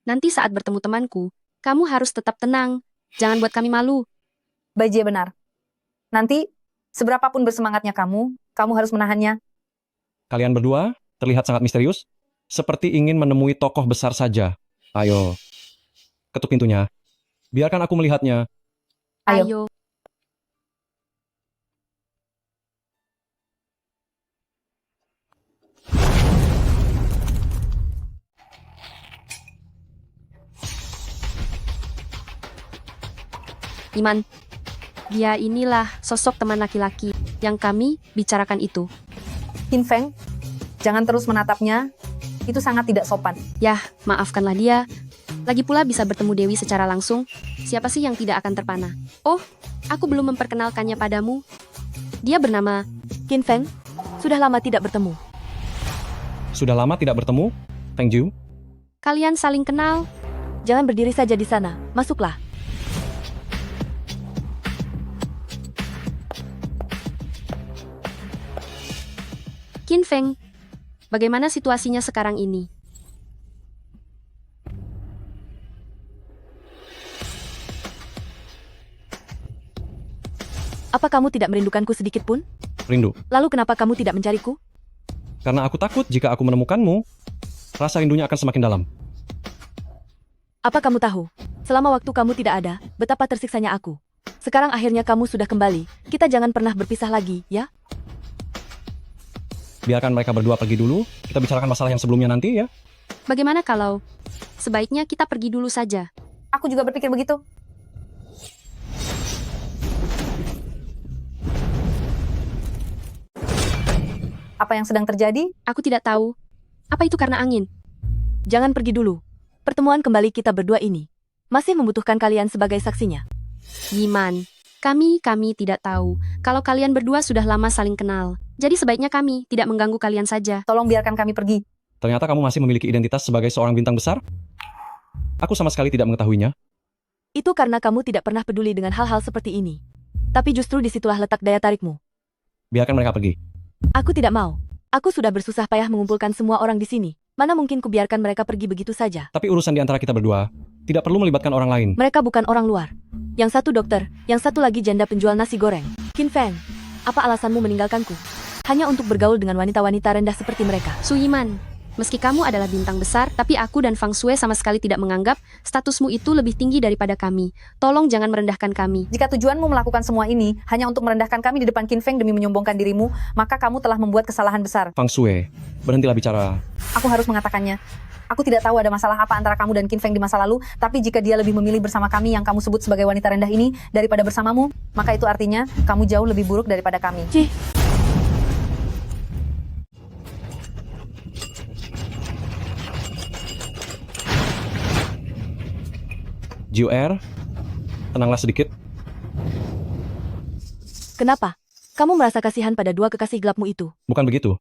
Nanti saat bertemu temanku, kamu harus tetap tenang. Jangan buat kami malu. Bai Jie benar. Nanti, seberapapun bersemangatnya kamu harus menahannya. Kalian berdua terlihat sangat misterius, seperti ingin menemui tokoh besar saja. Ayo, ketuk pintunya. Biarkan aku melihatnya. Ayo. Iman, dia inilah sosok teman laki-laki yang kami bicarakan itu. Qin Feng, jangan terus menatapnya. Itu sangat tidak sopan. Yah, maafkanlah dia. Lagi pula bisa bertemu Dewi secara langsung. Siapa sih yang tidak akan terpana? Oh, aku belum memperkenalkannya padamu. Dia bernama Qin Feng. Sudah lama tidak bertemu. Sudah lama tidak bertemu, Feng Jiu. Kalian saling kenal? Jangan berdiri saja di sana. Masuklah. Qin Feng, bagaimana situasinya sekarang ini? Apa kamu tidak merindukanku sedikit pun? Rindu. Lalu kenapa kamu tidak mencariku? Karena aku takut jika aku menemukanmu, rasa rindunya akan semakin dalam. Apa kamu tahu? Selama waktu kamu tidak ada, betapa tersiksanya aku. Sekarang akhirnya kamu sudah kembali. Kita jangan pernah berpisah lagi, ya? Biarkan mereka berdua pergi dulu. Kita bicarakan masalah yang sebelumnya nanti ya. Bagaimana kalau sebaiknya kita pergi dulu saja? Aku juga berpikir begitu. Apa yang sedang terjadi? Aku tidak tahu. Apa itu karena angin? Jangan pergi dulu. Pertemuan kembali kita berdua ini masih membutuhkan kalian sebagai saksinya. Yiman, kami tidak tahu kalau kalian berdua sudah lama saling kenal. Jadi sebaiknya kami tidak mengganggu kalian saja. Tolong biarkan kami pergi. Ternyata kamu masih memiliki identitas sebagai seorang bintang besar? Aku sama sekali tidak mengetahuinya. Itu karena kamu tidak pernah peduli dengan hal-hal seperti ini. Tapi justru disitulah letak daya tarikmu. Biarkan mereka pergi. Aku tidak mau. Aku sudah bersusah payah mengumpulkan semua orang di sini. Mana mungkin kubiarkan mereka pergi begitu saja? Tapi urusan di antara kita berdua tidak perlu melibatkan orang lain. Mereka bukan orang luar. Yang satu dokter, yang satu lagi janda penjual nasi goreng. Qin Feng, apa alasanmu meninggalkanku? Hanya untuk bergaul dengan wanita-wanita rendah seperti mereka. Su Yiman, meski kamu adalah bintang besar, tapi aku dan Fang Shui sama sekali tidak menganggap statusmu itu lebih tinggi daripada kami. Tolong jangan merendahkan kami. Jika tujuanmu melakukan semua ini hanya untuk merendahkan kami di depan Qin Feng demi menyombongkan dirimu, maka kamu telah membuat kesalahan besar. Fang Shui, berhentilah bicara. Aku harus mengatakannya. Aku tidak tahu ada masalah apa antara kamu dan Qin Feng di masa lalu, tapi jika dia lebih memilih bersama kami yang kamu sebut sebagai wanita rendah ini daripada bersamamu, maka itu artinya kamu jauh lebih buruk daripada kami. Cih. Jiu-Er, tenanglah sedikit. Kenapa? Kamu merasa kasihan pada dua kekasih gelapmu itu? Bukan begitu.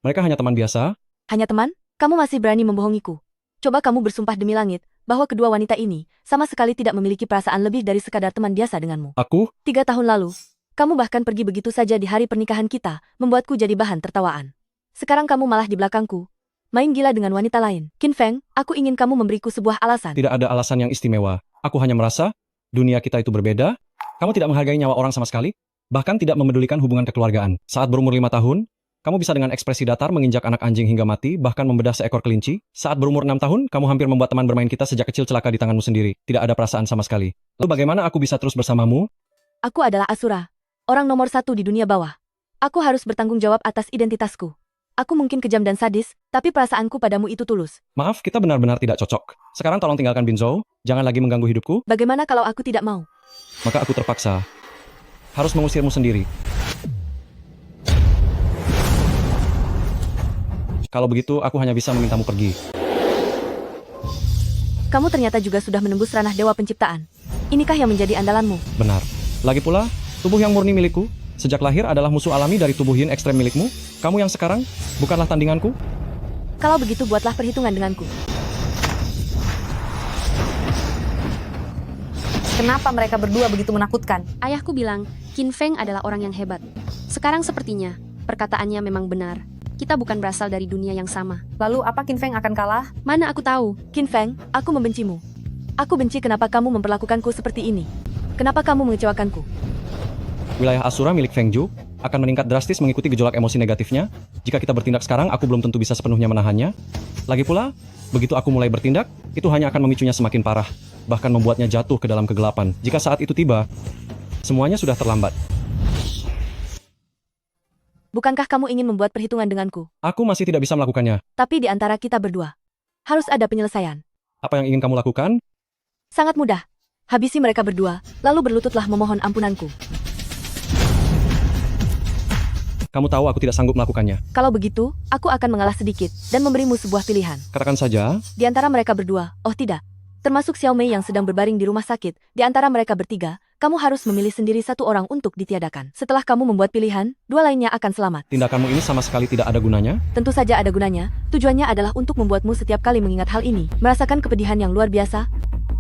Mereka hanya teman biasa. Hanya teman? Kamu masih berani membohongiku. Coba kamu bersumpah demi langit bahwa kedua wanita ini sama sekali tidak memiliki perasaan lebih dari sekadar teman biasa denganmu. Aku? 3 tahun lalu, kamu bahkan pergi begitu saja di hari pernikahan kita, membuatku jadi bahan tertawaan. Sekarang kamu malah di belakangku, main gila dengan wanita lain. Qin Feng, aku ingin kamu memberiku sebuah alasan. Tidak ada alasan yang istimewa. Aku hanya merasa dunia kita itu berbeda. Kamu tidak menghargai nyawa orang sama sekali, bahkan tidak memedulikan hubungan kekeluargaan. Saat berumur 5 tahun, kamu bisa dengan ekspresi datar menginjak anak anjing hingga mati, bahkan membedah seekor kelinci. Saat berumur 6 tahun, kamu hampir membuat teman bermain kita sejak kecil celaka di tanganmu sendiri. Tidak ada perasaan sama sekali. Lalu bagaimana aku bisa terus bersamamu? Aku adalah Asura, orang nomor 1 di dunia bawah. Aku harus bertanggung jawab atas identitasku. Aku mungkin kejam dan sadis, tapi perasaanku padamu itu tulus. Maaf, kita benar-benar tidak cocok. Sekarang tolong tinggalkan Binzhou, jangan lagi mengganggu hidupku. Bagaimana kalau aku tidak mau? Maka aku terpaksa harus mengusirmu sendiri. Kalau begitu, aku hanya bisa memintamu pergi. Kamu ternyata juga sudah menembus ranah Dewa Penciptaan. Inikah yang menjadi andalanmu? Benar. Lagi pula, tubuh yang murni milikku, sejak lahir adalah musuh alami dari tubuh yin ekstrem milikmu. Kamu yang sekarang, bukanlah tandinganku. Kalau begitu buatlah perhitungan denganku. Kenapa mereka berdua begitu menakutkan? Ayahku bilang, Qin Feng adalah orang yang hebat. Sekarang sepertinya, perkataannya memang benar. Kita bukan berasal dari dunia yang sama. Lalu apa Qin Feng akan kalah? Mana aku tahu. Qin Feng, aku membencimu. Aku benci kenapa kamu memperlakukanku seperti ini. Kenapa kamu mengecewakanku? Wilayah Asura milik Feng Zhu akan meningkat drastis mengikuti gejolak emosi negatifnya. Jika kita bertindak sekarang, aku belum tentu bisa sepenuhnya menahannya. Lagi pula, begitu aku mulai bertindak, itu hanya akan memicunya semakin parah, bahkan membuatnya jatuh ke dalam kegelapan. Jika saat itu tiba, semuanya sudah terlambat. Bukankah kamu ingin membuat perhitungan denganku? Aku masih tidak bisa melakukannya. Tapi di antara kita berdua, harus ada penyelesaian. Apa yang ingin kamu lakukan? Sangat mudah. Habisi mereka berdua, lalu berlututlah memohon ampunanku. Kamu tahu aku tidak sanggup melakukannya. Kalau begitu, aku akan mengalah sedikit dan memberimu sebuah pilihan. Katakan saja. Di antara mereka berdua, oh tidak. Termasuk Xiao Mei yang sedang berbaring di rumah sakit, di antara mereka bertiga, kamu harus memilih sendiri satu orang untuk ditiadakan. Setelah kamu membuat pilihan, 2 lainnya akan selamat. Tindakanmu ini sama sekali tidak ada gunanya? Tentu saja ada gunanya. Tujuannya adalah untuk membuatmu setiap kali mengingat hal ini, merasakan kepedihan yang luar biasa.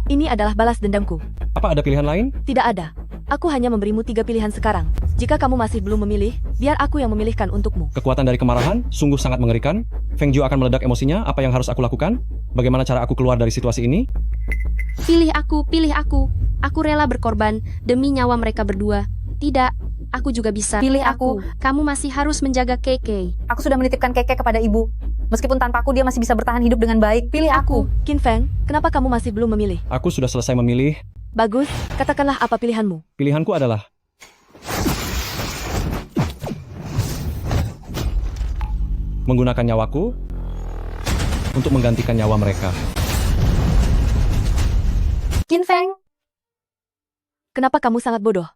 Ini adalah balas dendamku. Apa ada pilihan lain? Tidak ada. Aku hanya memberimu 3 pilihan sekarang. Jika kamu masih belum memilih, biar aku yang memilihkan untukmu. Kekuatan dari kemarahan sungguh sangat mengerikan. Feng Zhu akan meledak emosinya. Apa yang harus aku lakukan? Bagaimana cara aku keluar dari situasi ini? Pilih aku, pilih aku. Aku rela berkorban demi nyawa mereka berdua. Tidak, aku juga bisa. Pilih aku. Kamu masih harus menjaga Keke. Aku sudah menitipkan Keke kepada ibu. Meskipun tanpa aku dia masih bisa bertahan hidup dengan baik. Pilih aku. Qin Feng, kenapa kamu masih belum memilih? Aku sudah selesai memilih. Bagus, katakanlah apa pilihanmu. Pilihanku adalah menggunakan nyawaku untuk menggantikan nyawa mereka. Qin Feng, Kenapa kamu sangat bodoh?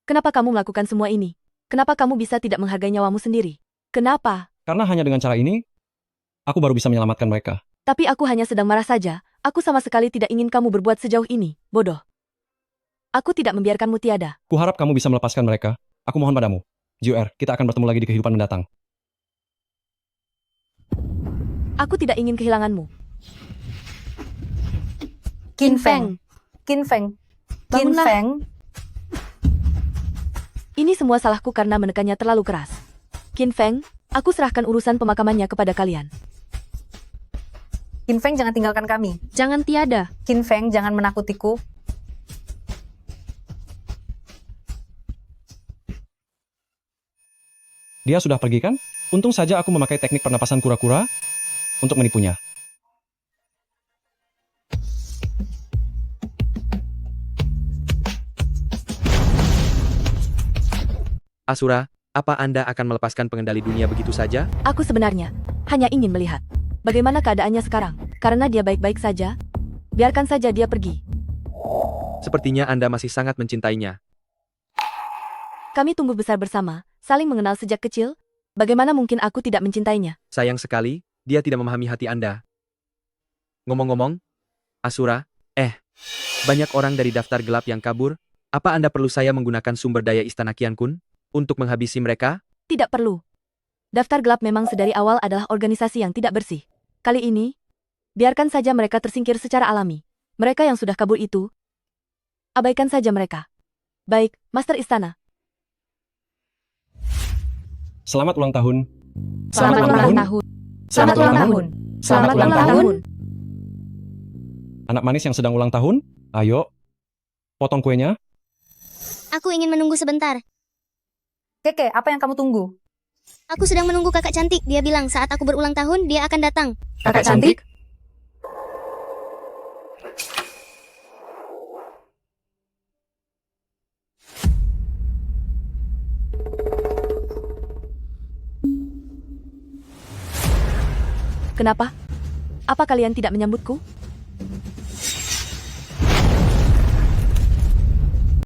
Kenapa kamu melakukan semua ini? Kenapa kamu bisa tidak menghargai nyawamu sendiri? Kenapa? Karena hanya dengan cara ini, aku baru bisa menyelamatkan mereka. Tapi aku hanya sedang marah saja. Aku sama sekali tidak ingin kamu berbuat sejauh ini, bodoh. Aku tidak membiarkanmu tiada. Kuharap kamu bisa melepaskan mereka. Aku mohon padamu. JR, kita akan bertemu lagi di kehidupan mendatang. Aku tidak ingin kehilanganmu. Qin Feng, Qin Feng, Qin Bangunlah. Feng. Ini semua salahku karena menekannya terlalu keras. Qin Feng, aku serahkan urusan pemakamannya kepada kalian. Qin Feng, jangan tinggalkan kami. Jangan tiada. Qin Feng, jangan menakutiku. Dia sudah pergi kan? Untung saja aku memakai teknik pernapasan kura-kura untuk menipunya. Asura, apa Anda akan melepaskan pengendali dunia begitu saja? Aku sebenarnya hanya ingin melihat bagaimana keadaannya sekarang. Karena dia baik-baik saja, biarkan saja dia pergi. Sepertinya Anda masih sangat mencintainya. Kami tumbuh besar bersama, saling mengenal sejak kecil. Bagaimana mungkin aku tidak mencintainya? Sayang sekali, dia tidak memahami hati Anda. Ngomong-ngomong, Asura, banyak orang dari daftar gelap yang kabur. Apa Anda perlu saya menggunakan sumber daya Istana Qian Kun untuk menghabisi mereka? Tidak perlu. Daftar gelap memang sedari awal adalah organisasi yang tidak bersih. Kali ini, biarkan saja mereka tersingkir secara alami. Mereka yang sudah kabur itu, abaikan saja mereka. Baik, Master Istana. Selamat ulang tahun. Selamat ulang tahun. Selamat ulang tahun. Selamat ulang tahun. Anak manis yang sedang ulang tahun, ayo, potong kuenya. Aku ingin menunggu sebentar. Keke, apa yang kamu tunggu? Aku sedang menunggu kakak cantik. Dia bilang saat aku berulang tahun, dia akan datang. Kakak cantik? Kenapa? Apa kalian tidak menyambutku?